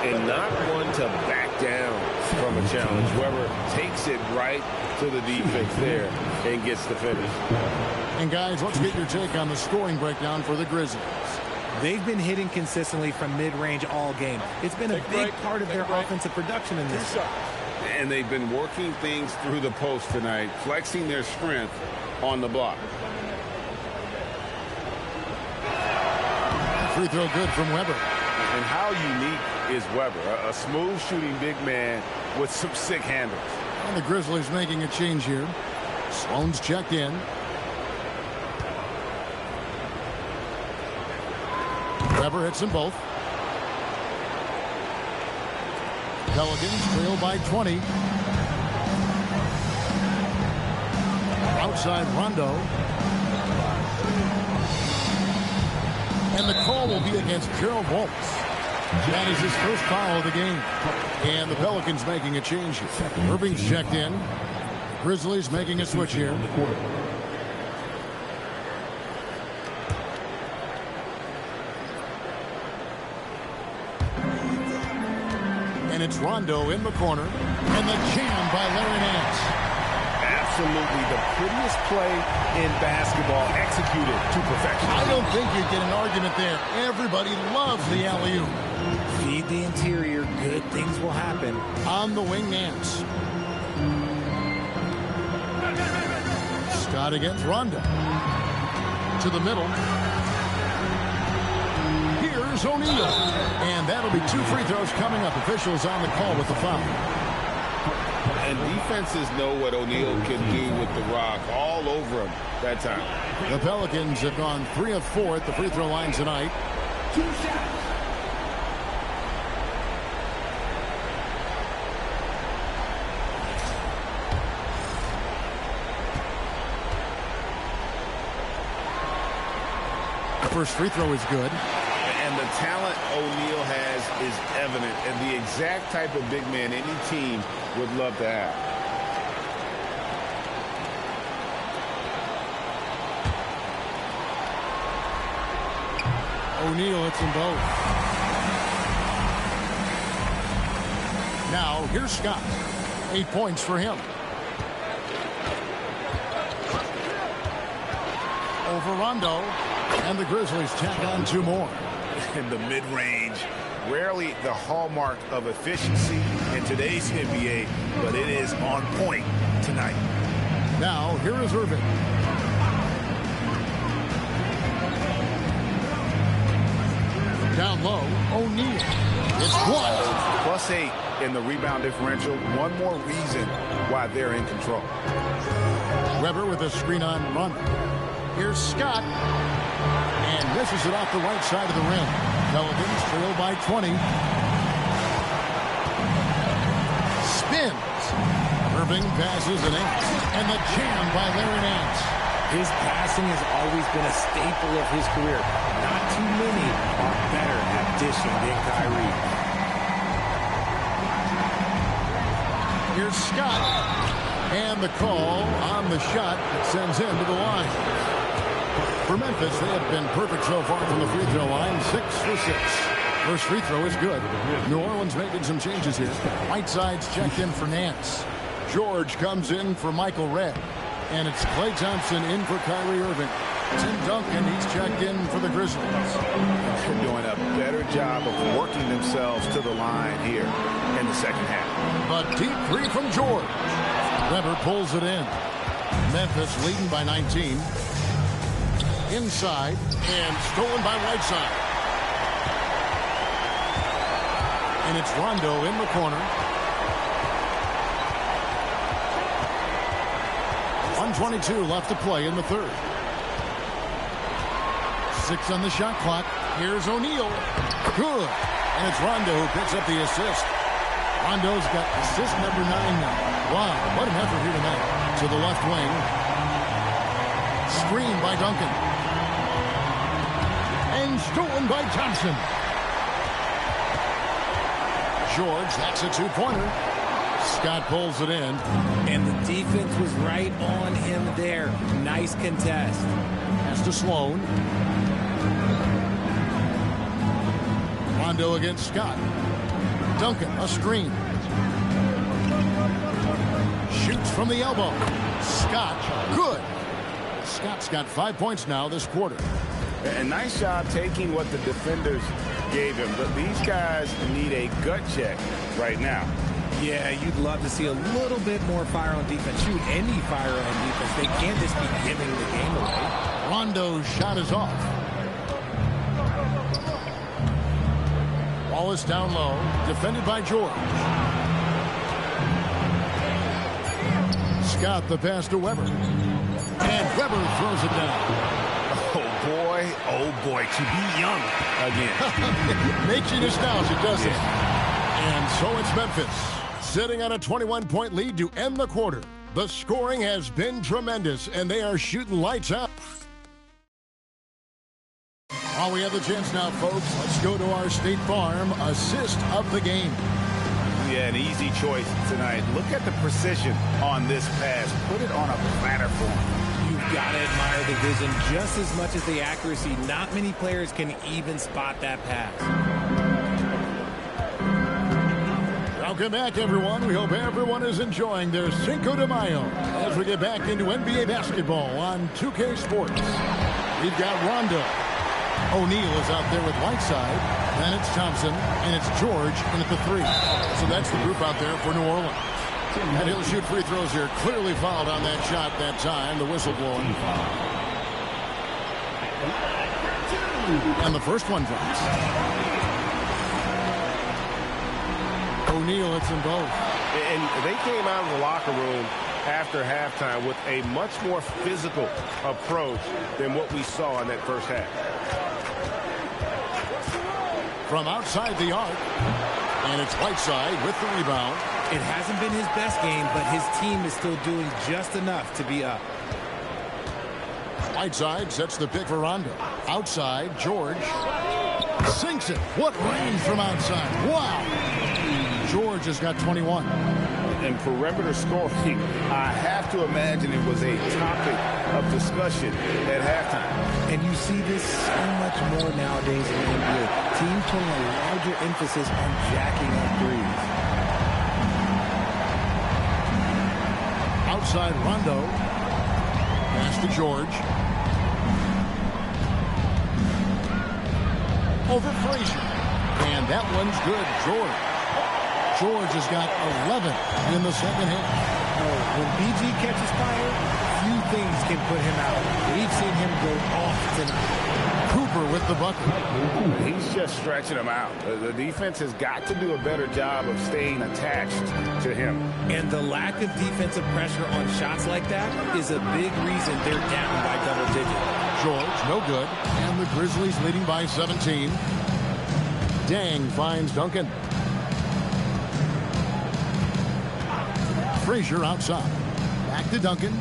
And not one to back down from a challenge. Weber takes it right to the defense there and gets the finish. And guys, let's get your take on the scoring breakdown for the Grizzlies. They've been hitting consistently from mid-range all game. It's been a big part of their offensive production in this. And they've been working things through the post tonight, flexing their strength on the block. Free throw good from Weber. And how unique is Weber? A smooth shooting big man with some sick handles. And the Grizzlies making a change here. Sloan's checked in. Weber hits them both. Pelicans trail by 20. Outside Rondo. And the call will be against Gerald Waltz. That is his first foul of the game. And the Pelicans making a change here. Irving's checked in. Grizzlies making a switch here. And it's Rondo in the corner. And the jam by Larry Nance. Absolutely the prettiest play in basketball, executed to perfection. I don't think you get an argument there. Everybody loves the alley-oop. Feed the interior, good things will happen. On the wing, Nance. Scott against Rondo. To the middle. Here's O'Neal. And that'll be 2 free throws coming up. Officials on the call with the foul. And defenses know what O'Neal can do with the rock all over him that time. The Pelicans have gone 3 of 4 at the free throw line tonight. 2 shots. The first free throw is good. And the talent O'Neal has is evident, and the exact type of big man any team would love to have. O'Neal hits them both. Now, here's Scott. 8 points for him. Over Rondo. And the Grizzlies tack on 2 more. In the mid-range, rarely the hallmark of efficiency in today's NBA, but it is on point tonight. Now, here is Irving. Down low, O'Neal. It's one. +8 in the rebound differential. One more reason why they're in control. Weber with a screen on Rondo. Here's Scott. And misses it off the right side of the rim. Pelicans trail by 20. Spins. Irving passes an Nance. And the jam by Larry Nance. His passing has always been a staple of his career. Not too many are better at dishing than Kyrie. Here's Scott. And the call on the shot that sends him to the line. For Memphis, they have been perfect so far from the free throw line, 6 for 6. First free throw is good. New Orleans making some changes here. Whiteside's checked in for Nance. George comes in for Michael Redd. And it's Klay Thompson in for Kyrie Irving. Tim Duncan, he's checked in for the Grizzlies. They're doing a better job of working themselves to the line here in the second half. But deep 3 from George. Weber pulls it in. Memphis leading by 19. Inside and stolen by Whiteside. And it's Rondo in the corner. 1:22 left to play in the third. 6 on the shot clock. Here's O'Neal. Good. And it's Rondo who picks up the assist. Rondo's got assist number 9 now. Wow, what an effort here tonight. To the left wing. Screen by Duncan. And stolen by Thompson. George, that's a 2-pointer. Scott pulls it in. And the defense was right on him there. Nice contest. Pass to Sloan. Rondo against Scott. Duncan, a screen. Shoots from the elbow. Scott, good. Scott's got 5 points now this quarter. A nice job taking what the defenders gave him. But these guys need a gut check right now. Yeah, you'd love to see a little bit more fire on defense. Shoot, any fire on defense. They can't just be giving the game away. Rondo's shot is off. Ball is down low, defended by George. Scott the pass to Weber. And Weber throws it down. Oh boy, to be young again. Makes you nostalgic, doesn't it? And so it's Memphis, sitting on a 21-point lead to end the quarter. The scoring has been tremendous, and they are shooting lights out. While we have the chance now, folks, let's go to our State Farm assist of the game. Yeah, an easy choice tonight. Look at the precision on this pass. Put it on a platter for him. You've got to admire the vision just as much as the accuracy. Not many players can even spot that pass. Welcome back, everyone. We hope everyone is enjoying their Cinco de Mayo as we get back into NBA basketball on 2K Sports. We've got Rondo. O'Neal is out there with Whiteside. Then it's Thompson, and it's George in at the 3. So that's the group out there for New Orleans. And he'll shoot free throws here. Clearly fouled on that shot that time. The whistle blowing. And the first one drops. O'Neal hits them both. And they came out of the locker room after halftime with a much more physical approach than what we saw in that first half. From outside the arc, and it's Whiteside with the rebound. It hasn't been his best game, but his team is still doing just enough to be up. Whiteside sets the pick for Rondo. Outside, George sinks it. What range from outside. Wow. George has got 21. And perimeter scoring, I have to imagine it was a topic of discussion at halftime. And you see this so much more nowadays in the NBA. Teams putting a larger emphasis on jacking up threes. Outside Rondo. Pass to George. Over Frazier. And that one's good. George has got 11 in the second half. When BG catches fire, few things can put him out. We've seen him go off tonight. Cooper with the bucket. He's just stretching him out. The defense has got to do a better job of staying attached to him. And the lack of defensive pressure on shots like that is a big reason they're down by double digits. George, no good. And the Grizzlies leading by 17. Dang finds Duncan. Frazier outside. Back to Duncan.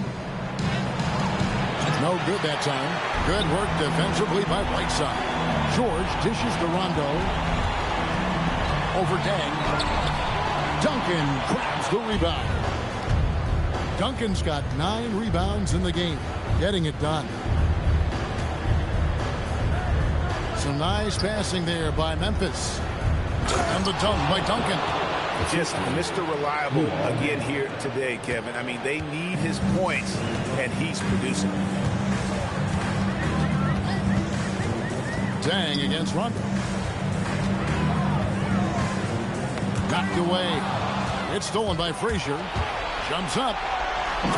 No good that time. Good work defensively by Whiteside. George dishes to Rondo. Over Dang. Duncan grabs the rebound. Duncan's got 9 rebounds in the game. Getting it done. Some nice passing there by Memphis. And the dunk by Duncan. Just Mr. Reliable again here today, Kevin. I mean, they need his points, and he's producing. Dang against Rondo. Knocked away. It's stolen by Frazier. Jumps up.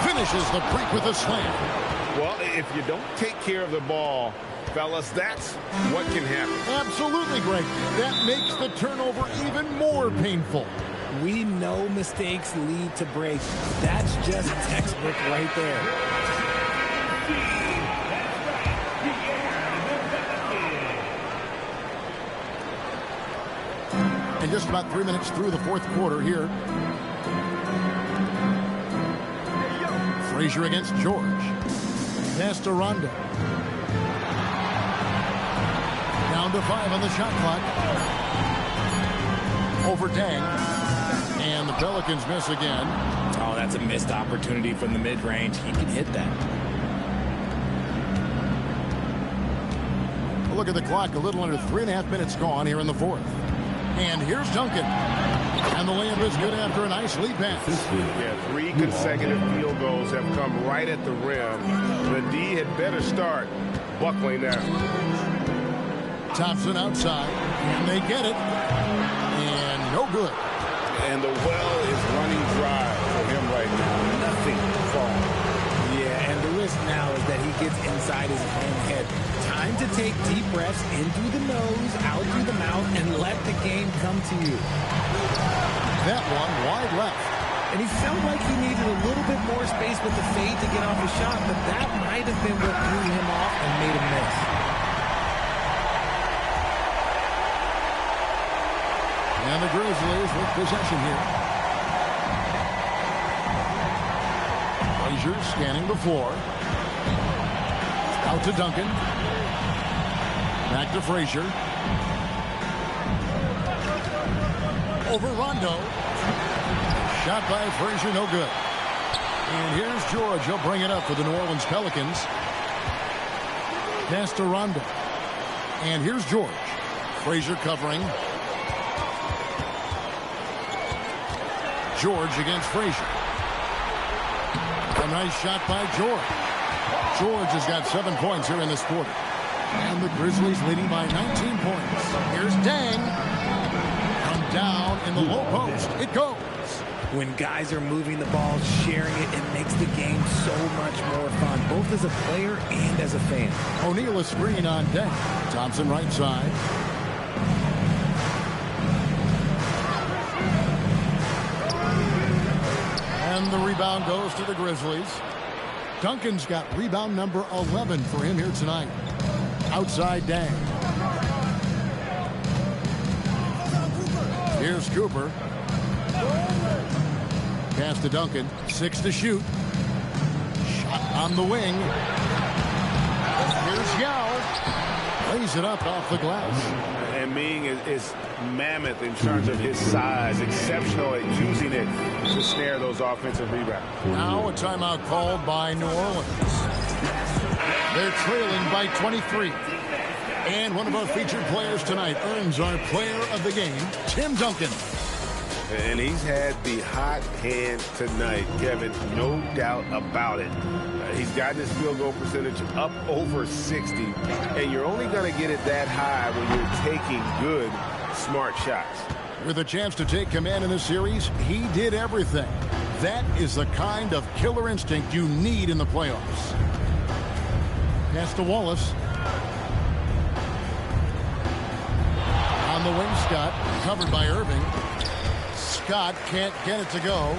Finishes the break with a slam. Well, if you don't take care of the ball, fellas, that's what can happen. Absolutely, Greg. That makes the turnover even more painful. We know mistakes lead to breaks. That's just textbook right there. And just about 3 minutes through the fourth quarter here. Frazier against George. Pass to Rondo. Down to 5 on the shot clock. Over Dang. And the Pelicans miss again. Oh, that's a missed opportunity from the mid-range. He can hit that. Look at the clock. A little under 3.5 minutes gone here in the fourth. And here's Duncan. And the layup is good after a nice lead pass. Yeah, 3 consecutive field goals have come right at the rim. The D had better start buckling down. Thompson outside, and they get it. And no good. And the well is running dry for him right now. Nothing falling. Yeah, and the risk now is that he gets inside his own head. Time to take deep breaths in through the nose, out through the mouth, and let the game come to you. That one wide left. And he felt like he needed a little bit more space with the fade to get off the shot, but that might have been what threw him off and made him miss. And the Grizzlies with possession here. Frazier scanning the floor. Out to Duncan. Back to Frazier. Over Rondo. Shot by Frazier, no good. And here's George. He'll bring it up for the New Orleans Pelicans. Pass to Rondo. And here's George. Frazier covering. George against Frazier. A nice shot by George. George has got 7 points here in this quarter. And the Grizzlies leading by 19 points. Here's Dang. Come down in the low post. It goes. When guys are moving the ball, sharing it, it makes the game so much more fun, both as a player and as a fan. O'Neal a screen on Dang. Thompson right side. And the rebound goes to the Grizzlies. Duncan's got rebound number 11 for him here tonight. Outside Dang. Here's Cooper. Pass to Duncan. 6 to shoot. Shot on the wing. Here's Yao. Lays it up off the glass. And Ming is mammoth in terms of his size, exceptional at using it to snare those offensive rebounds. Now a timeout called by New Orleans. They're trailing by 23. And one of our featured players tonight earns our player of the game, Tim Duncan. And he's had the hot hand tonight, Kevin, no doubt about it. He's gotten his field goal percentage up over 60, and you're only going to get it that high when you're taking good, smart shots. With a chance to take command in this series, he did everything. That is the kind of killer instinct you need in the playoffs. Pass to Wallace. On the wing, Scott, covered by Irving. Scott can't get it to go.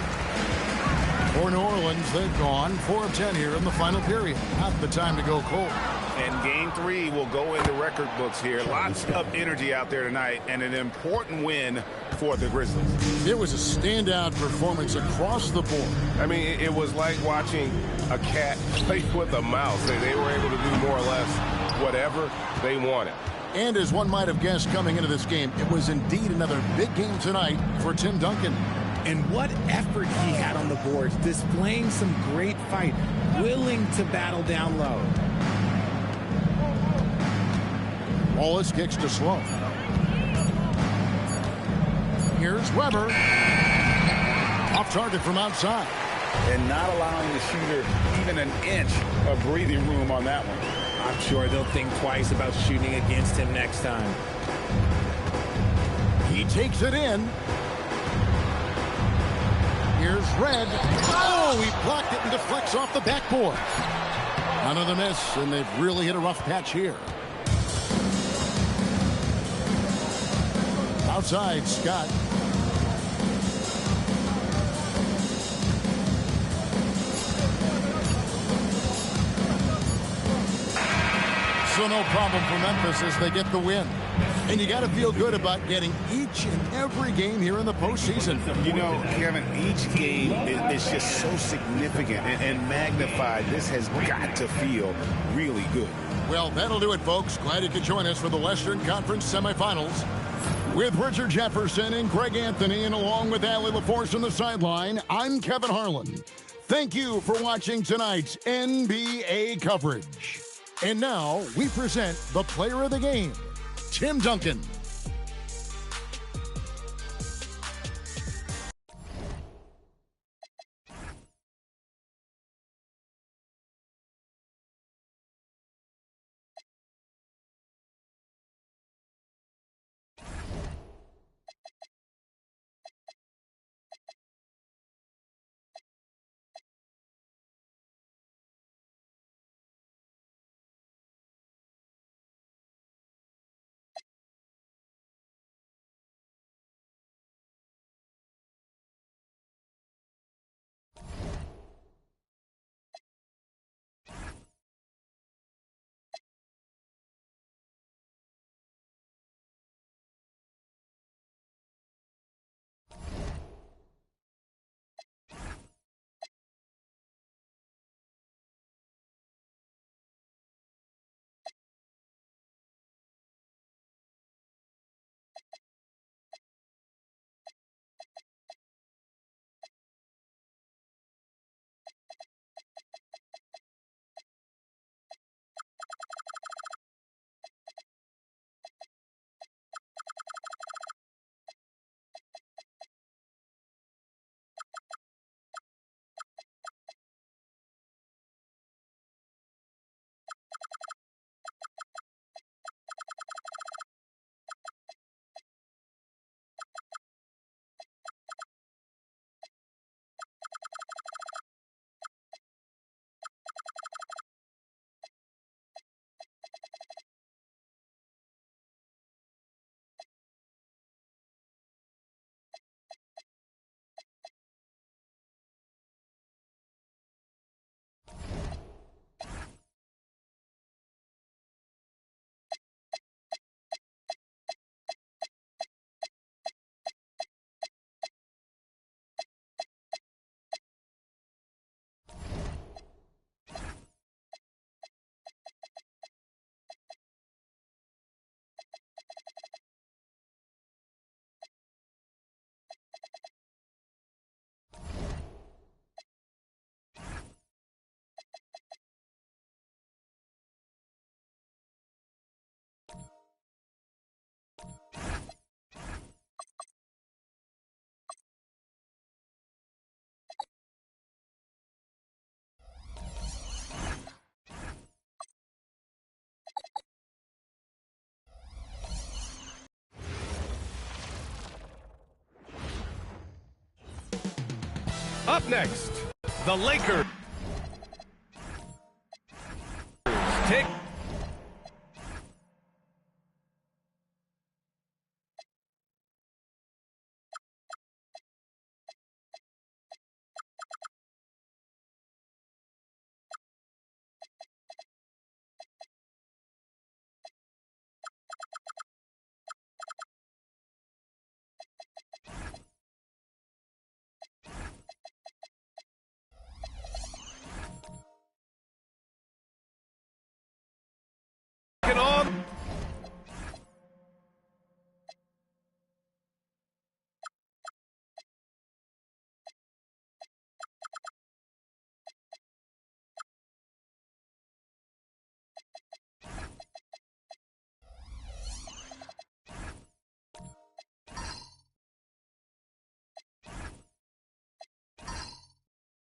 For New Orleans, they've gone 4 of 10 here in the final period. Not the time to go cold. And game 3 will go in the record books here. Lots of energy out there tonight, and an important win for the Grizzlies. It was a standout performance across the board. I mean, it was like watching a cat play with a mouse. They were able to do more or less whatever they wanted. And as one might have guessed coming into this game, it was indeed another big game tonight for Tim Duncan. And what effort he had on the boards, displaying some great fight, willing to battle down low. Wallace kicks to Sloan. Here's Weber. Off target from outside. And not allowing the shooter even an inch of breathing room on that one. I'm sure they'll think twice about shooting against him next time. He takes it in. Here's Red. Oh, he blocked it and deflects off the backboard. Another miss, and they've really hit a rough patch here. Outside, Scott. So no problem for Memphis as they get the win. And you got to feel good about getting each and every game here in the postseason. You know, Kevin, each game is just so significant and magnified. This has got to feel really good. Well, that'll do it, folks. Glad you could join us for the Western Conference semifinals. With Richard Jefferson and Greg Anthony, and along with Allie LaForce on the sideline, I'm Kevin Harlan. Thank you for watching tonight's NBA coverage. And now we present the player of the game, Tim Duncan. Up next, the Lakers take on.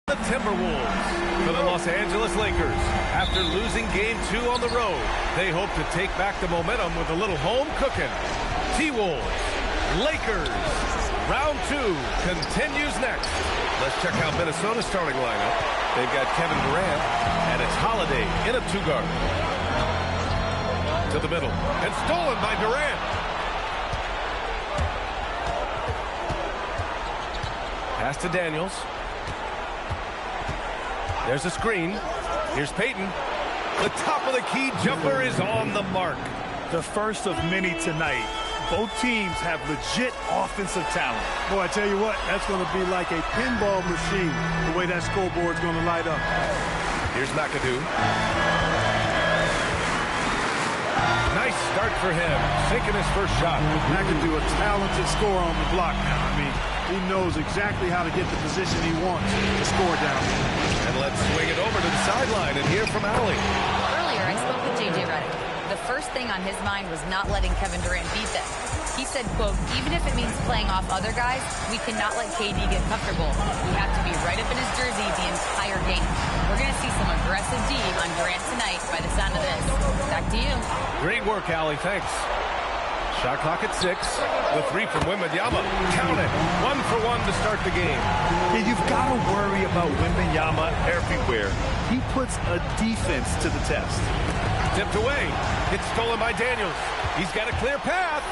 The Timberwolves for the Los Angeles Lakers. After losing Game 2 on the road, they hope to take back the momentum with a little home cooking. T-Wolves, Lakers. Round 2 continues next. Let's check out Minnesota's starting lineup. They've got Kevin Durant, and it's Holiday in a two-guard. To the middle, and stolen by Durant. Pass to Daniels. There's a screen. Here's Payton. The top of the key jumper is on the mark. The first of many tonight. Both teams have legit offensive talent. Boy, I tell you what, that's going to be like a pinball machine, the way that scoreboard's going to light up. Here's McAdoo. Nice start for him, sinking his first shot. McAdoo, a talented scorer on the block now. I mean, he knows exactly how to get the position he wants to score down there. And let's swing it over to the sideline and hear from Allie. Earlier, I spoke with J.J. Redick. The first thing on his mind was not letting Kevin Durant beat them. He said, quote, even if it means playing off other guys, we cannot let KD get comfortable. We have to be right up in his jersey the entire game. We're going to see some aggressive D on Durant tonight by the sound of this. Back to you. Great work, Allie. Thanks. Shot clock at 6. The three from Wembanyama. Count it. 1 for 1 to start the game. Yeah, you've got to worry about Wembanyama everywhere. He puts a defense to the test. Tipped away. It's stolen by Daniels. He's got a clear path.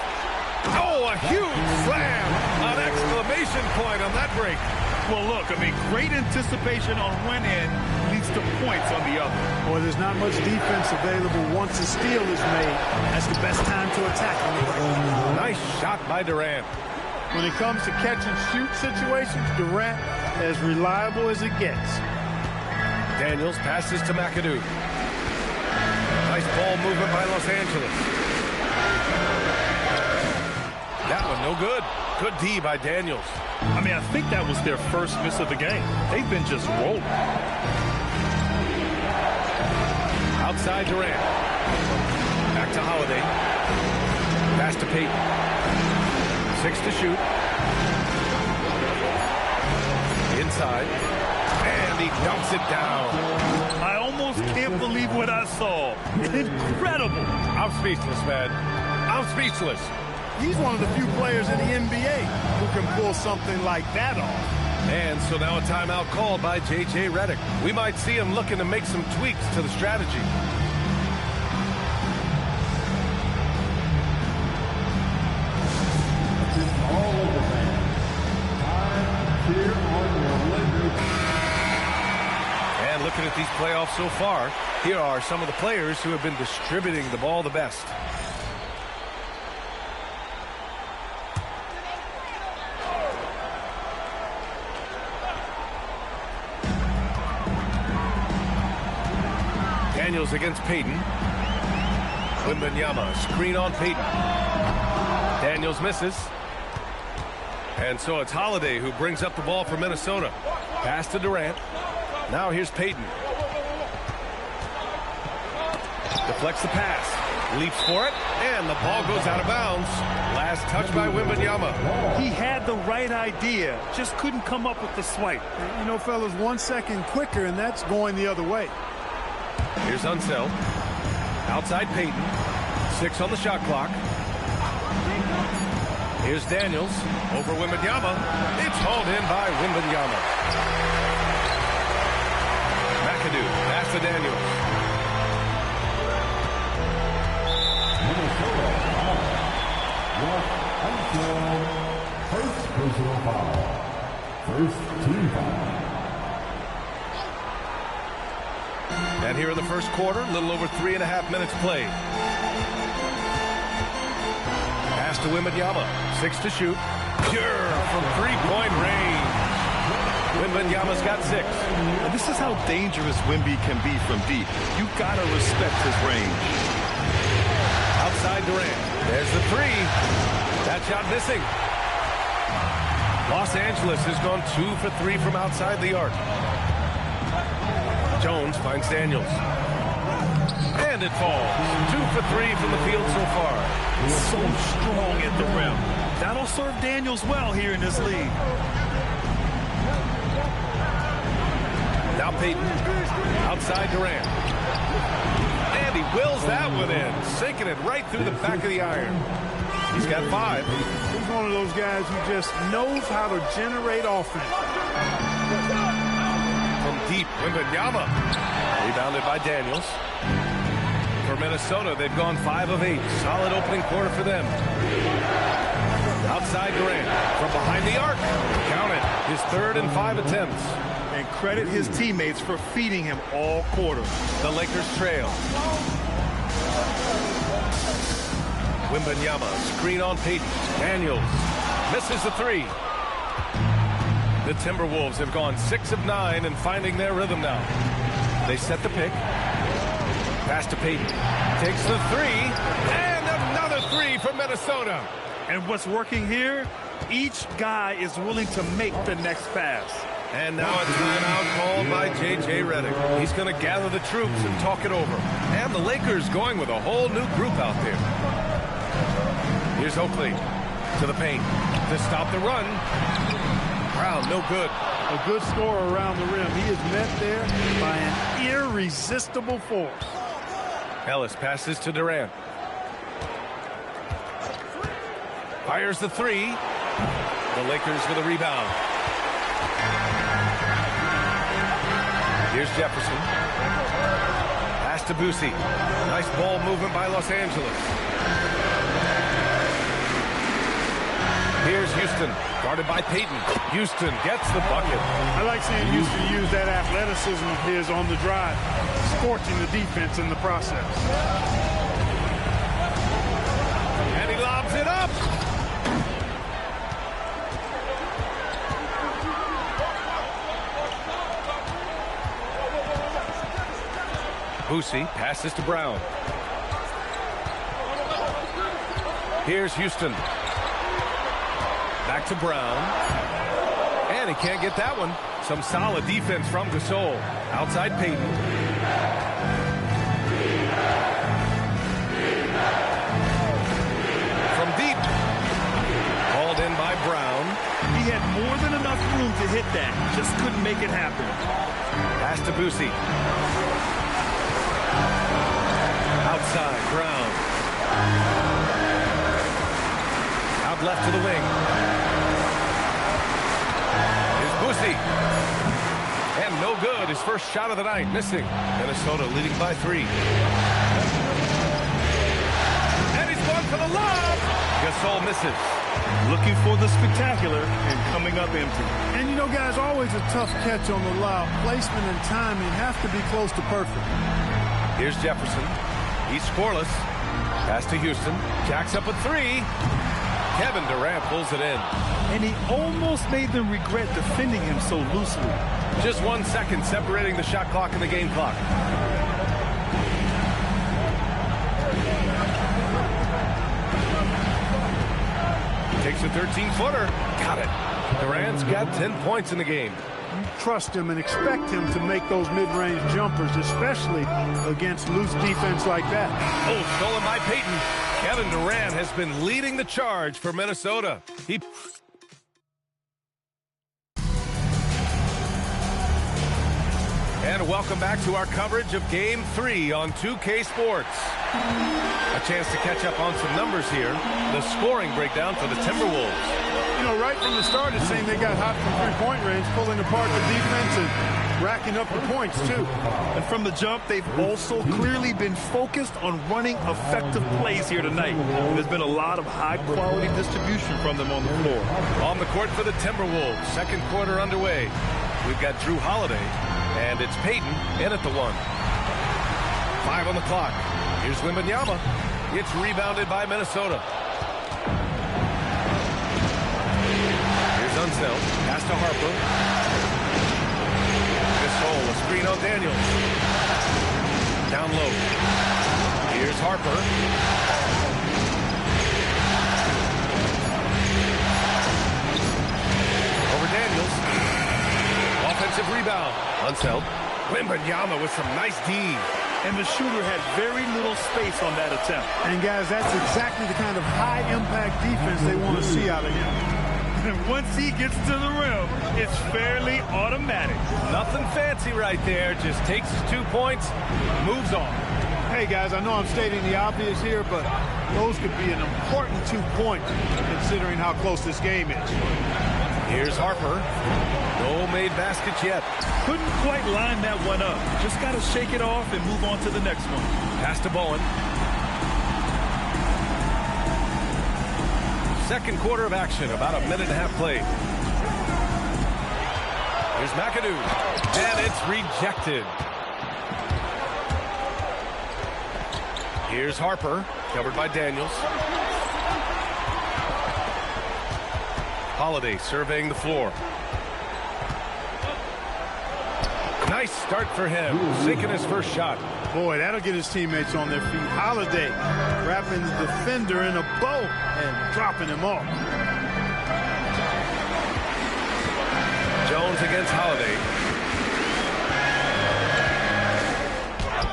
Oh, a huge slam. An exclamation point on that break. Well, look, I mean, great anticipation on one end leads to points on the other. Boy, there's not much defense available once a steal is made. That's the best time to attack him. Nice shot by Durant. When it comes to catch and shoot situations, Durant as reliable as it gets. Daniels passes to McAdoo. Nice ball movement by Los Angeles. That one no good. Good D by Daniels. I mean, I think that was their first miss of the game. They've been just rolling. Outside Durant. Back to Holiday. Pass to Payton. 6 to shoot. Inside. And he dumps it down. I almost can't believe what I saw. Incredible. I'm speechless, man. I'm speechless. He's one of the few players in the NBA who can pull something like that off. And so now a timeout called by J.J. Redick. We might see him looking to make some tweaks to the strategy. And looking at these playoffs so far, here are some of the players who have been distributing the ball the best. Daniels against Payton. Wembanyama, screen on Payton. Daniels misses. And so it's Holiday who brings up the ball for Minnesota. Pass to Durant. Now here's Payton. Deflects the pass. Leaps for it. And the ball goes out of bounds. Last touch by Wembanyama. He had the right idea. Just couldn't come up with the swipe. You know, fellas, 1 second quicker, and that's going the other way. Here's Unseld. Outside Payton. 6 on the shot clock. Here's Daniels over Wembanyama. It's hauled in by Wembanyama. McAdoo pass to Daniels. First personal foul. First team foul. And here in the first quarter, a little over 3.5 minutes played. Pass to Wembanyama. 6 to shoot. Pure from three-point range. Wembanyama's got 6. And this is how dangerous Wemby can be from deep. You gotta respect his range. Outside Durant. There's the 3. That shot missing. Los Angeles has gone 2 for 3 from outside the arc. Jones finds Daniels. And it falls. 2 for 3 from the field so far. So strong at the rim. That'll serve Daniels well here in this league. Now Payton. Outside Durant. And he wills that one in. Sinking it right through the back of the iron. He's got 5. He's one of those guys who just knows how to generate offense. From deep, Wembanyama. Rebounded by Daniels. For Minnesota, they've gone 5 of 8. Solid opening quarter for them. Outside Durant. From behind the arc. Count it. His 3rd and 5 attempts. And credit his teammates for feeding him all quarter. The Lakers trail. Wembanyama. Screen on Payton. Daniels. Misses the 3. The Timberwolves have gone 6 of 9 and finding their rhythm now. They set the pick. Pass to Payton. Takes the 3. And another 3 from Minnesota. And what's working here, each guy is willing to make the next pass. And now a timeout called by J.J. Redick. He's going to gather the troops and talk it over. And the Lakers going with a whole new group out there. Here's Oakley to the paint to stop the run. Brown, no good. A good score around the rim. He is met there by an irresistible force. Ellis passes to Durant. Fires the 3. The Lakers with a rebound. Here's Jefferson. Pass to Boosie. Nice ball movement by Los Angeles. Here's Houston, guarded by Payton. Houston gets the bucket. I like seeing Houston use that athleticism of his on the drive, scorching the defense in the process. And he lobs it up. Boosie passes to Brown. Here's Houston. Back to Brown. And he can't get that one. Some solid defense from Gasol. Outside Payton. From deep. Called in by Brown. He had more than enough room to hit that. Just couldn't make it happen. Pass to Boosie. Outside, Brown. Out left to the wing. Here's Boosie. And no good. His first shot of the night, missing. Minnesota leading by 3. And he's going for the lob. Gasol misses. Looking for the spectacular and coming up empty. And you know, guys, always a tough catch on the lob. Placement and timing have to be close to perfect. Here's Jefferson. He's scoreless. Pass to Houston. Jacks up a 3. Kevin Durant pulls it in. And he almost made them regret defending him so loosely. Just 1 second separating the shot clock and the game clock. Takes a 13-footer. Got it. Durant's got 10 points in the game. You trust him and expect him to make those mid-range jumpers, especially against loose defense like that. Oh, stolen by Payton. Kevin Durant has been leading the charge for Minnesota. And welcome back to our coverage of Game 3 on 2K Sports. A chance to catch up on some numbers here. The scoring breakdown for the Timberwolves. You know, right from the start, it seemed they got hot from three-point range, pulling apart the defense and racking up the points, too. And from the jump, they've also clearly been focused on running effective plays here tonight. There's been a lot of high-quality distribution from them on the floor. On the court for the Timberwolves, second quarter underway. We've got Drew Holiday, and it's Payton in at the 1. 5 on the clock. Here's Wembanyama. It's rebounded by Minnesota. Here's Unseld. Pass to Harper. Gasol, a screen on Daniels. Down low. Here's Harper. Over Daniels. Offensive rebound. Unseld. Wembanyama with some nice D. And the shooter had very little space on that attempt. And, guys, that's exactly the kind of high-impact defense they want to see out of him. And once he gets to the rim, it's fairly automatic. Nothing fancy right there. Just takes his 2 points, moves on. Hey, guys, I know I'm stating the obvious here, but those could be an important 2 points considering how close this game is. Here's Harper. No made baskets yet. Couldn't quite line that one up. Just got to shake it off and move on to the next one. Pass to Bowen. Second quarter of action, about a minute and a half played. Here's McAdoo, and it's rejected. Here's Harper, covered by Daniels. Holiday surveying the floor. Nice start for him, sinking his first shot. Boy, that'll get his teammates on their feet. Holiday wrapping the defender in a bow and dropping him off. Jones against Holiday.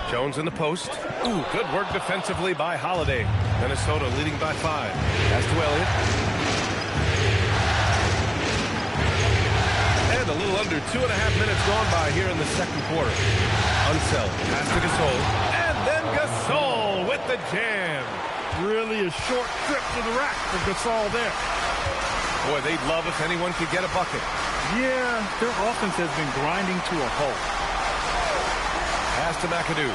Jones in the post. Ooh, good work defensively by Holiday. Minnesota leading by 5. Pass to Elliott. And a little under 2.5 minutes gone by here in the second quarter. Unseld. Pass to Gasol. And then Gasol with the jam. Really a short trip to the rack for Gasol there. Boy, they'd love if anyone could get a bucket. Yeah, their offense has been grinding to a halt. Pass to McAdoo.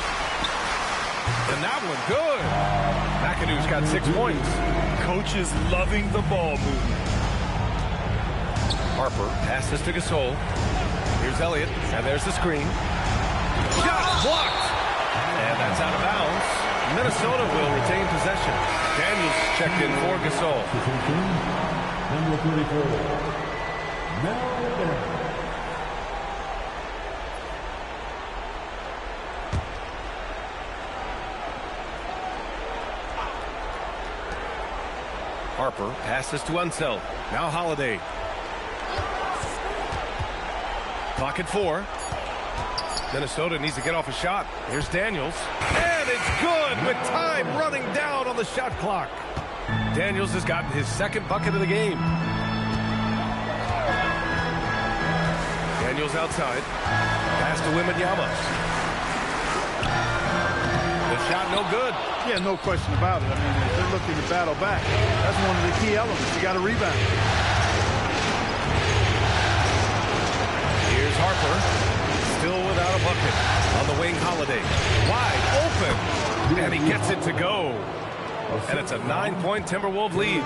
And that one good. McAdoo's got 6 points. Coach is loving the ball movement. Harper passes to Gasol. Here's Elliott, and there's the screen. Shot blocked! And that's out of bounds. Minnesota will retain possession. Daniels checked in for Gasol. Number 34. Harper passes to Unseld. Now Holiday. Clock at 4. Minnesota needs to get off a shot. Here's Daniels. And it's good with time running down on the shot clock. Daniels has gotten his second bucket of the game. Daniels outside. Pass to Wembanyama. The shot no good. Yeah, no question about it. I mean, they're looking to battle back. That's one of the key elements. You got to rebound. Here's Harper, still without a bucket. On the wing, Holiday, wide open, and he gets it to go. And it's a 9-point Timberwolves lead.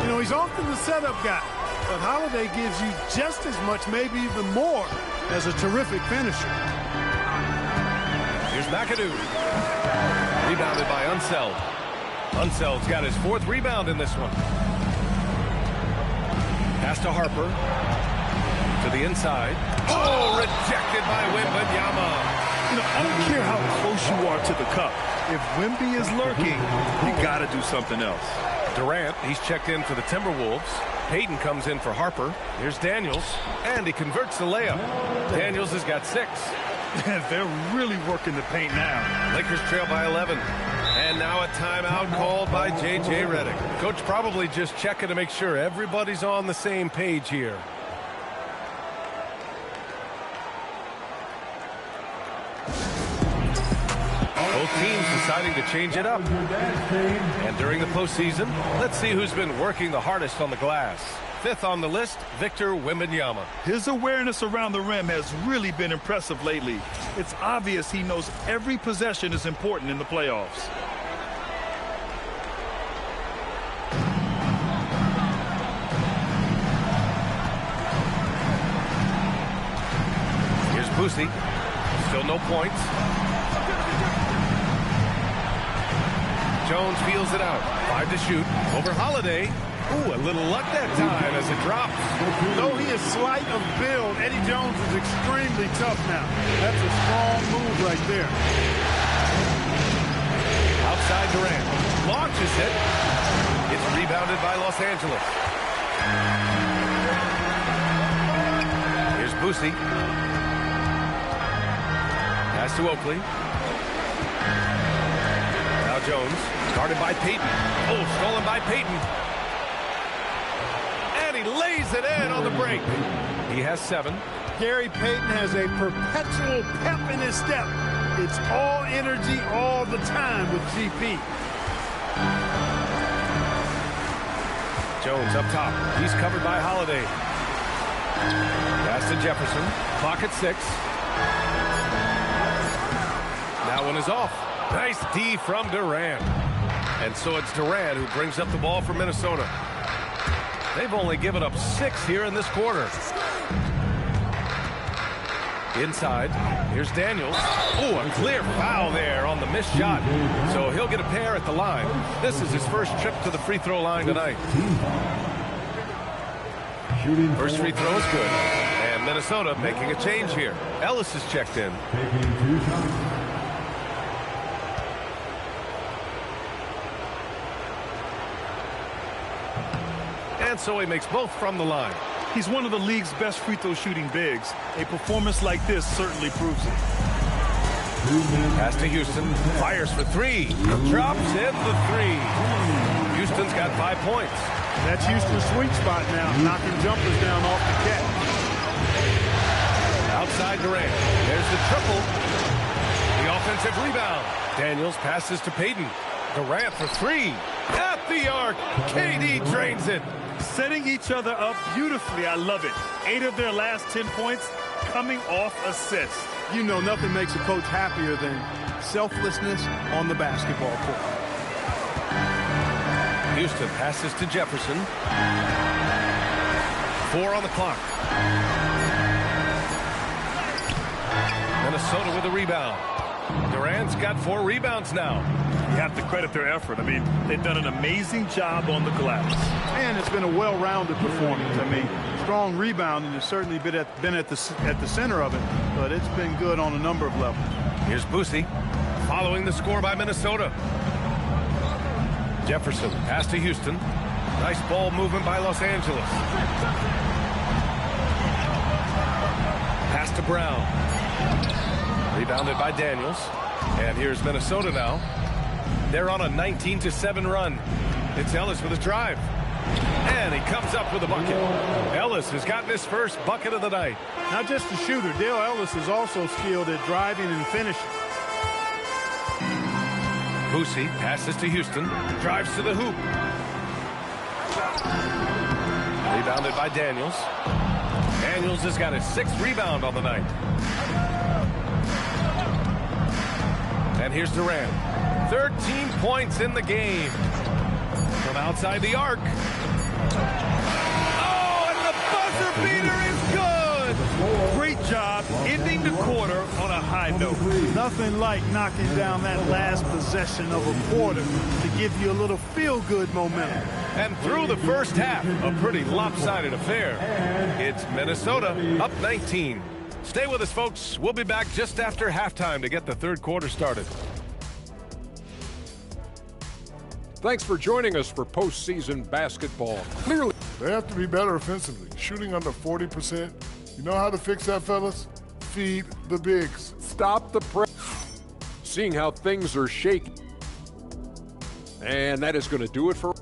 You know, he's often the setup guy, but Holiday gives you just as much, maybe even more, as a terrific finisher. Here's McAdoo, rebounded by Unseld. Unseld's got his 4th rebound in this one. Pass to Harper. To the inside. Oh, rejected by Wembanyama. You know, I don't care how close you are to the cup. If Wemby is lurking, you got to do something else. Durant, he's checked in for the Timberwolves. Payton comes in for Harper. Here's Daniels, and he converts the layup. Daniels has got 6. They're really working the paint now. Lakers trail by 11. And now a timeout called by J.J. Redick. Coach probably just checking to make sure everybody's on the same page here. Both teams deciding to change it up. And during the postseason, let's see who's been working the hardest on the glass. Fifth on the list, Victor Wembanyama. His awareness around the rim has really been impressive lately. It's obvious he knows every possession is important in the playoffs. Here's Boosie. Still no points. Jones feels it out. 5 to shoot. Over Holiday. Ooh, a little luck that time as it drops. Though he is slight of build, Eddie Jones is extremely tough now. That's a strong move right there. Outside Durant. Launches it. It's rebounded by Los Angeles. Here's Boosie. Pass to Oakley. Now Jones. Guarded by Payton. Oh, stolen by Payton. And he lays it in on the break. He has 7. Gary Payton has a perpetual pep in his step. It's all energy all the time with GP. Jones up top. He's covered by Holiday. Pass to Jefferson. Clock at 6. That one is off. Nice D from Durant. And so it's Durant who brings up the ball for Minnesota. They've only given up 6 here in this quarter. Inside, here's Daniels. Oh, a clear foul there on the missed shot. So he'll get a pair at the line. This is his first trip to the free throw line tonight. First free throw is good. And Minnesota making a change here. Ellis is checked in. And so he makes both from the line. He's one of the league's best free throw shooting bigs. A performance like this certainly proves it. Pass to Houston. Fires for 3. Drops in the 3. Houston's got 5 points. That's Houston's sweet spot now, knocking jumpers down off the catch. Outside Durant. There's the triple. The offensive rebound. Daniels passes to Payton. Durant for 3. At the arc. KD drains it. Setting each other up beautifully. I love it. 8 of their last 10 points coming off assists. You know nothing makes a coach happier than selflessness on the basketball court. Houston passes to Jefferson. 4 on the clock. Minnesota with a rebound. Durant's got 4 rebounds now. You have to credit their effort. I mean, they've done an amazing job on the glass. And it's been a well-rounded performance. I mean, strong rebounding has certainly been at the center of it, but it's been good on a number of levels. Here's Boosie following the score by Minnesota. Jefferson pass to Houston. Nice ball movement by Los Angeles. Pass to Brown. Rebounded by Daniels. And here's Minnesota now. They're on a 19-7 run. It's Ellis with a drive. And he comes up with a bucket. Ellis has gotten his first bucket of the night. Not just a shooter, Dale Ellis is also skilled at driving and finishing. Boosie passes to Houston. Drives to the hoop. Rebounded by Daniels. Daniels has got his 6th rebound on the night. And here's Durant. 13 points in the game. From outside the arc. Oh, and the buzzer beater is good. Great job ending the quarter on a high note. Nothing like knocking down that last possession of a quarter to give you a little feel-good momentum. And through the first half, a pretty lopsided affair. It's Minnesota up 19. Stay with us, folks. We'll be back just after halftime to get the third quarter started. Thanks for joining us for postseason basketball. Clearly, they have to be better offensively. Shooting under 40%. You know how to fix that, fellas? Feed the bigs. Stop the press. Seeing how things are shaking. And that is going to do it for...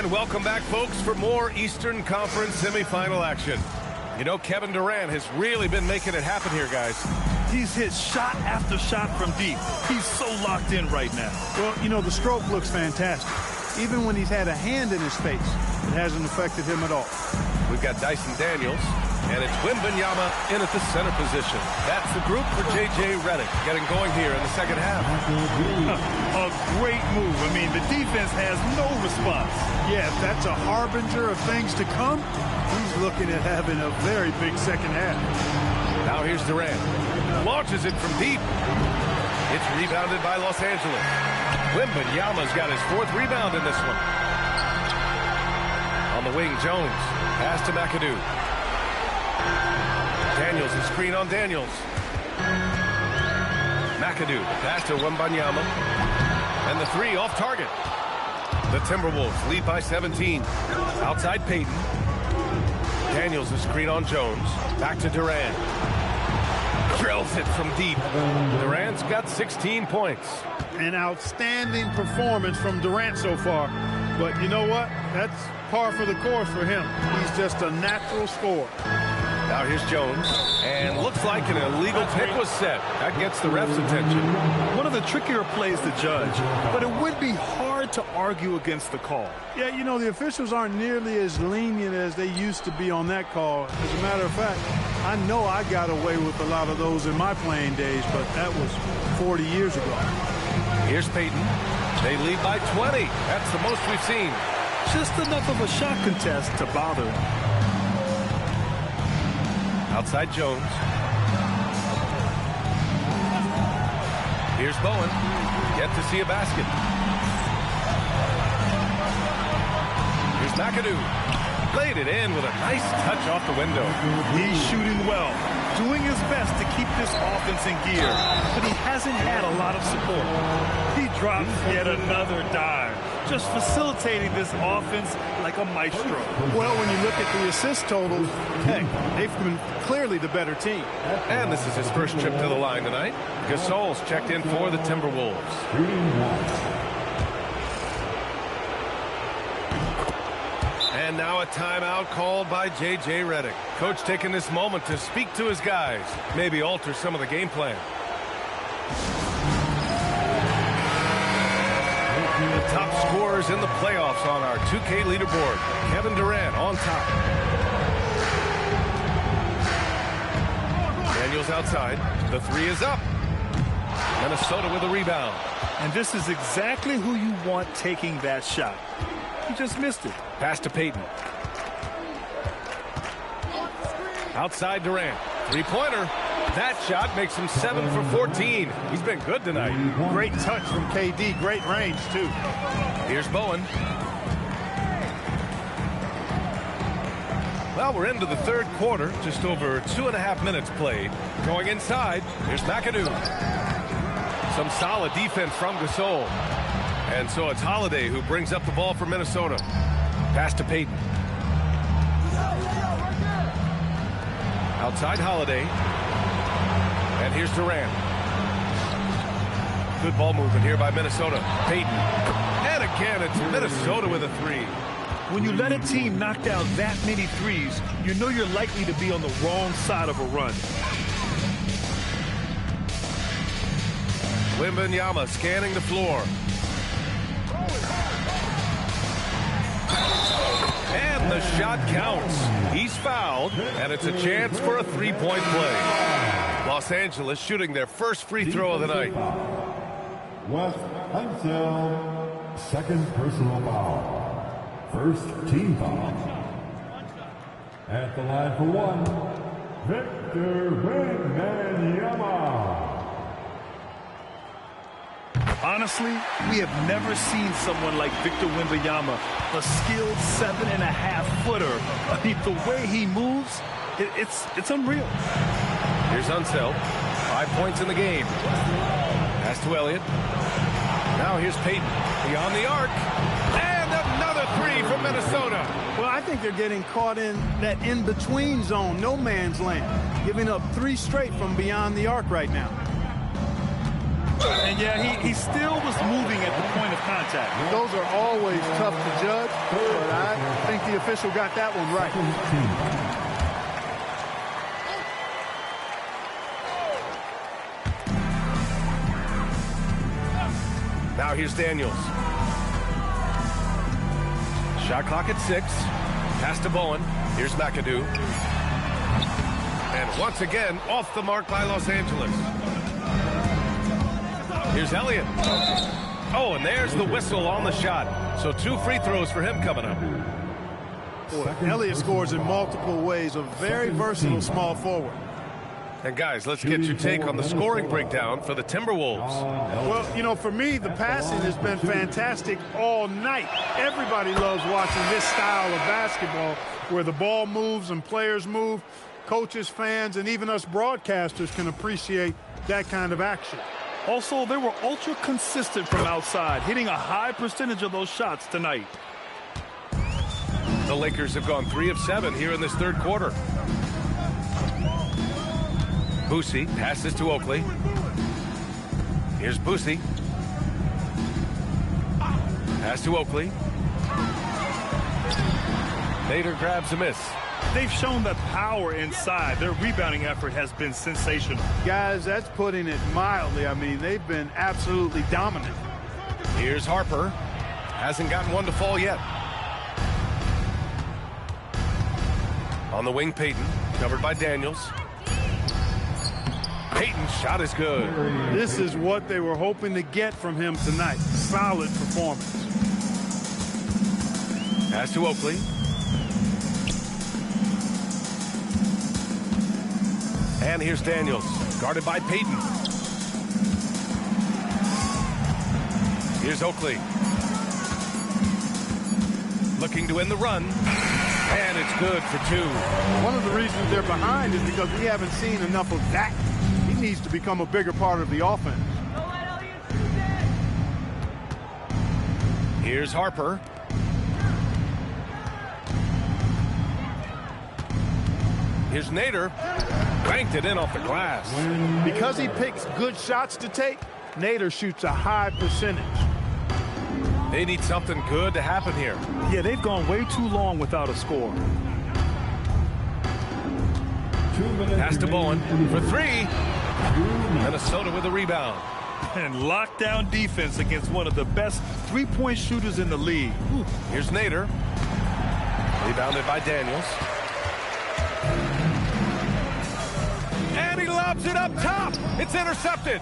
And welcome back, folks, for more Eastern Conference semifinal action. You know, Kevin Durant has really been making it happen here, guys. He's hit shot after shot from deep. He's so locked in right now. Well, you know, the stroke looks fantastic. Even when he's had a hand in his face, it hasn't affected him at all. We've got Dyson Daniels, and it's Wembanyama in at the center position. That's the group for J.J. Redick getting going here in the second half. A great move. I mean, the defense has no response. Yeah, if that's a harbinger of things to come, he's looking at having a very big second half. Now here's Durant. Launches it from deep. It's rebounded by Los Angeles. Wembanyama's got his 4th rebound in this one. On the wing, Jones. Pass to McAdoo. Daniels, the screen on Daniels. McAdoo, pass to Wembanyama. And the 3 off target. The Timberwolves lead by 17. Outside Payton. Daniels, the screen on Jones. Back to Durant. Drills it from deep. Durant's got 16 points. An outstanding performance from Durant so far. But you know what? That's par for the course for him. He's just a natural scorer. Now here's Jones. And looks like an illegal pick was set. That gets the ref's attention. One of the trickier plays to judge, but it would be hard to argue against the call. Yeah, you know, the officials aren't nearly as lenient as they used to be on that call. As a matter of fact, I know I got away with a lot of those in my playing days, but that was 40 years ago. Here's Payton. They lead by 20. That's the most we've seen. Just enough of a shot contest to bother him. Outside Jones. Here's Bowen. Yet to see a basket. Here's McAdoo. Laid it in with a nice touch off the window. He's shooting well, doing his best to keep this offense in gear, but he hasn't had a lot of support. He drops yet another dive, just facilitating this offense like a maestro. Well, when you look at the assist totals, hey, they've been clearly the better team. And this is his first trip to the line tonight. Gasol's checked in for the Timberwolves. And now a timeout called by J.J. Redick. Coach taking this moment to speak to his guys, maybe alter some of the game plan. The top scorers in the playoffs on our 2K leaderboard. Kevin Durant on top. Daniels outside. The 3 is up. Minnesota with a rebound. And this is exactly who you want taking that shot. He just missed it. Pass to Payton. Outside Durant. 3-pointer. That shot makes him 7 for 14. He's been good tonight. Great touch from KD. Great range, too. Here's Bowen. Well, we're into the third quarter. Just over 2.5 minutes played. Going inside. Here's McAdoo. Some solid defense from Gasol. And so it's Holiday who brings up the ball for Minnesota. Pass to Payton. Outside Holiday. And here's Durant. Good ball movement here by Minnesota. Payton. And again, it's Minnesota with a 3. When you let a team knock down that many threes, you know you're likely to be on the wrong side of a run. Wembanyama scanning the floor. And the shot counts. He's fouled, and it's a chance for a 3-point play. Los Angeles shooting their first free throw of the night. West until second personal foul. First team foul. At the line for 1, Victor Wembanyama. Honestly, we have never seen someone like Victor Wembanyama, a skilled 7.5-footer. I mean, the way he moves, it's unreal. Here's Unseld. 5 points in the game. Pass to Elliott. Now here's Payton. Beyond the arc. And another 3 from Minnesota. Well, I think they're getting caught in that in-between zone, no man's land, giving up 3 straight from beyond the arc right now. And yeah, he still was moving at the point of contact. Those are always tough to judge, but I think the official got that one right. Now here's Daniels. Shot clock at 6. Pass to Bowen. Here's McAdoo. And once again, off the mark by Los Angeles. Here's Elliott. Oh, and there's the whistle on the shot. So 2 free throws for him coming up. Boy, Elliott scores in multiple ways. A very versatile small forward. And guys, let's get your take on the scoring breakdown for the Timberwolves. Well, you know, for me, the passing has been fantastic all night. Everybody loves watching this style of basketball where the ball moves and players move. Coaches, fans, and even us broadcasters can appreciate that kind of action. Also, they were ultra consistent from outside, hitting a high percentage of those shots tonight. The Lakers have gone 3 of 7 here in this third quarter. Boosie passes to Oakley. Here's Boosie. Pass to Oakley. Nader grabs a miss. They've shown that power inside. Their rebounding effort has been sensational. Guys, that's putting it mildly. I mean, they've been absolutely dominant. Here's Harper. Hasn't gotten one to fall yet. On the wing, Payton. Covered by Daniels. Payton's shot is good. This is what they were hoping to get from him tonight. Solid performance. Pass to Oakley. And here's Daniels, guarded by Payton. Here's Oakley. Looking to win the run. And it's good for 2. One of the reasons they're behind is because we haven't seen enough of that. He needs to become a bigger part of the offense. Here's Harper. Here's Nader. Banked it in off the glass. Because he picks good shots to take, Nader shoots a high percentage. They need something good to happen here. Yeah, they've gone way too long without a score. Pass to Bowen for 3. Minnesota with a rebound. And lockdown defense against one of the best three-point shooters in the league. Here's Nader. Rebounded by Daniels. And he lobs it up top. It's intercepted.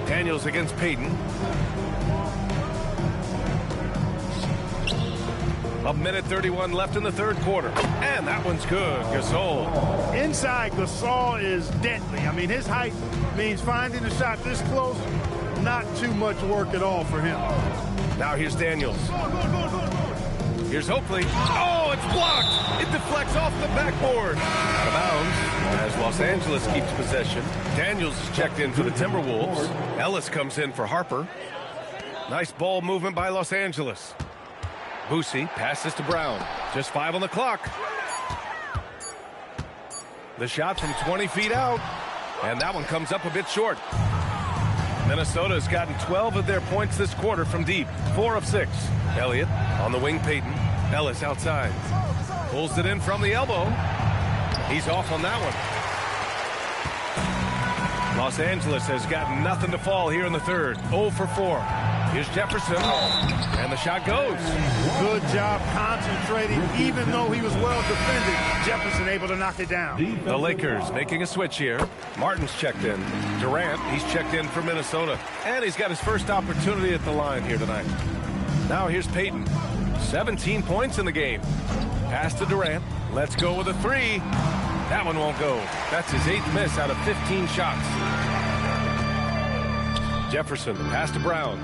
Daniels against Payton. A minute 31 left in the third quarter. And that one's good. Gasol. Inside, Gasol is deadly. I mean, his height means finding a shot this close, not too much work at all for him. Now here's Daniels. Here's Oakley. Oh, it's blocked. It deflects off the backboard. Out of bounds as Los Angeles keeps possession. Daniels is checked in for the Timberwolves. Ellis comes in for Harper. Nice ball movement by Los Angeles. Boosie passes to Brown. Just 5 on the clock. The shot from 20 feet out. And that one comes up a bit short. Minnesota has gotten 12 of their points this quarter from deep. 4 of 6. Elliott on the wing, Payton. Ellis outside. Pulls it in from the elbow. He's off on that one. Los Angeles has got nothing to fall here in the third. 0 for 4. Here's Jefferson. And the shot goes. Good job concentrating. Even though he was well defended, Jefferson able to knock it down. The Lakers making a switch here. Martin's checked in. Durant, he's checked in for Minnesota. And he's got his first opportunity at the line here tonight. Now here's Payton. 17 points in the game. Pass to Durant. Let's go with a 3. That one won't go. That's his 8th miss out of 15 shots. Jefferson, pass to Brown.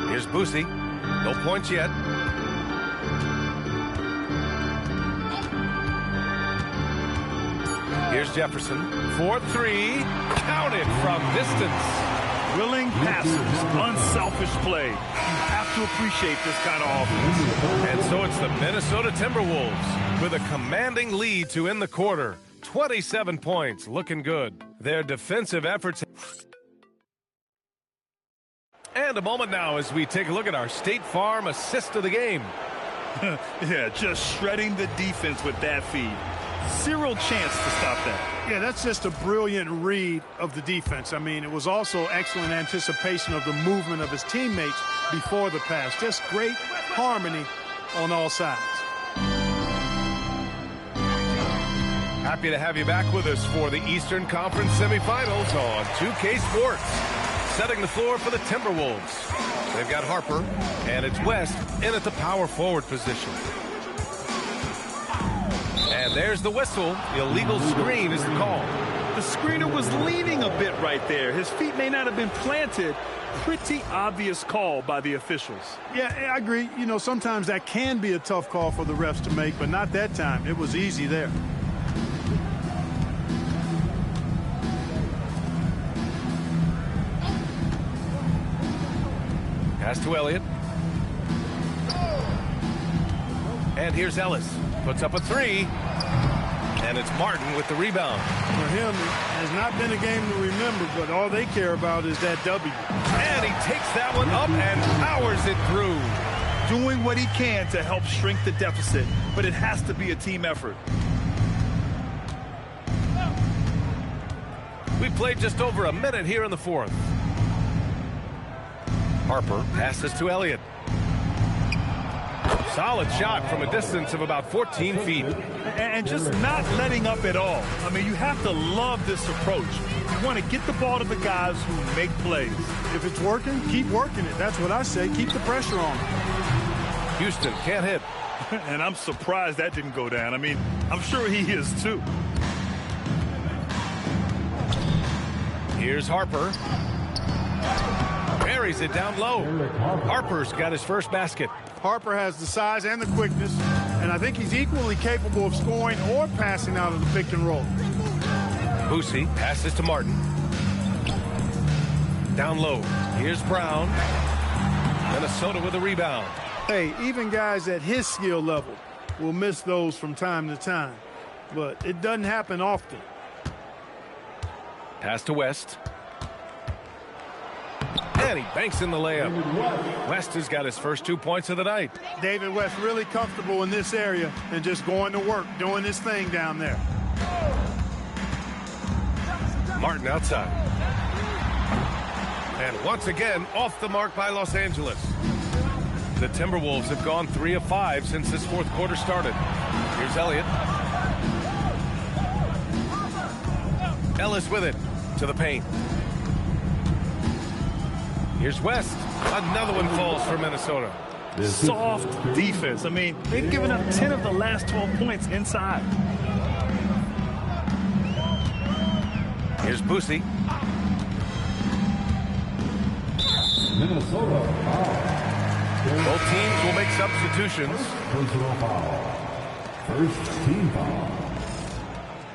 Here's Boosie. No points yet. Here's Jefferson. 4-3. Counted from distance. Willing passes, unselfish play. You have to appreciate this kind of offense. And so it's the Minnesota Timberwolves with a commanding lead to end the quarter. 27 points, looking good. Their defensive efforts. And a moment now as we take a look at our State Farm assist of the game. Yeah, just shredding the defense with that feed. Zero chance to stop that. Yeah, that's just a brilliant read of the defense. I mean, it was also excellent anticipation of the movement of his teammates before the pass. Just great harmony on all sides. Happy to have you back with us for the Eastern Conference semifinals on 2K Sports. Setting the floor for the Timberwolves. They've got Harper, and it's West in at the power forward position. And there's the whistle. Illegal screen is the call. The screener was leaning a bit right there. His feet may not have been planted. Pretty obvious call by the officials. Yeah, I agree. You know, sometimes that can be a tough call for the refs to make, but not that time. It was easy there. Pass to Elliott. And here's Ellis. Puts up a three. And it's Martin with the rebound. For him, it has not been a game to remember, but all they care about is that W. And he takes that one up and powers it through. Doing what he can to help shrink the deficit, but it has to be a team effort. We played just over a minute here in the fourth. Harper passes to Elliott. Solid shot from a distance of about 14 feet. And just not letting up at all. I mean, you have to love this approach. You want to get the ball to the guys who make plays. If it's working, keep working it. That's what I say. Keep the pressure on. Houston can't hit. And I'm surprised that didn't go down. I mean, I'm sure he is too. Here's Harper. Buries it down low. Harper's got his first basket. Harper has the size and the quickness, and I think he's equally capable of scoring or passing out of the pick and roll. Boosie passes to Martin. Down low. Here's Brown. Minnesota with a rebound. Hey, even guys at his skill level will miss those from time to time, but it doesn't happen often. Pass to West. And he banks in the layup. West has got his first 2 points of the night. David West really comfortable in this area and just going to work, doing his thing down there. Martin outside. And once again, off the mark by Los Angeles. The Timberwolves have gone 3 of 5 since this fourth quarter started. Here's Elliott. Ellis with it to the paint. Here's West. Another one falls for Minnesota. Soft defense. I mean, they've given up 10 of the last 12 points inside. Here's Boosie. Minnesota foul. Both teams will make substitutions. Personal foul. First team foul.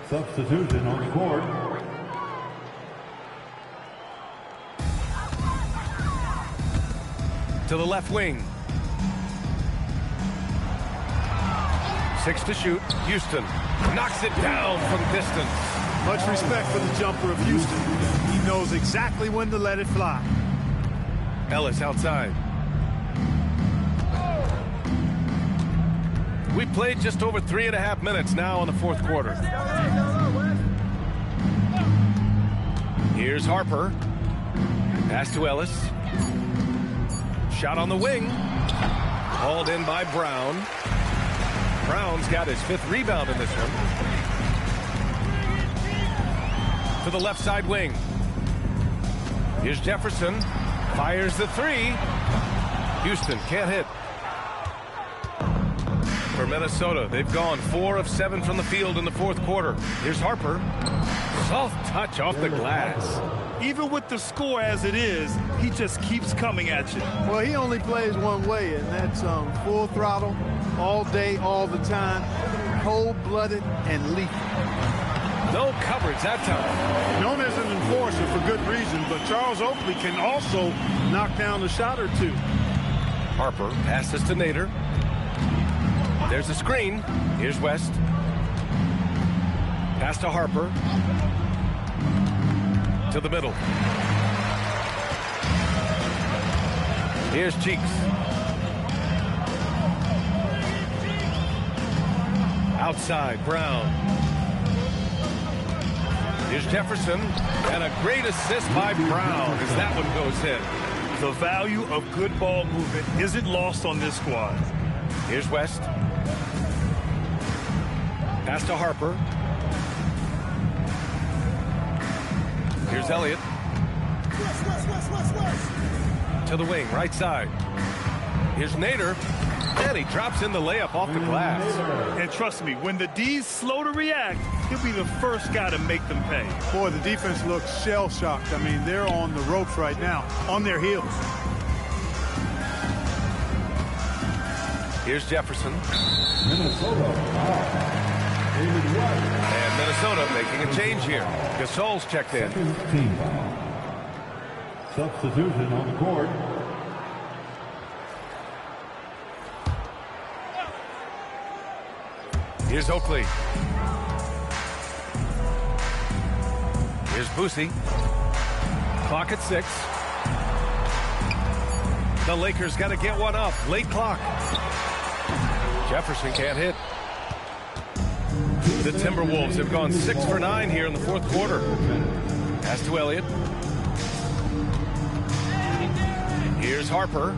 Substitution on the court. To the left wing. 6 to shoot. Houston knocks it down from distance. Much respect for the jumper of Houston. He knows exactly when to let it fly. Ellis outside. We played just over 3.5 minutes now in the fourth quarter. Here's Harper. Pass to Ellis. Shot on the wing. Hauled in by Brown. Brown's got his 5th rebound in this one. To the left side wing. Here's Jefferson. Fires the 3. Houston can't hit. For Minnesota, they've gone 4 of 7 from the field in the fourth quarter. Here's Harper. Soft touch off the glass. Even with the score as it is, he just keeps coming at you. Well, he only plays one way, and that's full throttle, all day, all the time, cold-blooded, and lethal. No coverage that time. Known as an enforcer for good reason, but Charles Oakley can also knock down a shot or two. Harper passes to Nader. There's a screen. Here's West. Pass to Harper. To the middle. Here's Cheeks. Outside, Brown. Here's Jefferson. And a great assist by Brown as that one goes in. The value of good ball movement isn't lost on this squad. Here's West. Pass to Harper. Here's Elliott. To the wing, right side. Here's Nader. And he drops in the layup off the glass. And trust me, when the D's slow to react, he'll be the first guy to make them pay. Boy, the defense looks shell-shocked. I mean, they're on the ropes right now, on their heels. Here's Jefferson. Minnesota. And Minnesota making a change here. Gasol's checked in. Team foul. Substitution on the court. Here's Oakley. Here's Boosie. Clock at 6. The Lakers got to get one up. Late clock. Jefferson can't hit. The Timberwolves have gone 6 for 9 here in the fourth quarter. Pass to Elliott. Here's Harper.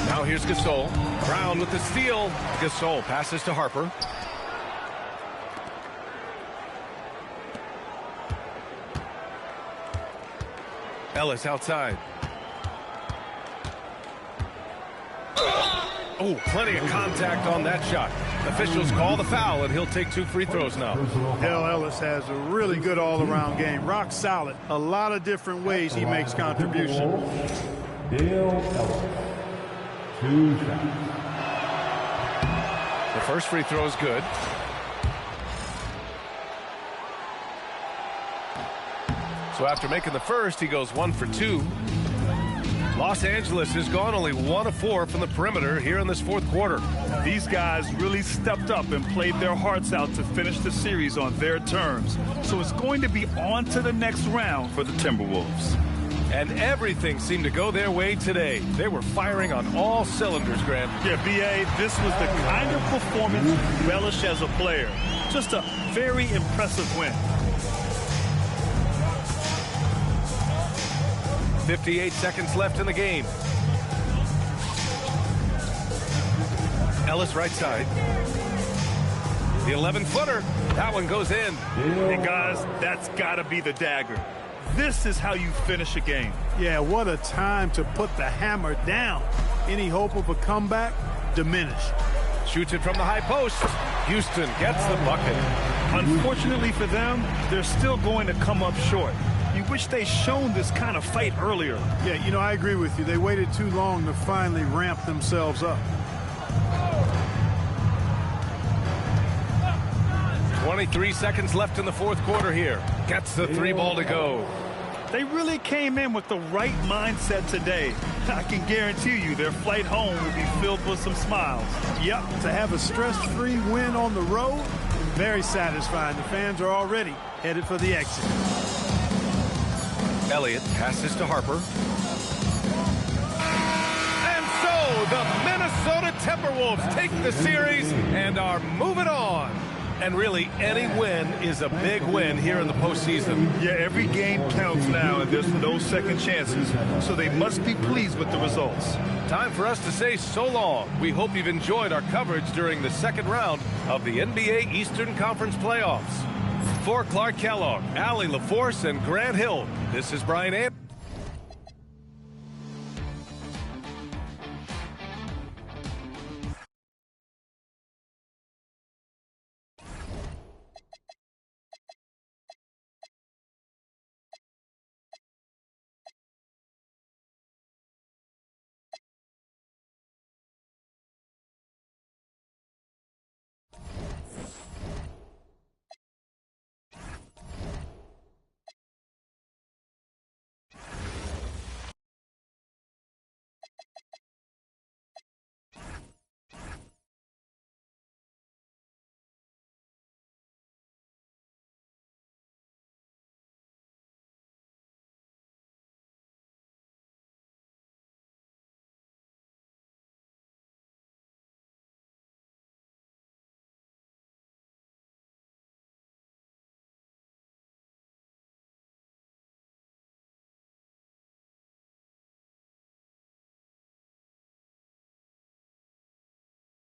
Now here's Gasol. Brown with the steal. Gasol passes to Harper. Ellis outside. Oh, plenty of contact on that shot. Officials call the foul, and he'll take 2 free throws now. Dale Ellis has a really good all-around game. Rock solid. A lot of different ways he makes contribution. Dale Ellis. 2 shots. The first free throw is good. So after making the first, he goes 1 for 2. Los Angeles has gone only 1 of 4 from the perimeter here in this fourth quarter. These guys really stepped up and played their hearts out to finish the series on their terms. So it's going to be on to the next round for the Timberwolves. And everything seemed to go their way today. They were firing on all cylinders, Grant. Yeah, B.A., this was the kind of performance you relish as a player. Just a very impressive win. 58 seconds left in the game. Ellis right side. The 11-footer. That one goes in. And guys, that's got to be the dagger. This is how you finish a game. Yeah, what a time to put the hammer down. Any hope of a comeback? Diminished. Shoots it from the high post. Houston gets the bucket. Unfortunately for them, they're still going to come up short. You wish they'd shown this kind of fight earlier. Yeah, you know, I agree with you. They waited too long to finally ramp themselves up. 23 seconds left in the fourth quarter here. Gets the 3 ball to go. They really came in with the right mindset today. I can guarantee you their flight home will be filled with some smiles. Yep, to have a stress-free win on the road, very satisfying. The fans are already headed for the exit. Elliott passes to Harper. And so the Minnesota Timberwolves take the series and are moving on. And really, any win is a big win here in the postseason. Yeah, every game counts now, and there's no second chances, so they must be pleased with the results. Time for us to say so long. We hope you've enjoyed our coverage during the second round of the NBA Eastern Conference playoffs. For Clark Kellogg, Allie LaForce, and Grant Hill, this is Brian Anderson.